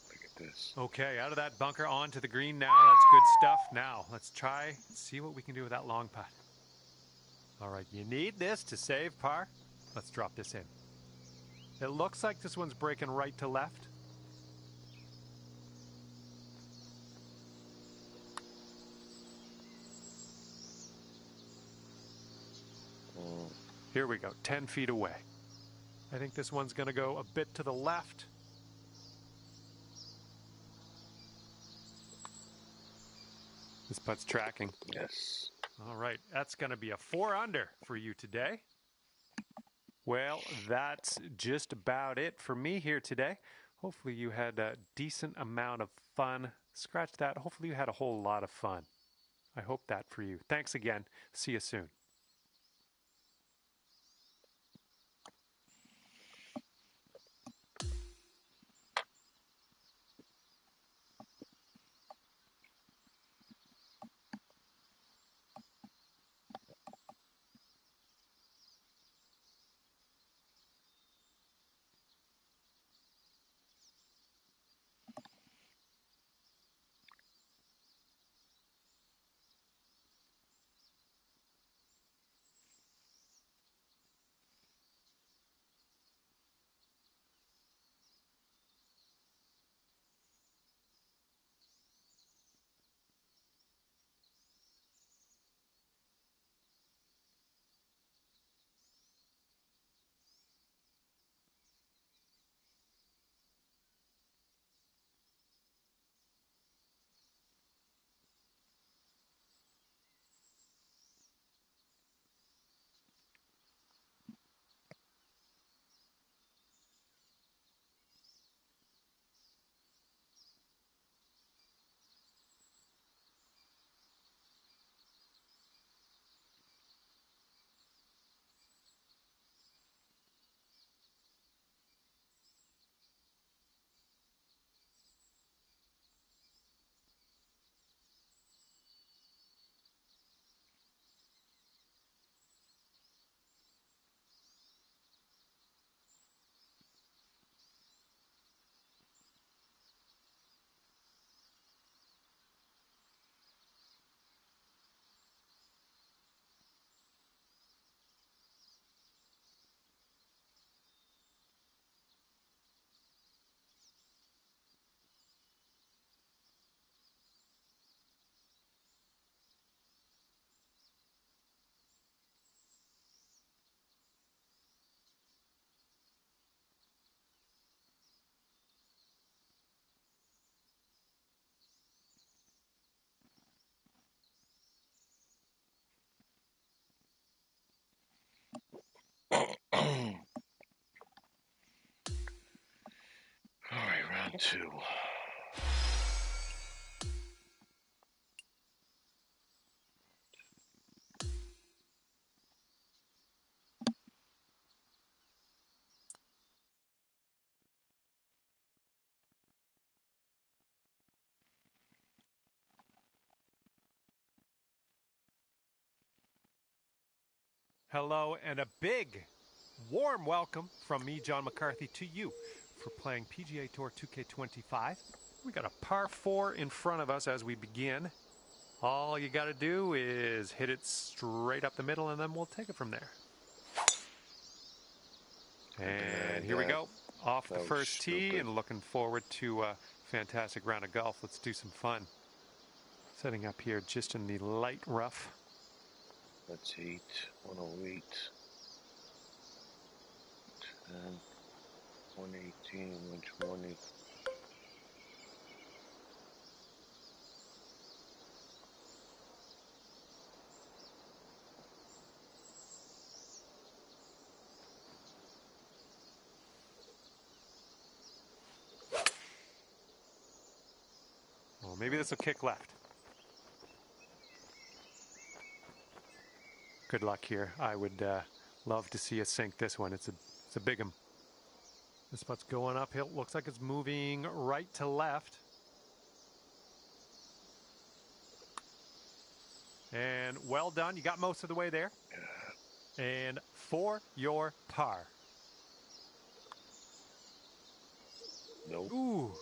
Look at this. Okay, out of that bunker onto the green now. That's good stuff. Now, let's try and see what we can do with that long putt. All right, you need this to save par. Let's drop this in. It looks like this one's breaking right to left. Here we go, 10 feet away. I think this one's going to go a bit to the left. This putt's tracking. Yes. All right, that's going to be a 4 under for you today. Well, that's just about it for me here today. Hopefully you had a decent amount of fun. Scratch that. Hopefully you had a whole lot of fun. I hope that for you. Thanks again. See you soon. All right, round 2. Hello and a big, warm welcome from me, John McCarthy, to you for playing PGA Tour 2K25. We got a par 4 in front of us as we begin. All you got to do is hit it straight up the middle, and then we'll take it from there. And here we go, off the first tee, and looking forward to a fantastic round of golf. Let's do some fun. Setting up here just in the light rough. That's 8, 108, 10, 118, 120. Well, maybe this will kick left. Good luck here. I would love to see us sink this one. It's a big one. This putt's going uphill. Looks like it's moving right to left. And well done. You got most of the way there. And for your par. Nope. Ooh.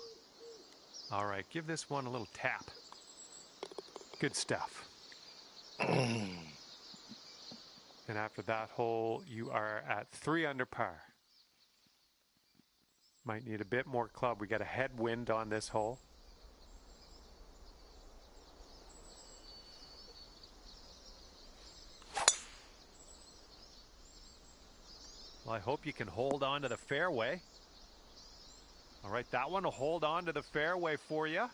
All right, give this one a little tap. Good stuff. And after that hole, you are at 3 under par. Might need a bit more club. We got a headwind on this hole. Well, I hope you can hold on to the fairway. All right, that one will hold on to the fairway for you.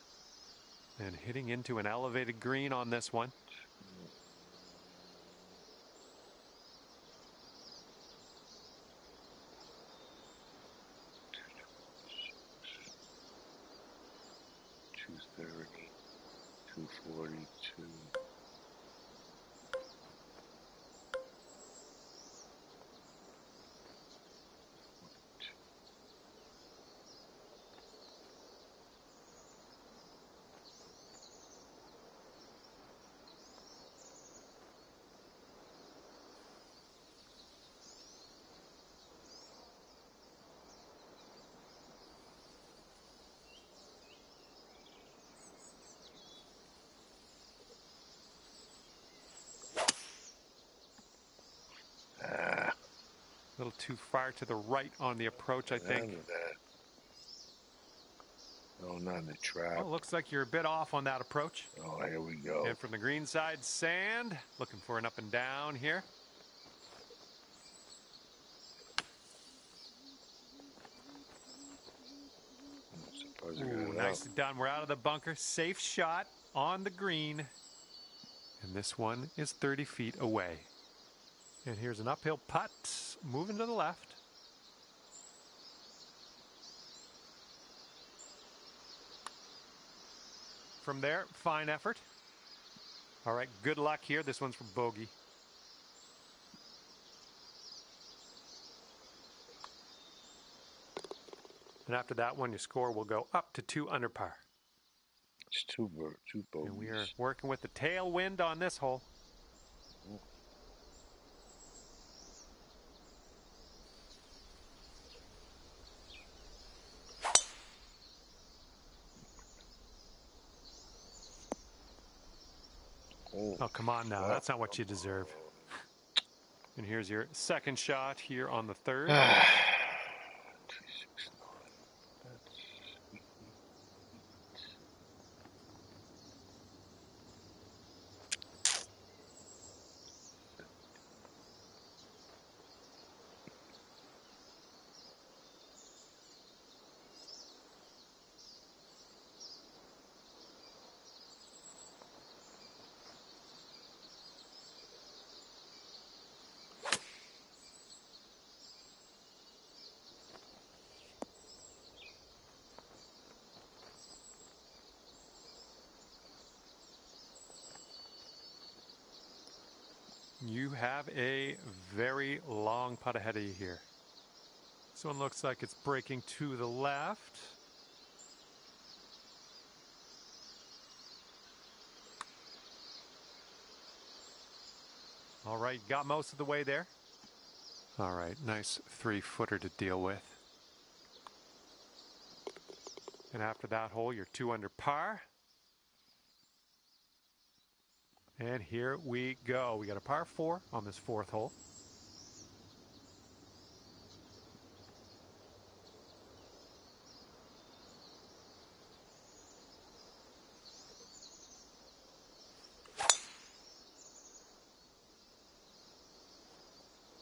And hitting into an elevated green on this one. $230, $242. A little too far to the right on the approach, I think. No, not in the trap. Well, looks like you're a bit off on that approach. Oh, here we go. And from the green side, sand. Looking for an up and down here. Ooh, nicely done. We're out of the bunker. Safe shot on the green. And this one is 30 feet away. And here's an uphill putt, moving to the left. From there, fine effort. All right, good luck here. This one's for bogey. And after that one, your score will go up to 2 under par. It's two bogeys. And we are working with the tailwind on this hole. Oh, come on now. That's not what you deserve. And here's your second shot here on the third. You have a very long putt ahead of you here. This one looks like it's breaking to the left. All right, got most of the way there. All right, nice 3-footer to deal with. And after that hole, you're 2 under par. And here we go. We got a par 4 on this 4th hole.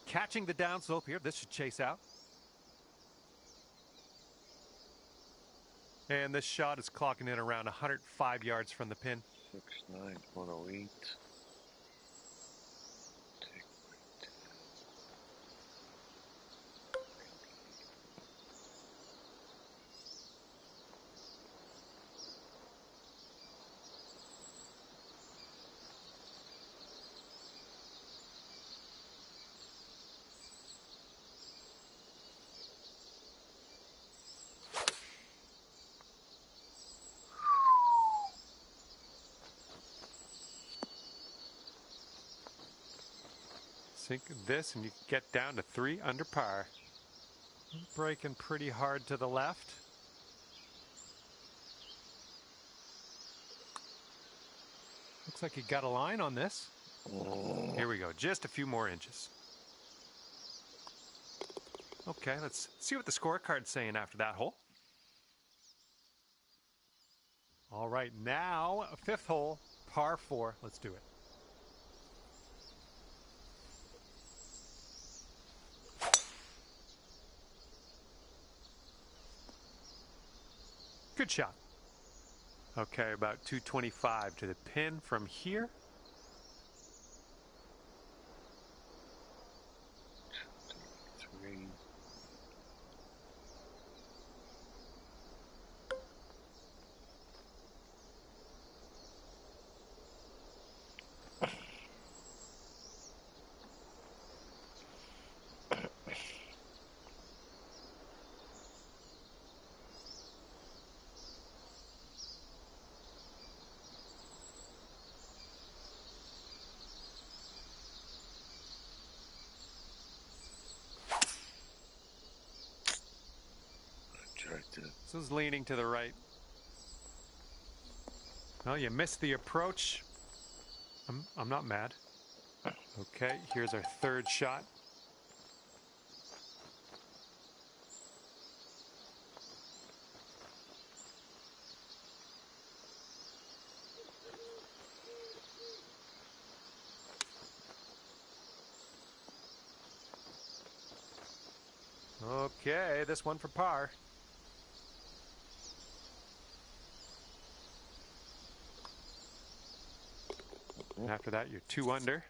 Catching the downslope here. This should chase out. And this shot is clocking in around 105 yards from the pin. 6'9", 108. Sink this and you get down to 3 under par. Breaking pretty hard to the left. Looks like you got a line on this. Here we go, just a few more inches. Okay, let's see what the scorecard's saying after that hole. All right, now a 5th hole, par 4. Let's do it. Good shot. Okay, about 225 to the pin from here. This is leaning to the right. Well, you missed the approach. I'm not mad. Okay, here's our 3rd shot. Okay, this one for par. After that, you're 2 under.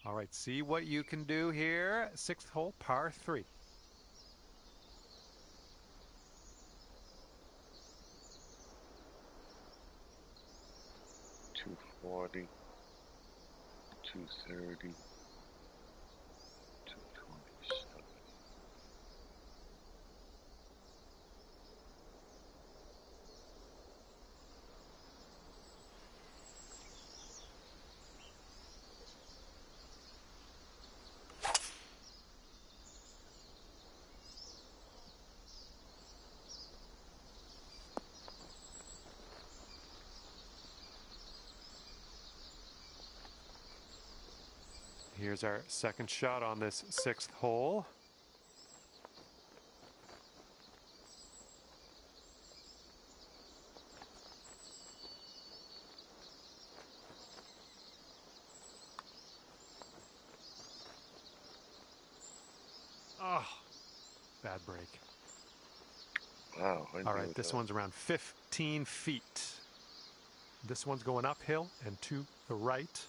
All right, see what you can do here. 6th hole, par 3. $240, $230, $227. Here's our 2nd shot on this 6th hole. Oh, bad break. Wow. All right, this one's around 15 feet. This one's going uphill and to the right.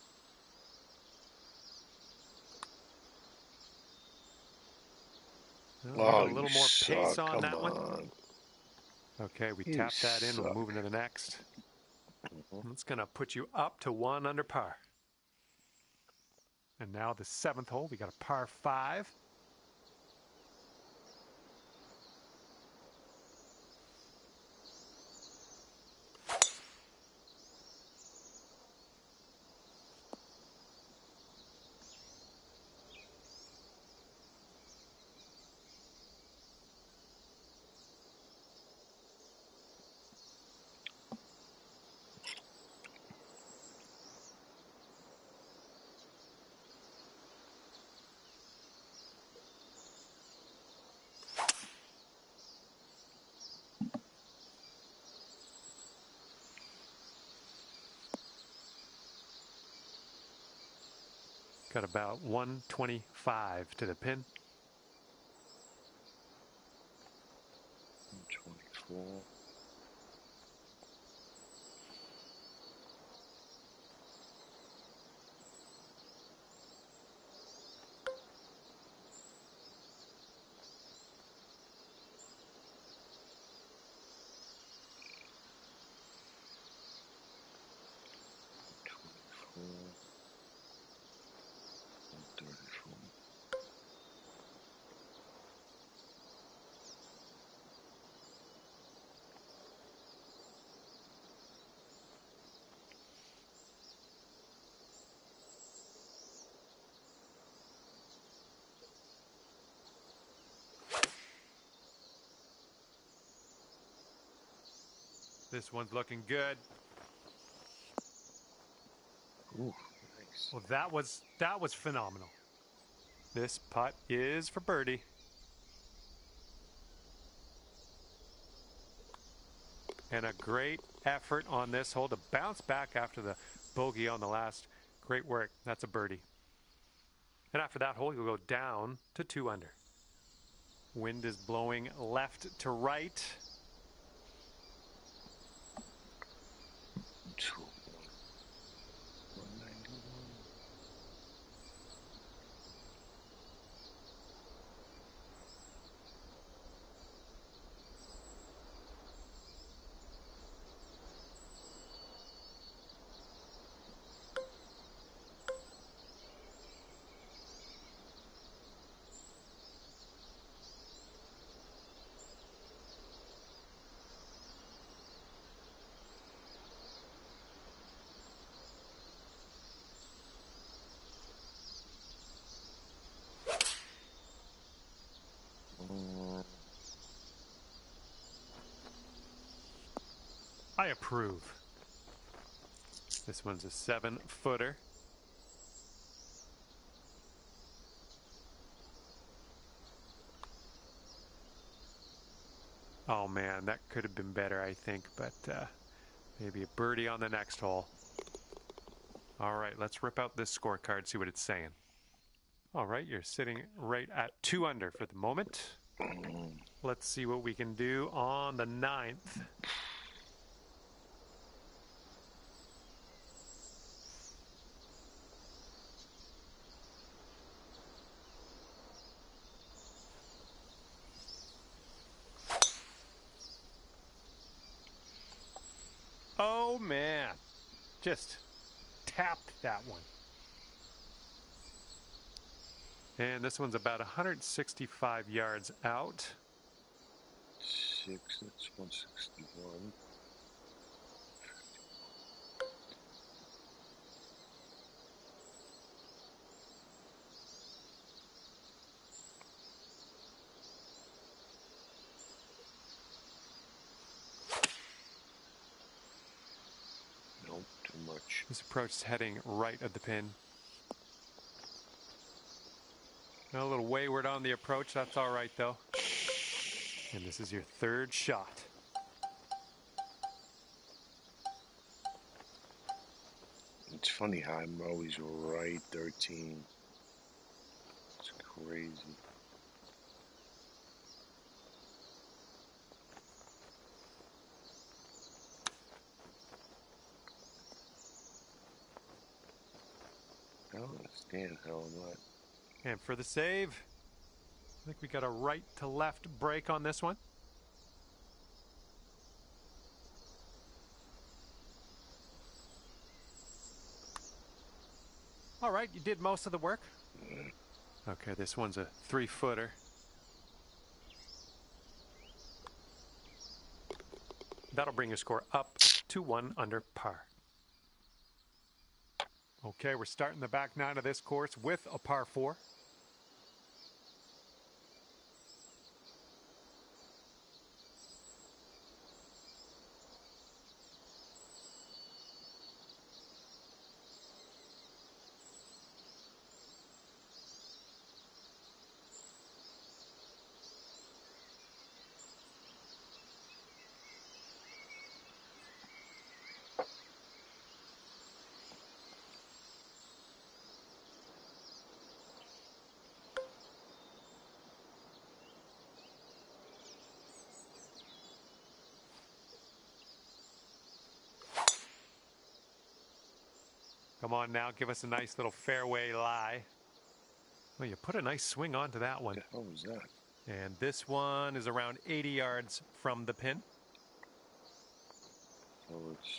Oh, a little more pace on that one. Okay, we You tap that in. suck. We're moving to the next. That's going to put you up to 1 under par. And now the 7th hole, we got a par 5. Got about 125 to the pin. 24. This one's looking good. Ooh, nice. Well, that was phenomenal. This putt is for birdie. And a great effort on this hole to bounce back after the bogey on the last. Great work. That's a birdie. And after that hole, you'll go down to 2 under. Wind is blowing left to right. 2, 191. I approve. This one's a 7-footer. Oh man, that could have been better, I think, but maybe a birdie on the next hole. All right, let's rip out this scorecard, see what it's saying. All right, you're sitting right at 2 under for the moment. Let's see what we can do on the 9th. Oh man, just tapped that one. And this one's about 165 yards out. 6, that's 161. Nope, too much. This approach is heading right at the pin. A little wayward on the approach, that's all right though. And this is your 3rd shot. It's funny how I'm always right 13. It's crazy. I don't understand how I'm not. And for the save, I think we got a right to left break on this one. All right, you did most of the work. Okay, this one's a 3-footer. That'll bring your score up to 1 under par. Okay, we're starting the back 9 of this course with a par 4. Come on now, give us a nice little fairway lie. Well, you put a nice swing onto that one. What the hell was that? And this one is around 80 yards from the pin. So it's...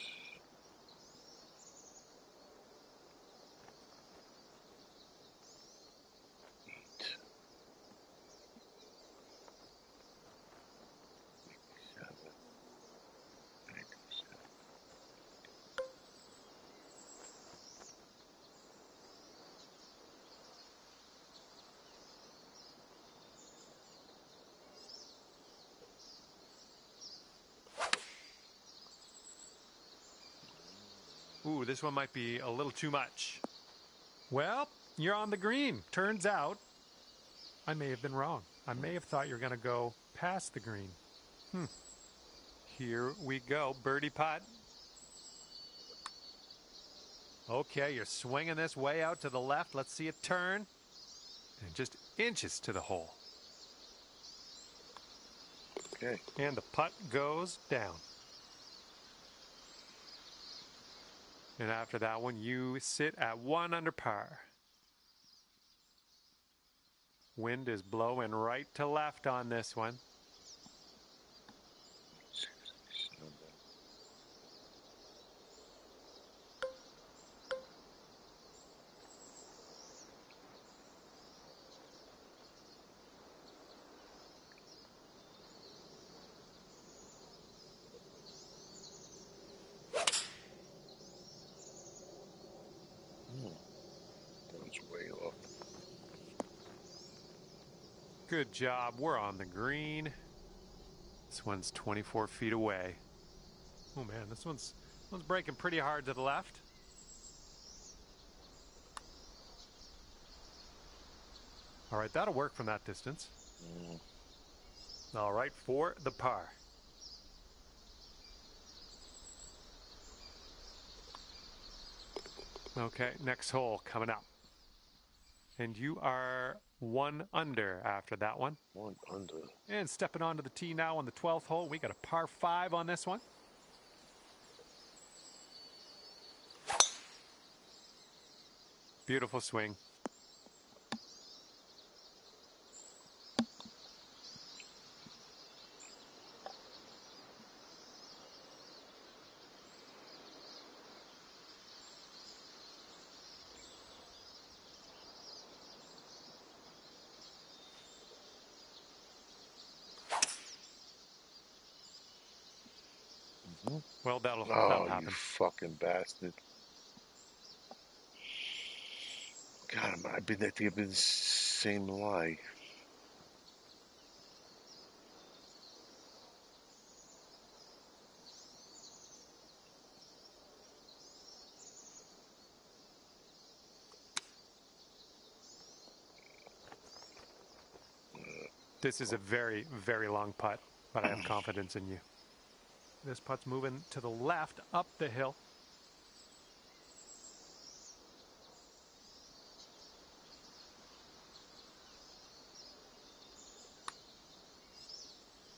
Ooh, this one might be a little too much. Well, you're on the green. Turns out, I may have been wrong. I may have thought you were going to go past the green. Here we go, birdie putt. Okay, you're swinging this way out to the left. Let's see it turn. And just inches to the hole. Okay. And the putt goes down. And after that one, you sit at 1 under par. Wind is blowing right to left on this one. That was way off. Good job. We're on the green. This one's 24 feet away. Oh man, this one's breaking pretty hard to the left. All right, that'll work from that distance. All right, for the par. Okay, next hole coming up. And you are 1 under after that one. 1 under. And stepping onto the tee now on the 12th hole. We got a par 5 on this one. Beautiful swing. Well, that'll happen. You fucking bastard. God, I think I've been the same lie. This is a very, very long putt, but I have confidence in you. This putt's moving to the left up the hill.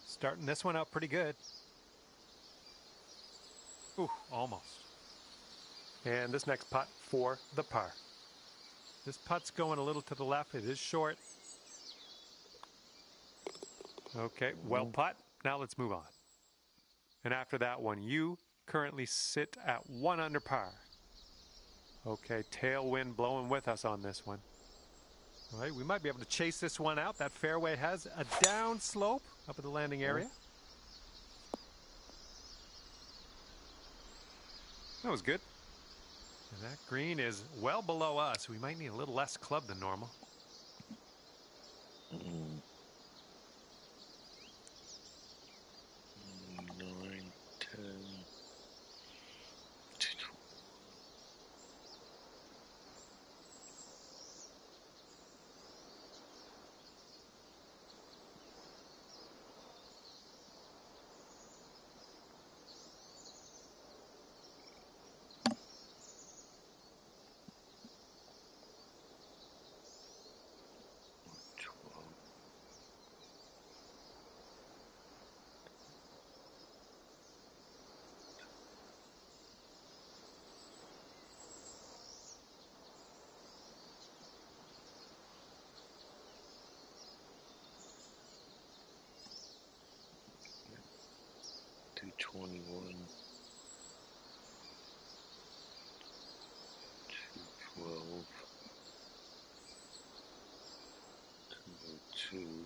Starting this one out pretty good. Ooh, almost. And this next putt for the par. This putt's going a little to the left. It is short. Okay, well putt. Now let's move on. And after that one, you currently sit at 1 under par. Okay, tailwind blowing with us on this one. All right, we might be able to chase this one out. That fairway has a down slope up at the landing area. That was good. And that green is well below us. We might need a little less club than normal. 9, 10. 221. 212. 202.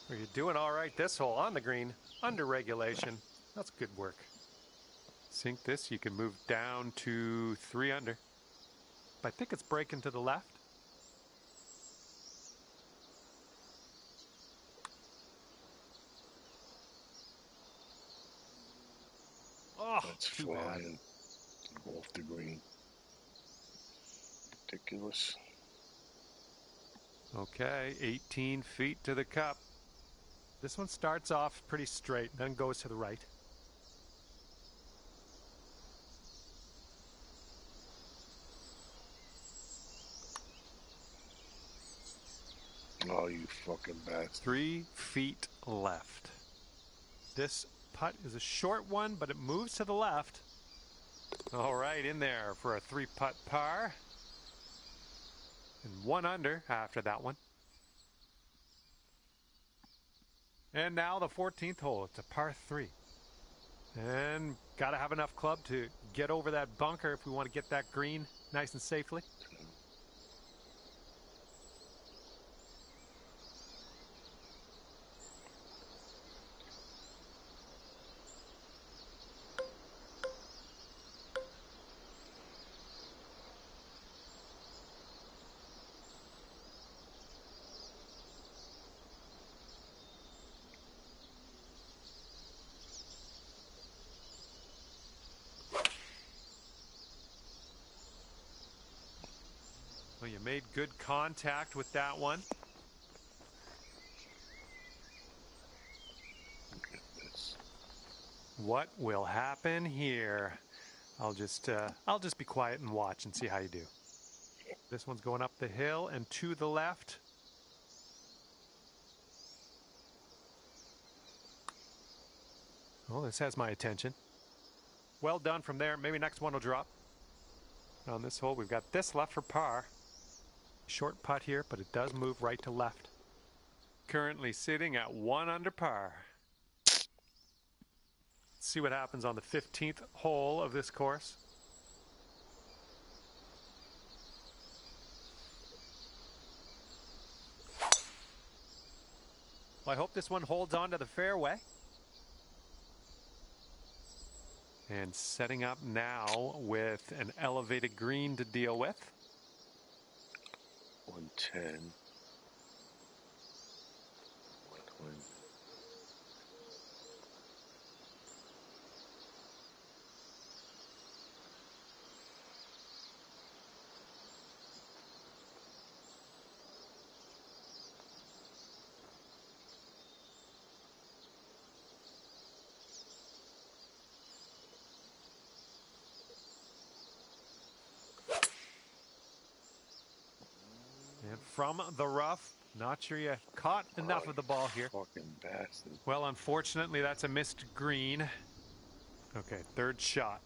Well, you're doing all right this hole on the green, under regulation. That's good work. Sink this, you can move down to 3 under. I think it's breaking to the left. Oh, That's too flying off the green. Ridiculous. Okay, 18 feet to the cup. This one starts off pretty straight, then goes to the right. Oh, you fucking bastard. 3 feet left. This putt is a short one, but it moves to the left. All right, in there for a 3-putt par. And 1 under after that one. And now the 14th hole. It's a par 3. And got to have enough club to get over that bunker if we want to get that green nice and safely. Well, you made good contact with that one. Look at this. What will happen here? I'll just be quiet and watch and see how you do. This one's going up the hill and to the left. Well, this has my attention. Well done from there. Maybe next one will drop. On this hole, we've got this left for par. Short putt here, but it does move right to left. Currently sitting at 1 under par. Let's see what happens on the 15th hole of this course. Well, I hope this one holds on to the fairway. And setting up now with an elevated green to deal with. 110. 120. And from the rough, not sure you caught enough of the ball here. Fucking bastard. Well, unfortunately, that's a missed green. Okay, 3rd shot.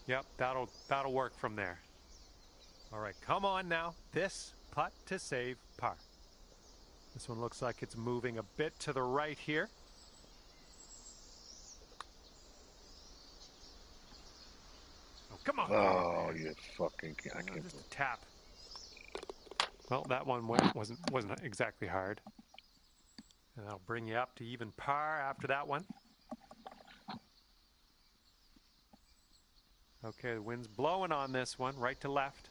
Yep, that'll work from there. All right, come on now. This putt to save par. This one looks like it's moving a bit to the right here. Come on. Oh, you fucking I can't. Just a tap. Well, that one wasn't exactly hard. And that'll bring you up to even par after that one. Okay, the wind's blowing on this one, right to left.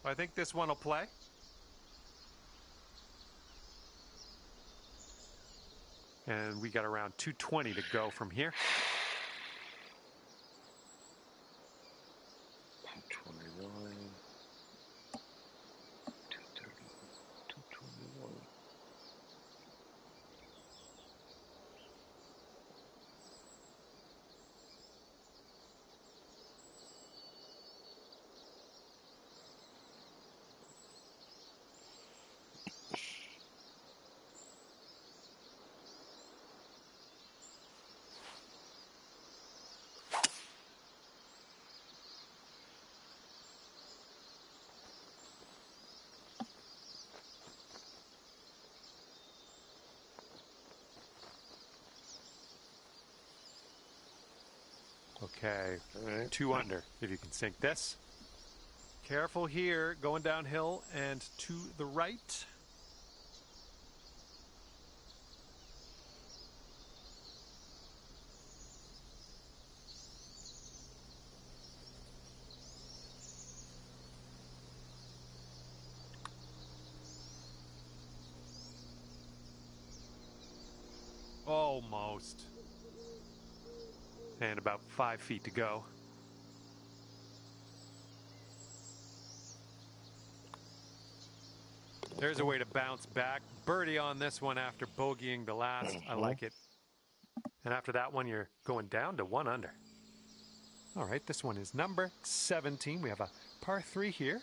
I think this one will play. And we got around 220 to go from here. 229. 230. 221. Okay, All right. 2 under, if you can sink this. Careful here, going downhill and to the right. Almost. And about 5 feet to go. There's a way to bounce back. Birdie on this one after bogeying the last. I like it. And after that one, you're going down to 1 under. All right, this one is number 17. We have a par 3 here.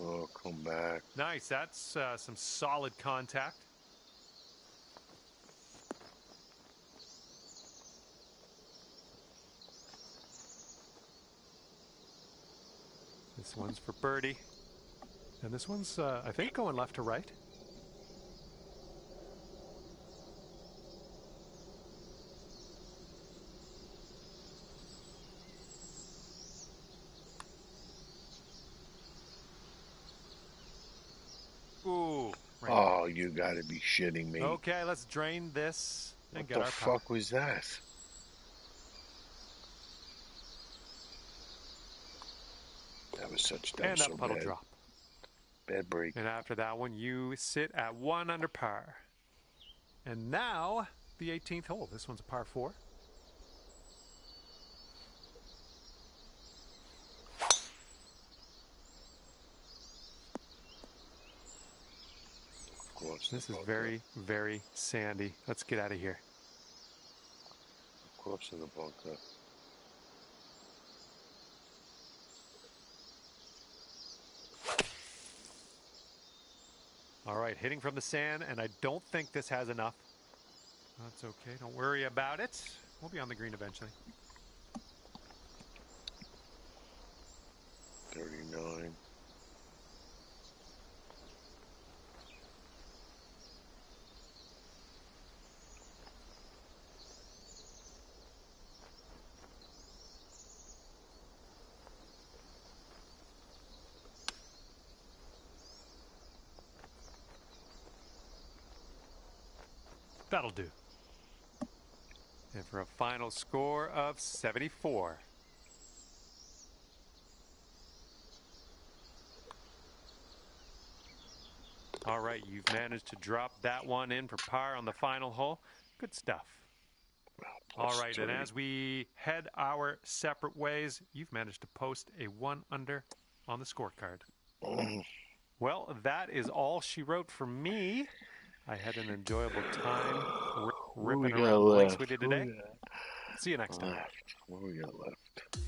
Oh, come back. Nice, that's some solid contact. This one's for birdie. And this one's, I think, going left to right. Ooh. Right. Oh, you gotta be shitting me. Okay, let's drain this and What get the our power. fuck was that? That was such dumb. And that so puddle bad. drop. Bad break. And after that one, you sit at 1 under par. And now, the 18th hole. This one's a par 4. This is very, very sandy. Let's get out of here. Close to the bunker. All right, hitting from the sand, and I don't think this has enough. That's okay. Don't worry about it. We'll be on the green eventually. 39. That'll do. And for a final score of 74. All right, you've managed to drop that one in for par on the final hole. Good stuff. All right, and as we head our separate ways, you've managed to post a 1 under on the scorecard. Well, that is all she wrote for me. I had an enjoyable time ripping around the links with you today. See you next time. What we got left?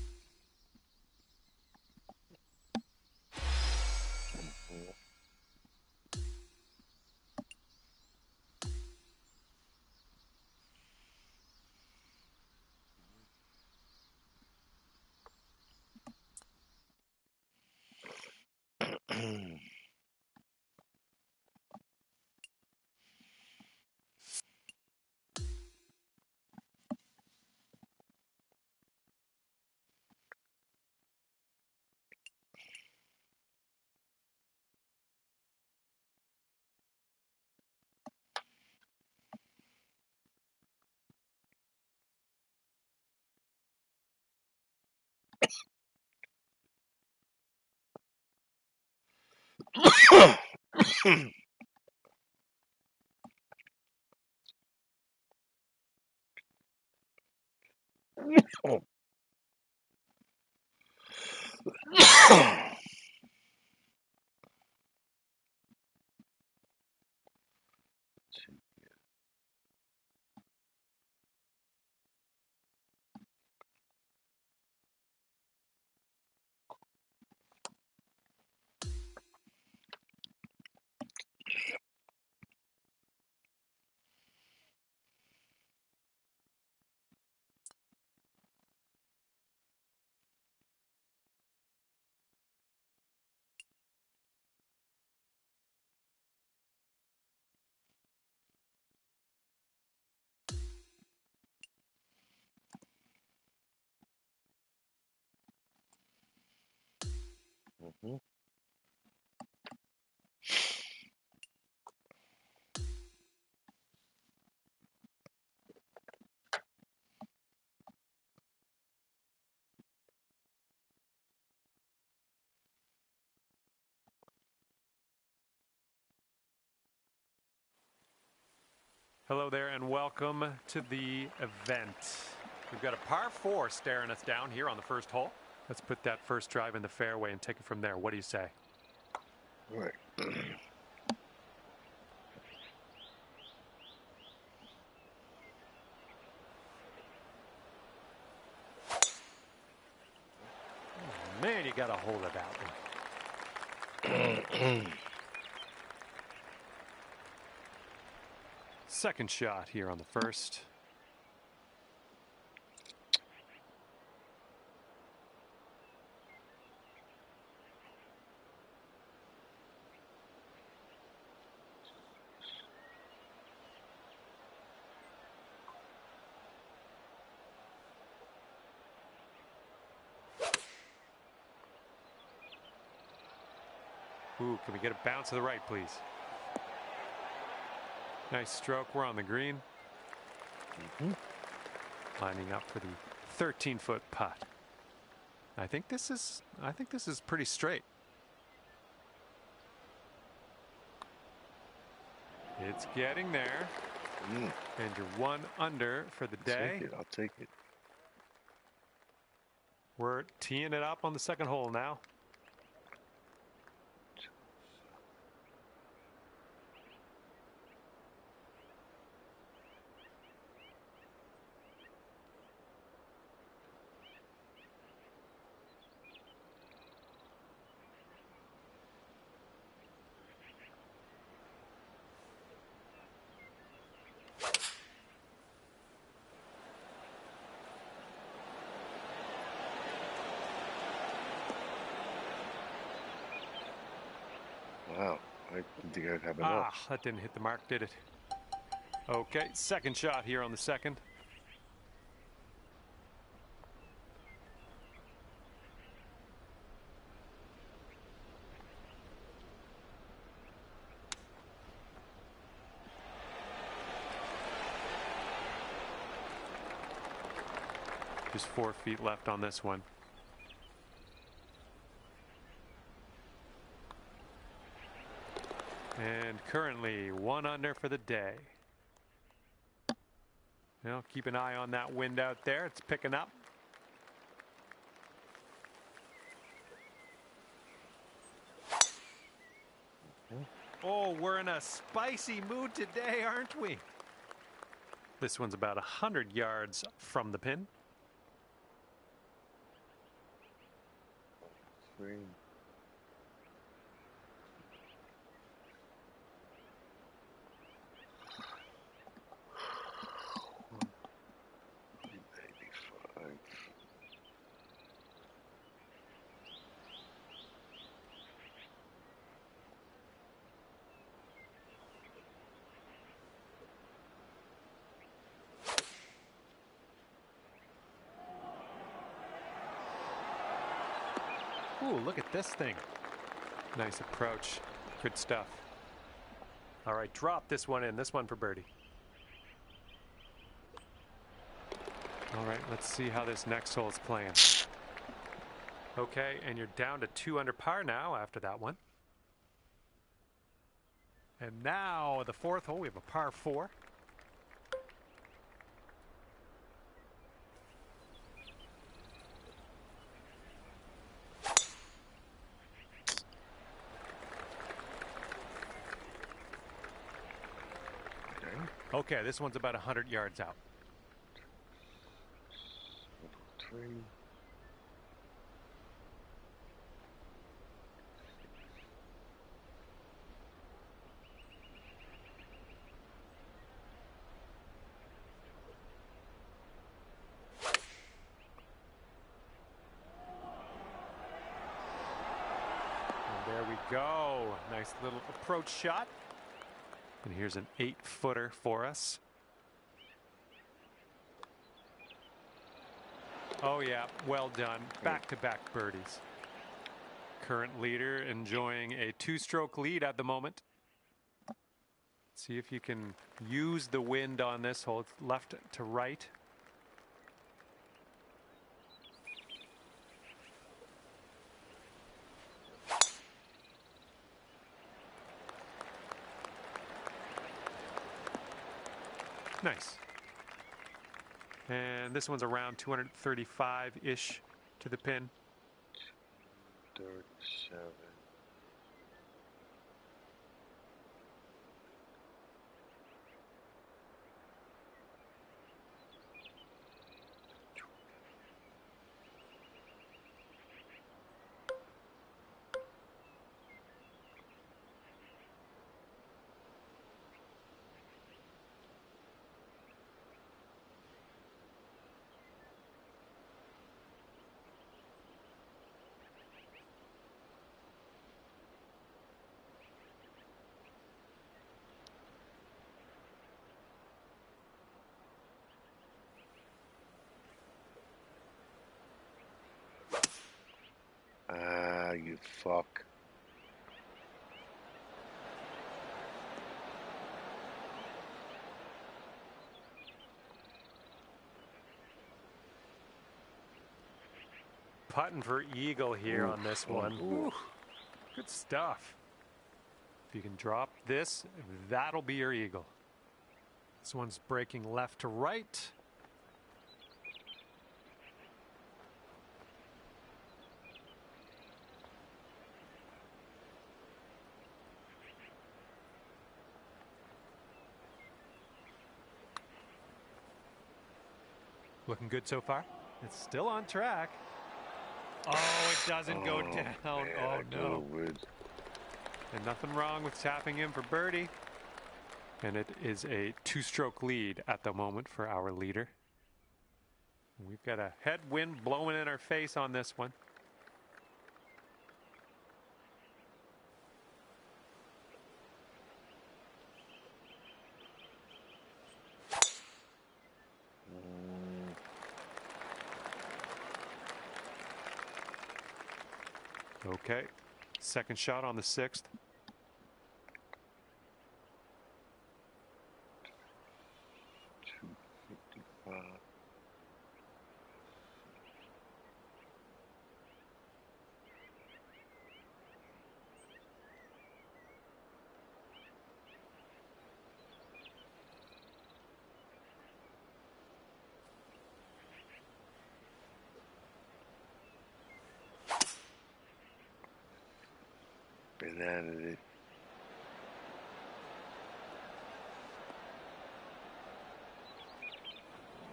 Mm-hmm. Hello there and welcome to the event. We've got a par 4 staring us down here on the first hole. Let's put that first drive in the fairway and take it from there. What do you say? All right. Man, you got to hold it out. Second shot here on the first. Ooh, can we get a bounce to the right, please? Nice stroke. We're on the green. Lining up for the 13-foot putt. I think this is pretty straight. It's getting there. And you're 1 under for the day. I'll take it. We're teeing it up on the second hole now. Wow, I didn't think I'd have enough. That didn't hit the mark, did it? Okay, second shot here on the second. Just 4 feet left on this one. And currently 1 under for the day. Well, keep an eye on that wind out there. It's picking up. Oh, we're in a spicy mood today, aren't we? This one's about 100 yards from the pin. Green. Ooh, look at this thing. Nice approach. Good stuff. All right, drop this one in. This one for birdie. All right, let's see how this next hole is playing. Okay, and you're down to 2 under par now after that one. And now the 4th hole, we have a par 4. Okay, this one's about 100 yards out. 3. And there we go. Nice little approach shot. And here's an 8-footer for us. Oh yeah, well done. Back-to-back birdies. Current leader enjoying a 2-stroke lead at the moment. See if you can use the wind on this hole. It's left to right. Nice. And this one's around 235-ish to the pin. 37. Ah, you fuck. Putting for eagle here on this one. Ooh, good stuff. If you can drop this, that'll be your eagle. This one's breaking left to right. Looking good so far. It's still on track. Oh, it doesn't go down. Man, Oh, no. And nothing wrong with tapping in for birdie. And it is a 2-stroke lead at the moment for our leader. We've got a headwind blowing in our face on this one. Okay, second shot on the 6th. Banana.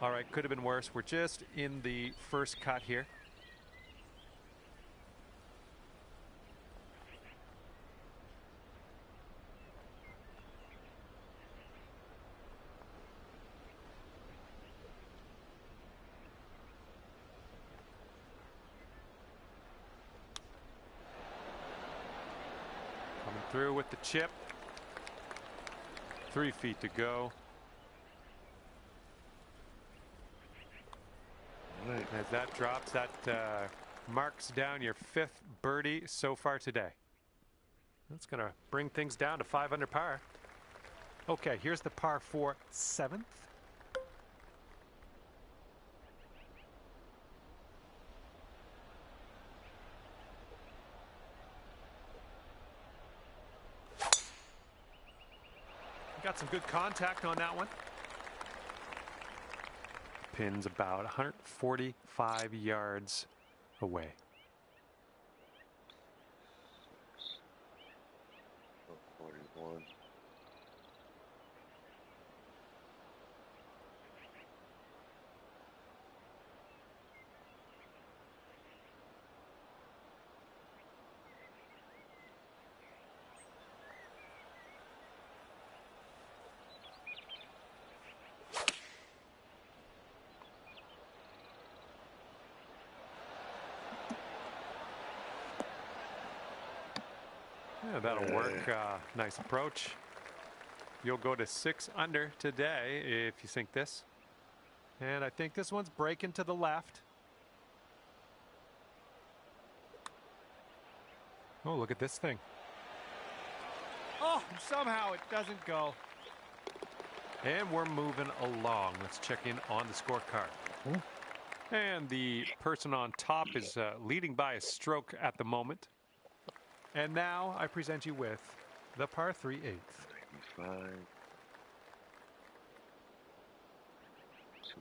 All right, could have been worse. We're just in the first cut here. Coming through with the chip. 3 feet to go. As that drops, that marks down your 5th birdie so far today. That's going to bring things down to 5 under par. Okay, here's the par 4 7th. Got some good contact on that one. Pin's about 145 yards away. Oh, 41. Yeah, that'll work. Nice approach. You'll go to 6 under today if you sink this. And I think this one's breaking to the left. Oh, look at this thing. Oh, somehow it doesn't go. And we're moving along. Let's check in on the scorecard. And the person on top is leading by a stroke at the moment. And now I present you with the par 3 8th. 95. 2.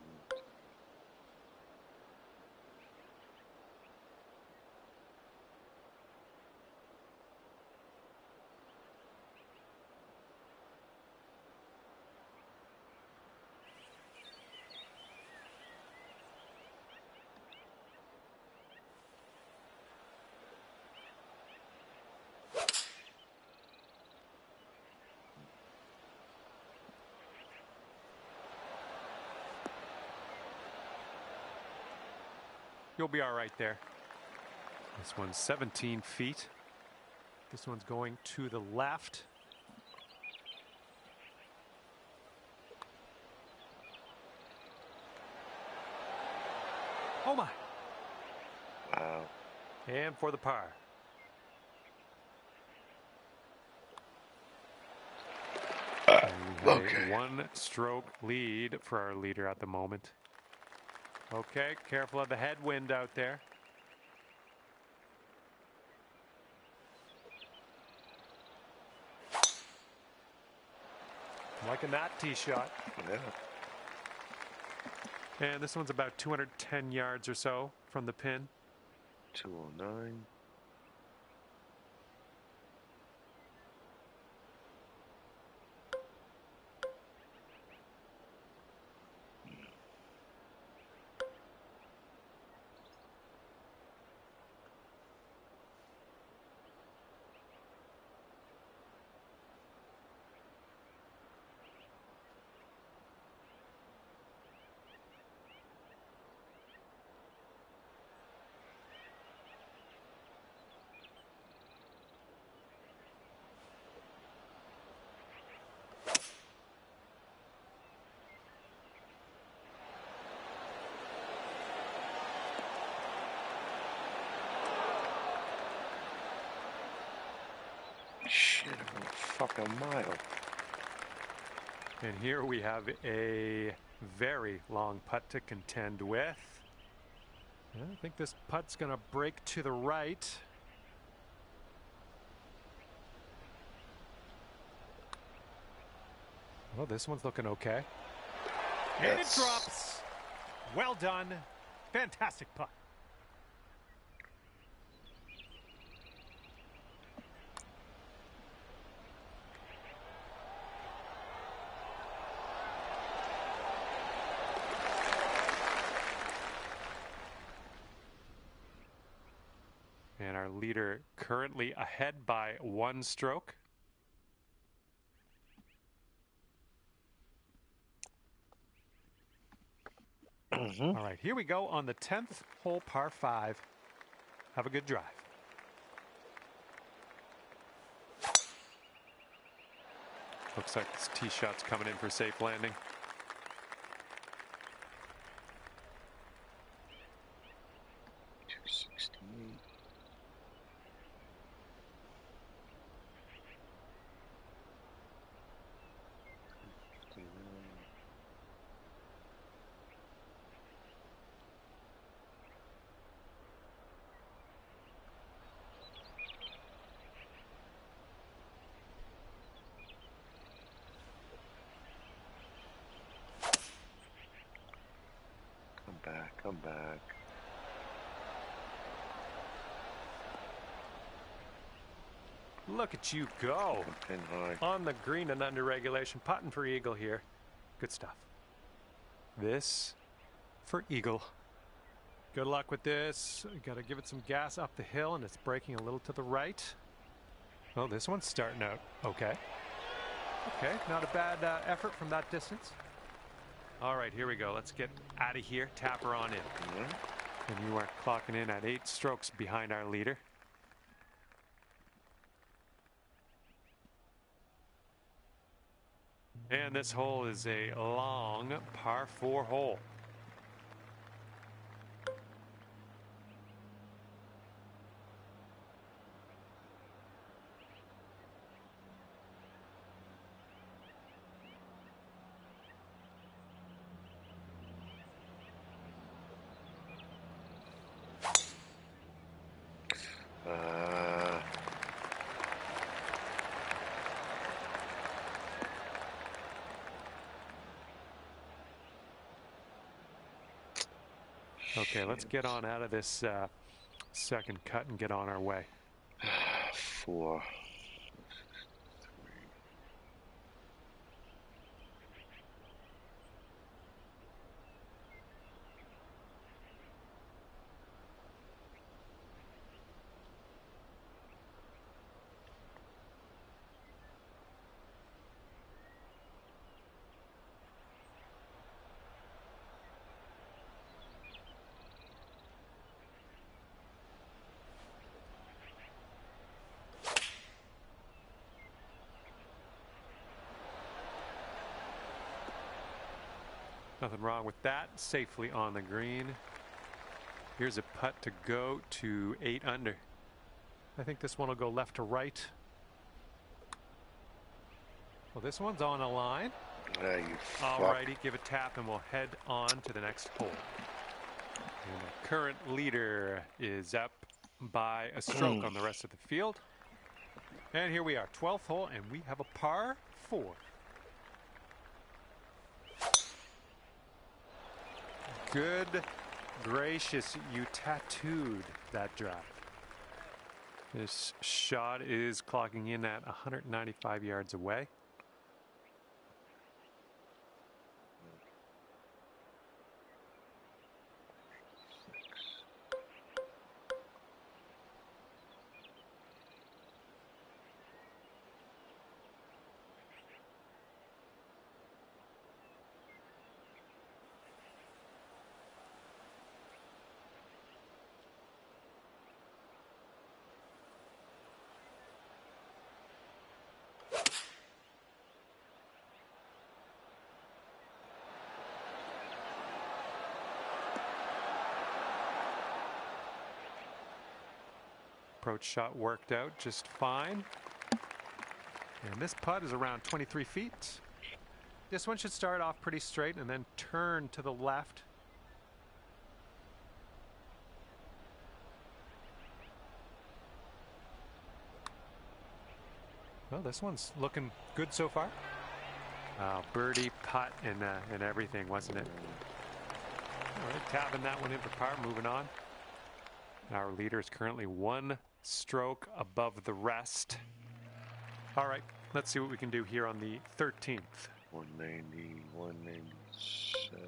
You'll be all right there. This one's 17 feet. This one's going to the left. Oh my. Wow. And for the par. Okay. 1 stroke lead for our leader at the moment. Okay, careful of the headwind out there. Liking that tee shot. Yeah. And this one's about 210 yards or so from the pin. 209. Shit, I'm a fucking mile. And here we have a very long putt to contend with. I think this putt's going to break to the right. Well, this one's looking okay. And it drops. Well done. Fantastic putt. And our leader currently ahead by 1 stroke. All right, here we go on the 10th hole, par 5. Have a good drive. Looks like this tee shot's coming in for safe landing. I'm back. Look at you go. Pin high. On the green and under regulation. Putting for eagle here. Good stuff. This for eagle. Good luck with this. You got to give it some gas up the hill, and it's breaking a little to the right. Oh, this one's starting out okay. Okay, not a bad effort from that distance. All right, here we go. Let's get out of here. Tap her on in. And you are clocking in at 8 strokes behind our leader. And this hole is a long par 4 hole. Okay, let's get on out of this second cut and get on our way. 4. Nothing wrong with that. Safely on the green. Here's a putt to go to 8 under. I think this one will go left to right. Well, this one's on a line. Yeah, you fuck. Alrighty, give a tap and we'll head on to the next hole. And the current leader is up by a stroke on the rest of the field. And here we are, 12th hole, and we have a par 4. Good gracious, you tattooed that drive. This shot is clocking in at 195 yards away. Approach shot worked out just fine. And this putt is around 23 feet. This one should start off pretty straight and then turn to the left. Well, this one's looking good so far. Birdie, putt, and everything, wasn't it? All right, tapping that one in for par, moving on. Our leader is currently 1 stroke above the rest. All right, let's see what we can do here on the 13th. 190, 197.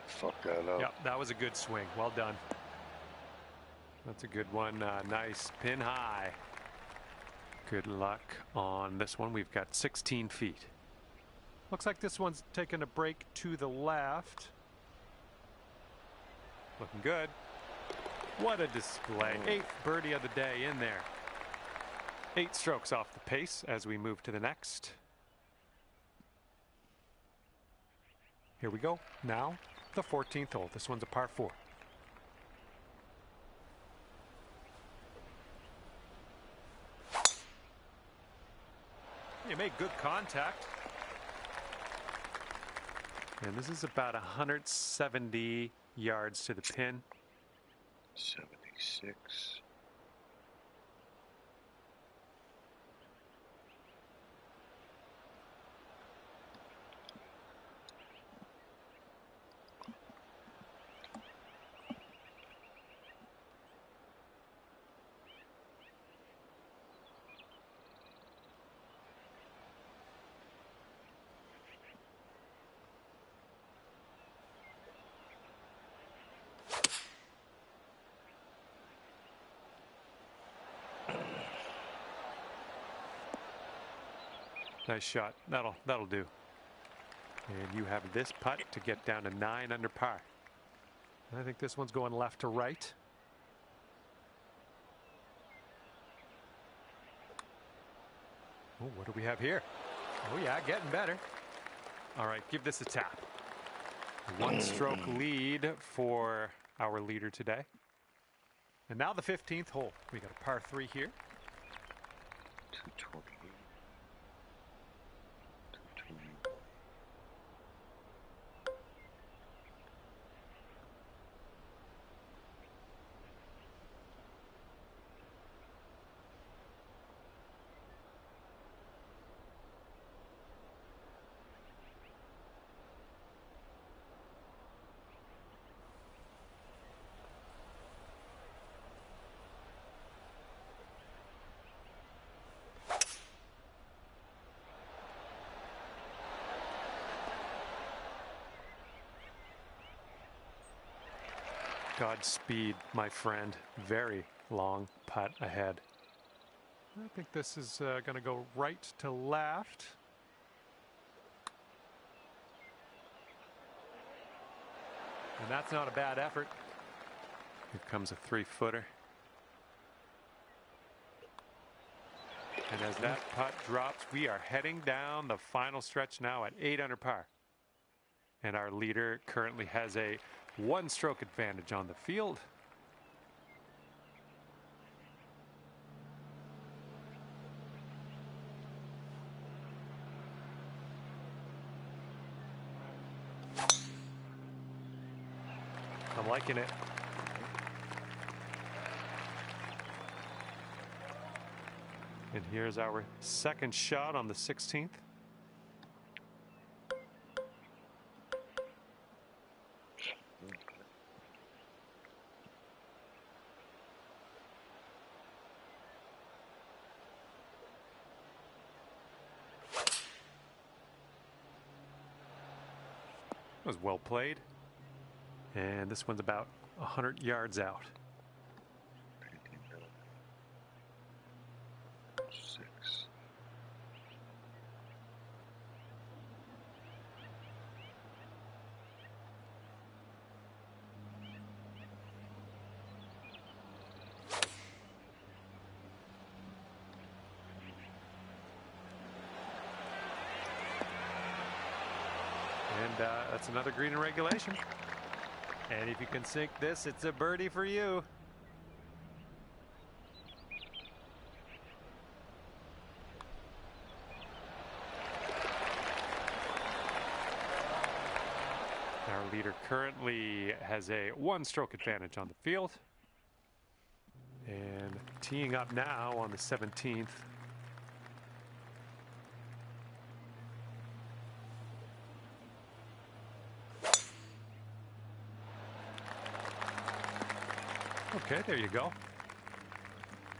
Fuck that up. Yep, that was a good swing. Well done. That's a good one. Nice pin high. Good luck on this one. We've got 16 feet. Looks like this one's taking a break to the left. Looking good. What a display. 8th birdie of the day in there. 8 strokes off the pace as we move to the next. Here we go. Now, the 14th hole. This one's a par 4. You made good contact. And this is about 170 yards to the pin. 76. Nice shot. That'll do. And you have this putt to get down to 9 under par. I think this one's going left to right. Oh, what do we have here? Oh yeah, getting better. All right, give this a tap. 1-stroke lead for our leader today. And now the 15th hole. We got a par 3 here. 220. Godspeed, my friend. Very long putt ahead. I think this is going to go right to left. And that's not a bad effort. Here comes a 3-footer. And as that putt drops, we are heading down the final stretch now at 8 under par. And our leader currently has a 1-stroke advantage on the field. I'm liking it. And here's our second shot on the 16th. Was well played. And this one's about 100 yards out. 6. And that's another green in regulation. And if you can sink this, it's a birdie for you. Our leader currently has a 1-stroke advantage on the field. And teeing up now on the 17th. Okay, there you go.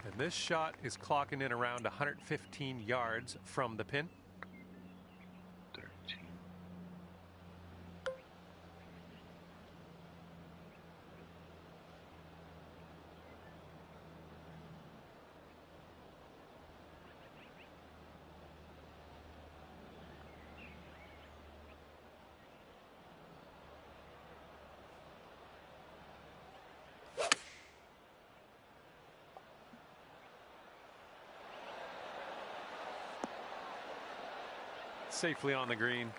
And this shot is clocking in around 115 yards from the pin. 13. Safely on the green.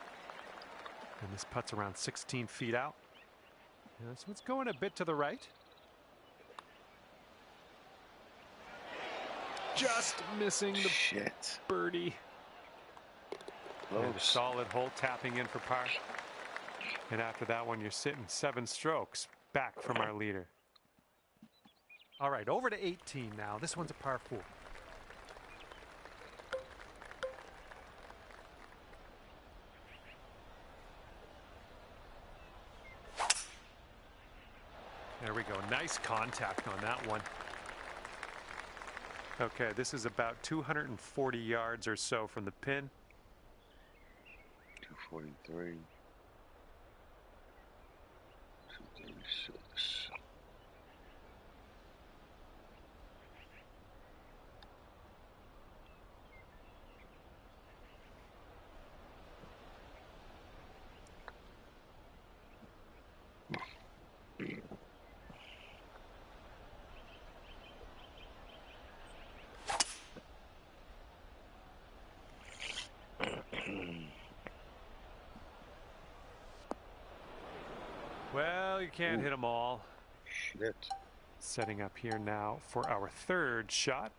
And this putt's around 16 feet out. And this one's going a bit to the right. Just missing the birdie. And a solid hole, tapping in for par. And after that one, you're sitting 7 strokes back from our leader. All right, over to 18 now. This one's a par 4. There we go. Nice contact on that one. Okay, this is about 240 yards or so from the pin. 243. 236. Well, you can't hit them all. Shit. Setting up here now for our 3rd shot.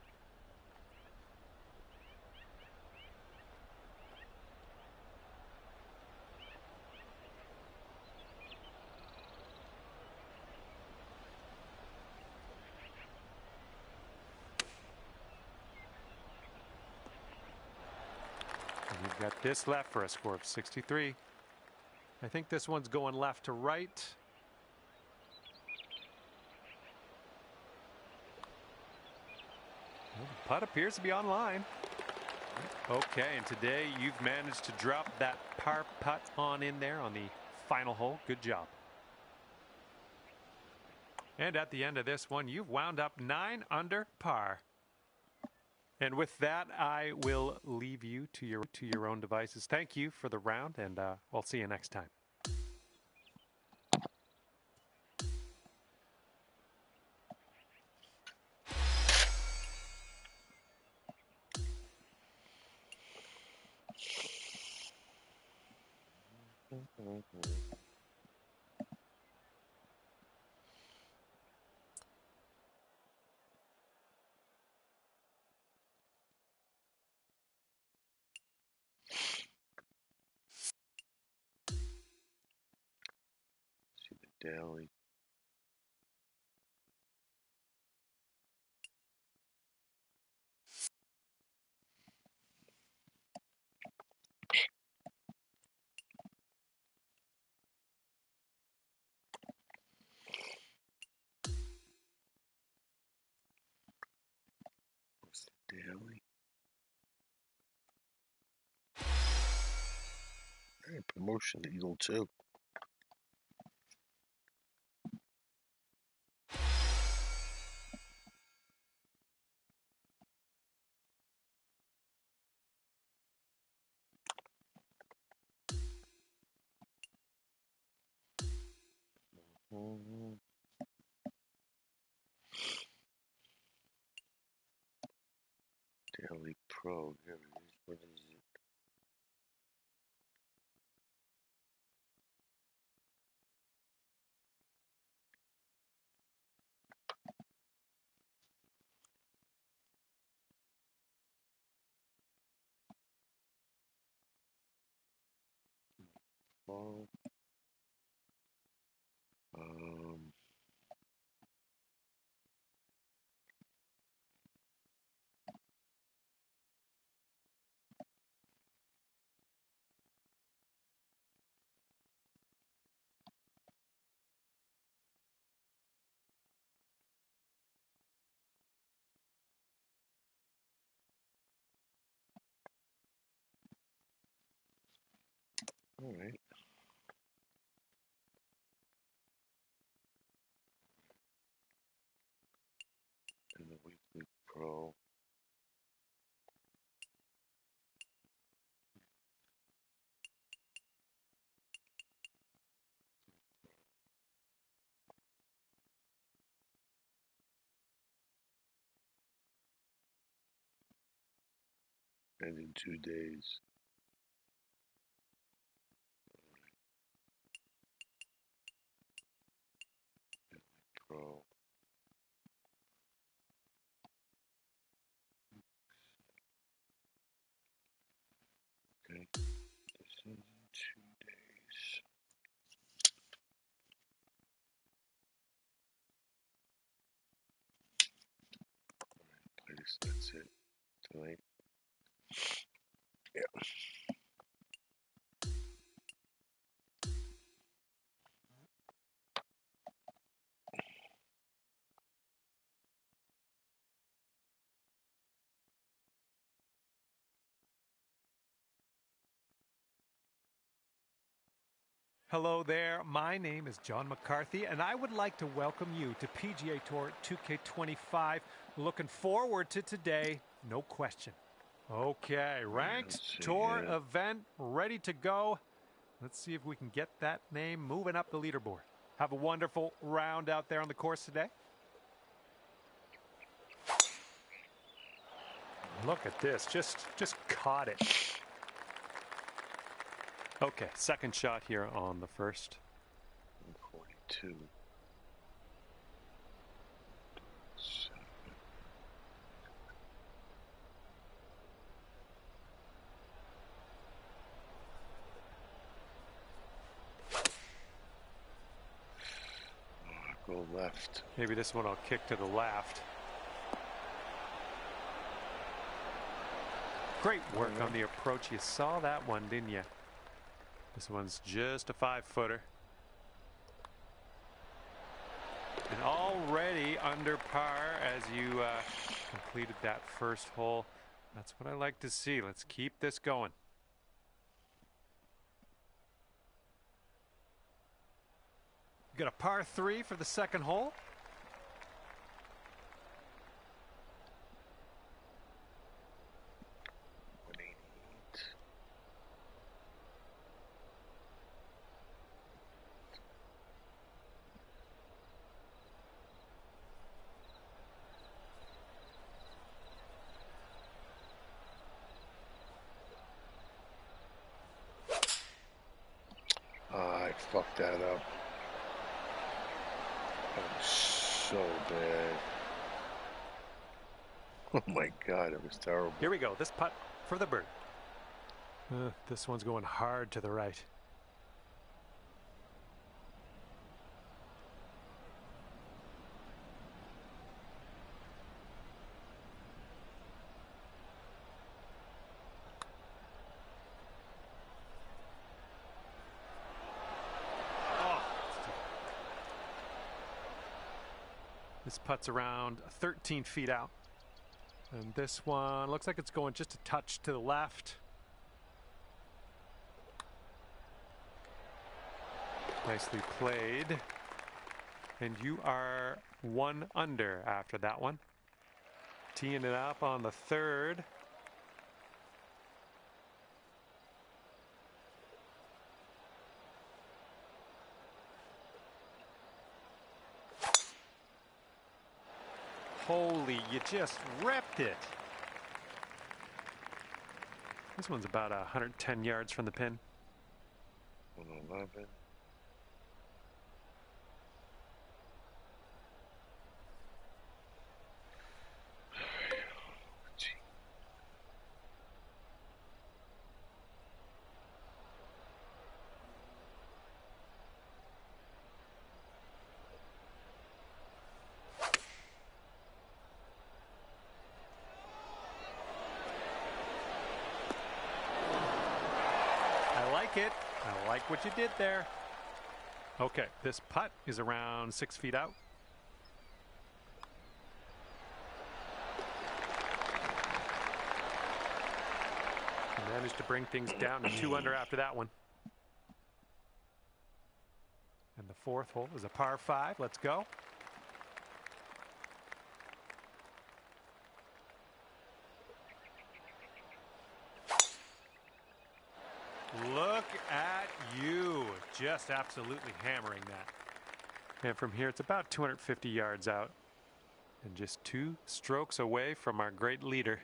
And you've got this left for a score of 63. I think this one's going left to right. Well, the putt appears to be online. Okay, and today you've managed to drop that par putt on in there on the final hole. Good job. And at the end of this one, you've wound up 9 under par. And with that, I will leave you to your own devices. Thank you for the round, and we'll see you next time. See the daily. What's the daily? Hey, promotion to Eagle 2. Daily Pro. Here it is. What is it? Pro. All right. And the weekly pro. And in 2 days. Pro. Okay. This is in 2 days. guys. That's it tonight. Yeah. Hello there, my name is John McCarthy, and I would like to welcome you to PGA Tour 2K25. Looking forward to today, no question. Okay, ranked tour event ready to go. Let's see if we can get that name moving up the leaderboard. Have a wonderful round out there on the course today. Look at this, just caught it. Okay, second shot here on the first. 142. 7. Go left. Maybe this one I'll kick to the left. Great work on the approach. You saw that one, didn't you? This one's just a 5-footer. And already under par as you completed that first hole. That's what I like to see. Let's keep this going. You got a par 3 for the second hole. I fucked that up. That was so bad. Oh my God, it was terrible. Here we go. This putt for the bird. This one's going hard to the right. This putt's around 13 feet out. And this one looks like it's going just a touch to the left. Nicely played. And you are 1 under after that one. Teeing it up on the third. Holy, you just ripped it. This one's about 110 yards from the pin. 111. I like what you did there. Okay, this putt is around 6 feet out. Managed to bring things down to 2 under after that one. And the fourth hole is a par 5. Let's go. Look at you, just absolutely hammering that. And from here, it's about 250 yards out. And just 2 strokes away from our great leader.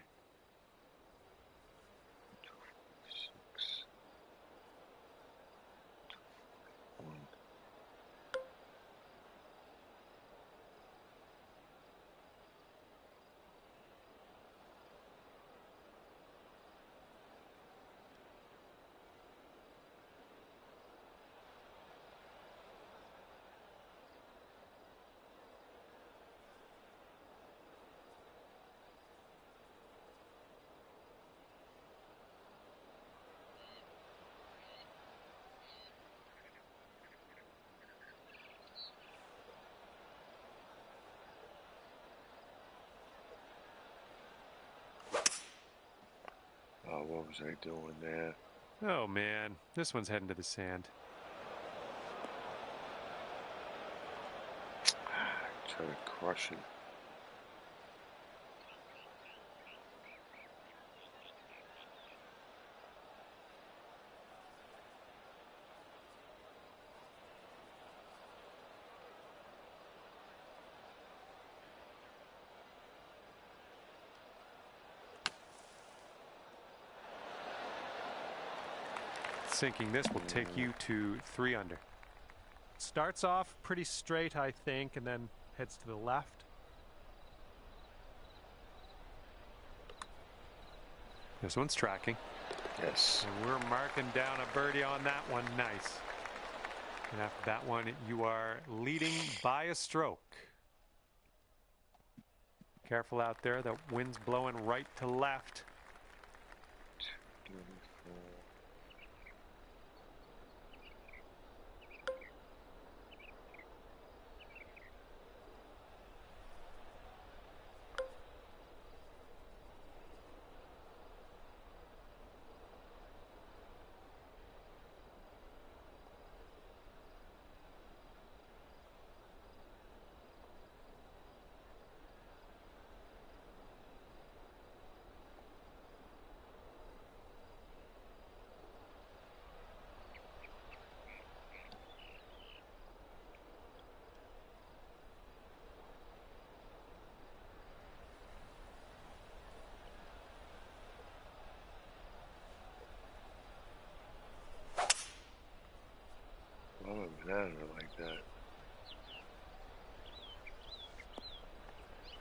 what was I doing there? Oh, man. This one's heading to the sand. Try to crush it. Sinking this will take you to 3 under. Starts off pretty straight, I think, and then heads to the left. This one's tracking. Yes. And we're marking down a birdie on that one. Nice. And after that one, you are leading by a stroke. Careful out there. The wind's blowing right to left. Oh, man, like that.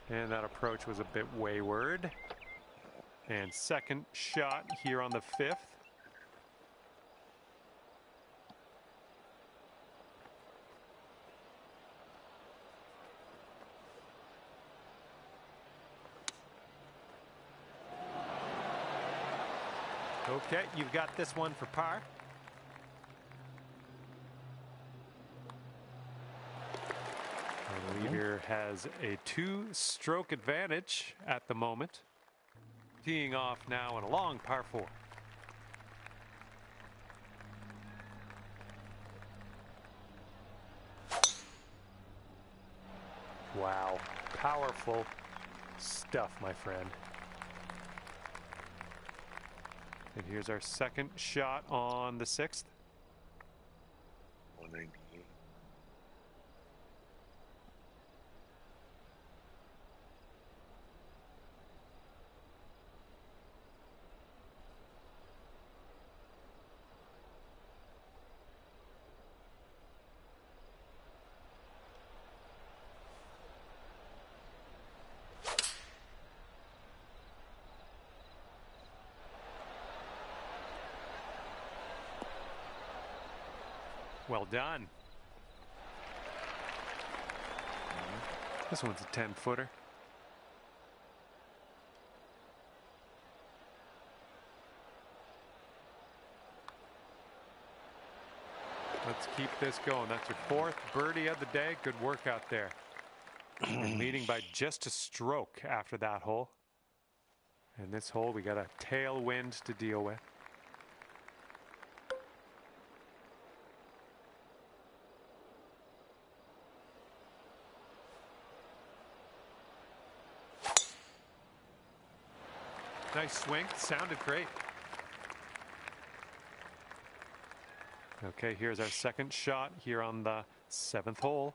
And that approach was a bit wayward. And second shot here on the 5th. Okay, you've got this one for par. And Leader has a 2-stroke advantage at the moment. Teeing off now in a long par 4. Wow, powerful stuff, my friend. And here's our second shot on the 6th. 198. Well done. This one's a 10-footer. Let's keep this going. That's your 4th birdie of the day. Good work out there. And leading by just a stroke after that hole. And this hole, we got a tailwind to deal with. Nice swing. Sounded great. Okay, here's our second shot here on the 7th hole.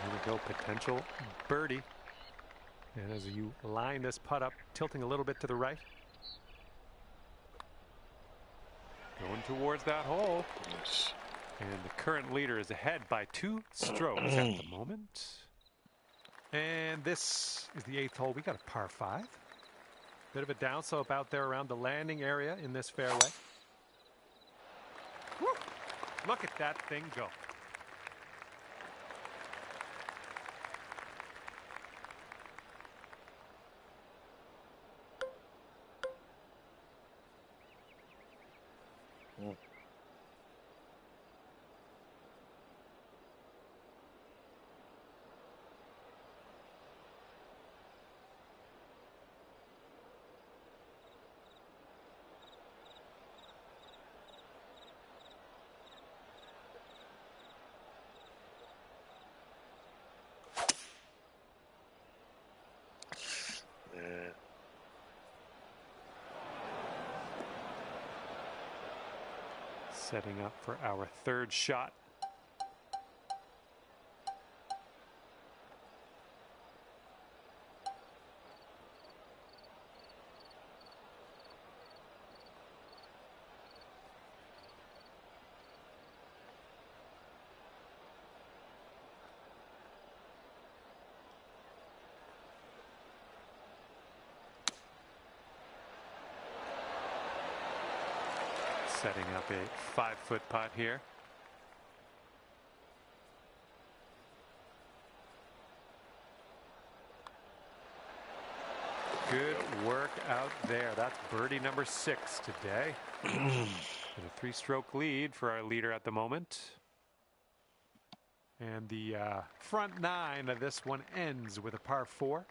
Here we go, potential birdie. And as you line this putt up, tilting a little bit to the right. Going towards that hole. Yes. And the current leader is ahead by 2 strokes at the moment. And this is the 8th hole. We got a par 5. Bit of a downslope out there around the landing area in this fairway. Look at that thing go. Setting up for our third shot. Setting up a 5-foot putt here. Good work out there. That's birdie number 6 today. And a 3-stroke lead for our leader at the moment. And the front 9 of this one ends with a par 4.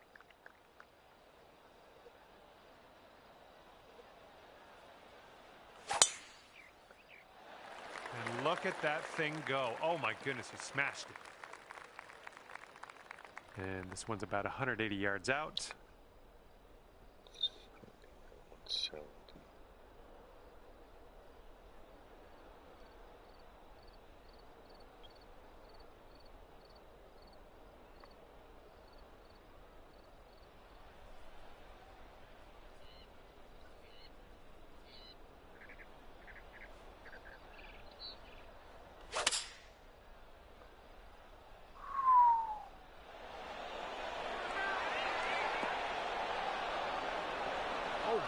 And look at that thing go. Oh my goodness, he smashed it. And this one's about 180 yards out.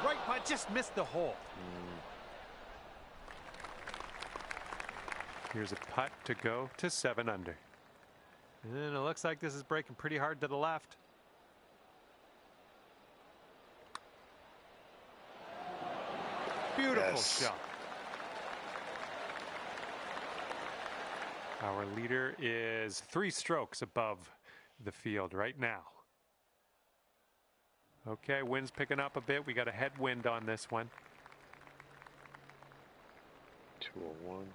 Right putt, just missed the hole. Here's a putt to go to 7 under. And it looks like this is breaking pretty hard to the left. Beautiful shot. Our leader is 3 strokes above the field right now. Okay, wind's picking up a bit. We got a headwind on this one. 201.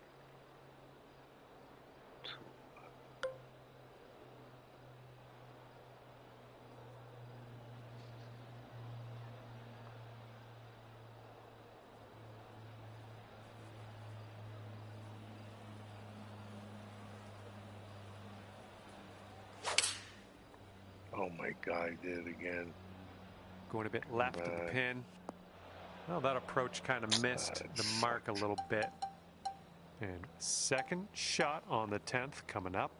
Oh my God, he did it again. Going a bit left of the pin. Well, that approach kind of missed the mark a little bit. And second shot on the 10th coming up.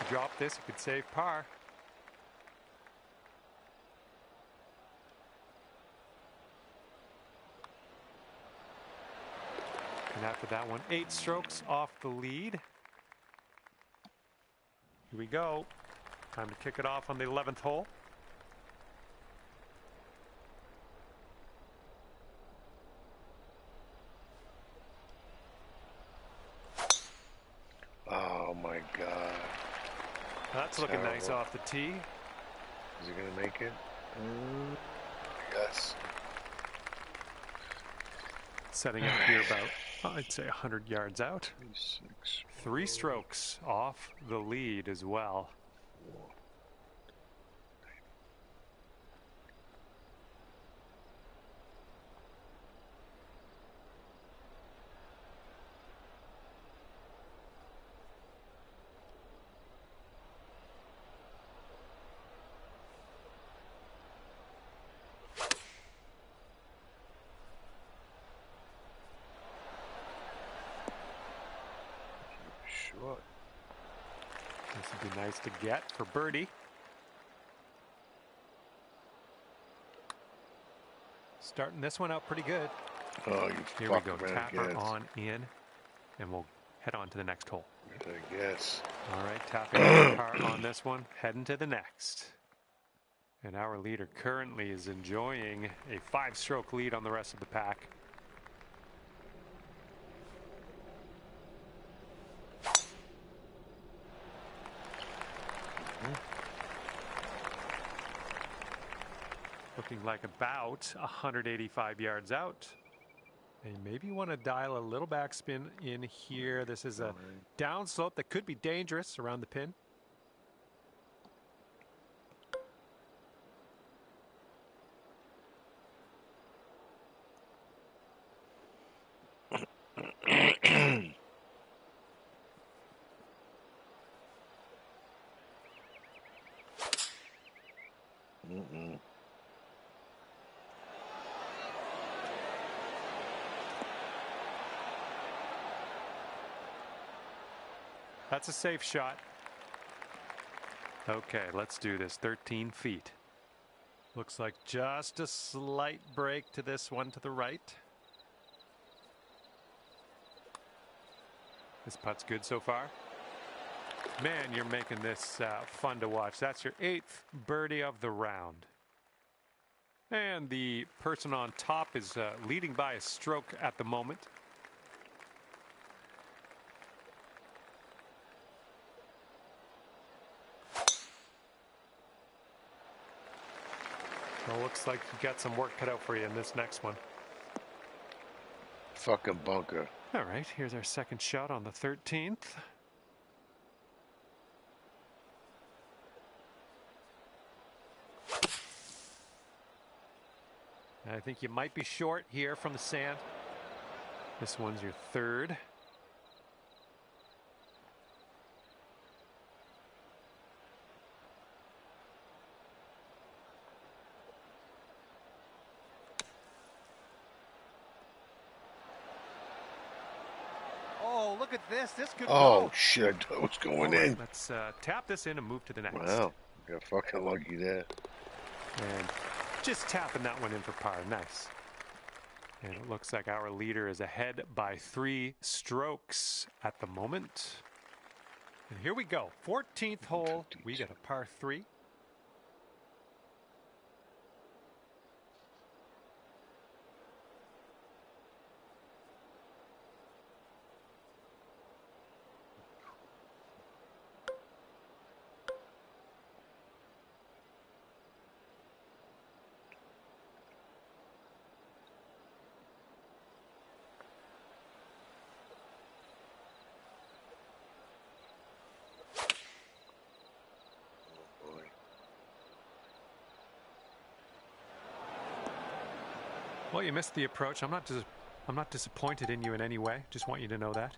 Drop this, you could save par. And after that one, 8 strokes off the lead. Here we go. Time to kick it off on the 11th hole. Oh my God. That's looking nice off the tee. Is he going to make it? Yes. Setting up here about, I'd say 100 yards out. 3 strokes off the lead as well. Would be nice to get for birdie. Starting this one out pretty good. Oh, you Here we go. Tapper on in, and we'll head on to the next hole. I guess. All right, tapping for par on this one, heading to the next. And our leader currently is enjoying a 5-stroke lead on the rest of the pack. Looking like about 185 yards out. And maybe you want to dial a little backspin in here. This is a downslope that could be dangerous around the pin. That's a safe shot. Okay, let's do this. 13 feet. Looks like just a slight break to this one to the right. This putt's good so far. Man, you're making this fun to watch. That's your 8th birdie of the round. And the person on top is leading by a stroke at the moment. Well, looks like you got some work cut out for you in this next one. Fucking bunker. All right, here's our second shot on the 13th. I think you might be short here from the sand. This one's your 3rd. Oh, look at this. This could Oh, go. shit. I thought it was going All right, in. let's tap this in and move to the next. Wow. Got fucking lucky there. And just tapping that one in for par. Nice. And it looks like our leader is ahead by 3 strokes at the moment. And here we go. 14th hole. We got a par 3. Well, you missed the approach. I'm not disappointed in you in any way. Just want you to know that.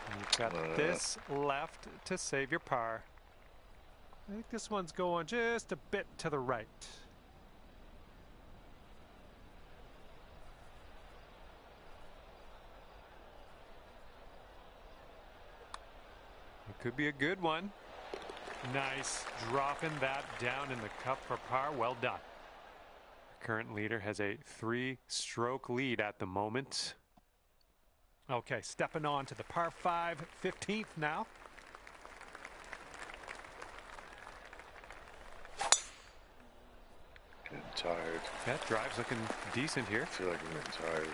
And you've got this left to save your par. I think this one's going just a bit to the right. It could be a good one. Nice. Dropping that down in the cup for par. Well done. Our current leader has a 3-stroke lead at the moment. Okay, stepping on to the par 5, 15th now. Getting tired. That drive's looking decent here. I feel like I'm getting tired.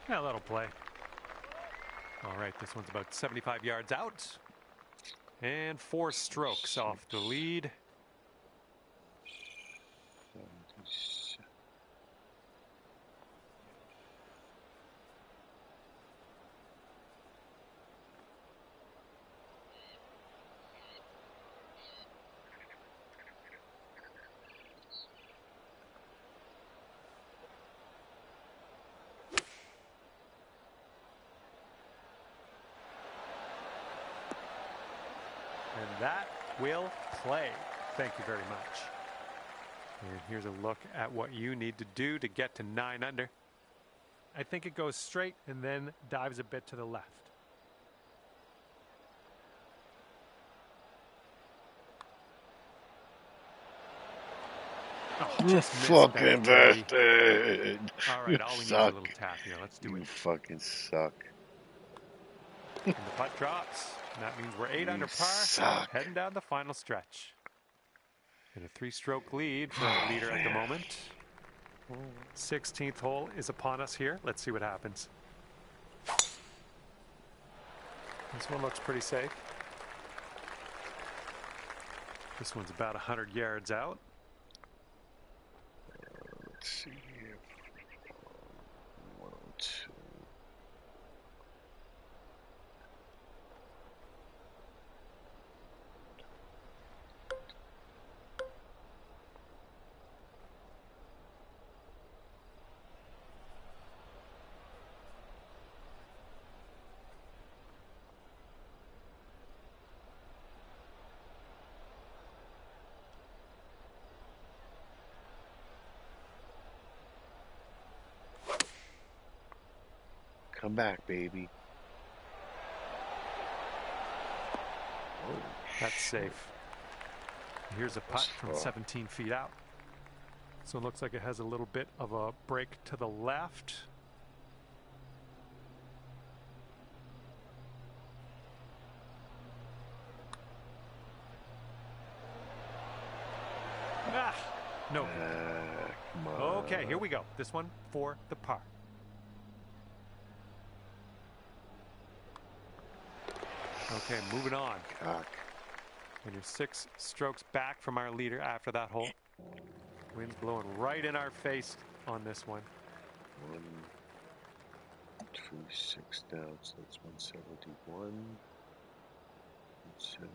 Yeah, that'll play. All right, this one's about 75 yards out. And 4 strokes off the lead. And that will play. Thank you very much. And here's a look at what you need to do to get to 9 under. I think it goes straight and then dives a bit to the left. Oh, You just missed fucking that, bastard. all right, all we need is a little tap here. Let's do You it. fucking suck. And the putt drops. And that means we're 8 under par, suck. heading down the final stretch. And a 3-stroke lead for the leader at the moment. 16th hole is upon us here. Let's see what happens. This one looks pretty safe. This one's about 100 yards out. Let's see here. 102. Come back, baby. Oh, That's safe. Here's a putt from 17 feet out. So it looks like it has a little bit of a break to the left. Ah, no. come on. Okay, here we go. This one for the par. Okay, moving on. Cock. And you're 6 strokes back from our leader after that hole. Wind's blowing right in our face on this one. 1, 2, 6 down, so that's 171. 170.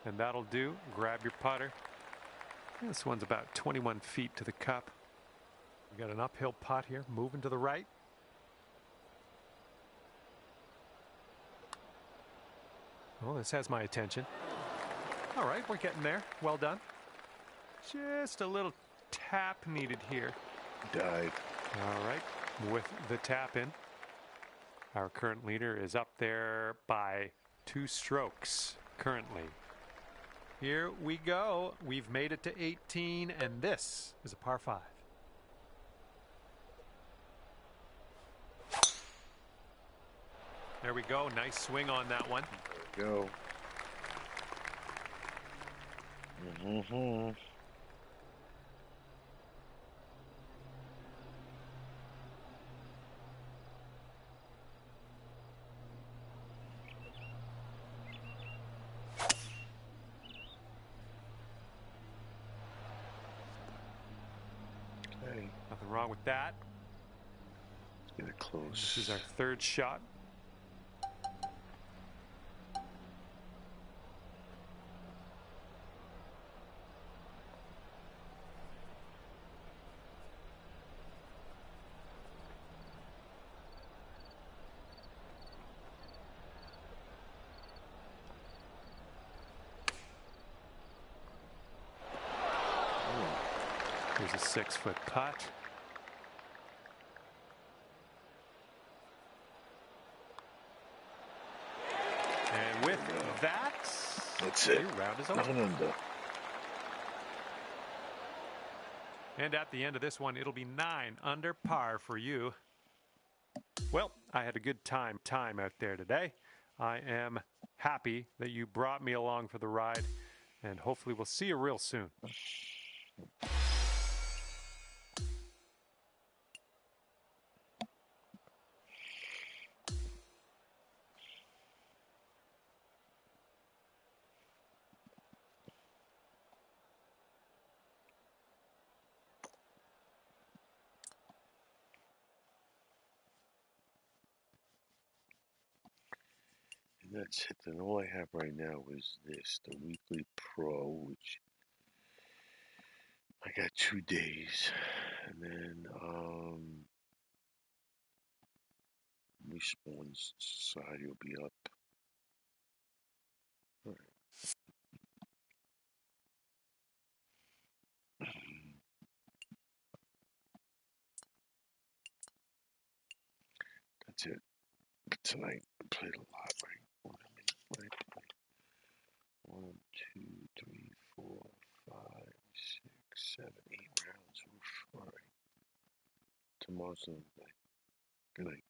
And that'll do. Grab your putter. This one's about 21 feet to the cup. We got an uphill putt here, moving to the right. Oh, this has my attention. All right, we're getting there. Well done. Just a little tap needed here. Dive. All right, with the tap in, our current leader is up there by 2 strokes currently. Here we go. We've made it to 18, and this is a par 5. There we go. Nice swing on that one. There we go. Mm-hmm. Okay. Nothing wrong with that. Let's get it close. This is our 3rd shot. Here's a 6-foot putt. And with that, That's it. your round is over. Nothing under. And at the end of this one, it'll be 9 under par for you. Well, I had a good time out there today. I am happy that you brought me along for the ride, and hopefully we'll see you real soon. that's it. Then all I have right now is this, the weekly pro, which I got 2 days, and then Respawn Society will be up. All right. That's it. Tonight I played a lot, right? 1, 2, 3, 4, 5, 6, 7, 8 rounds. Oof. All right. Tomorrow's another day. Good night.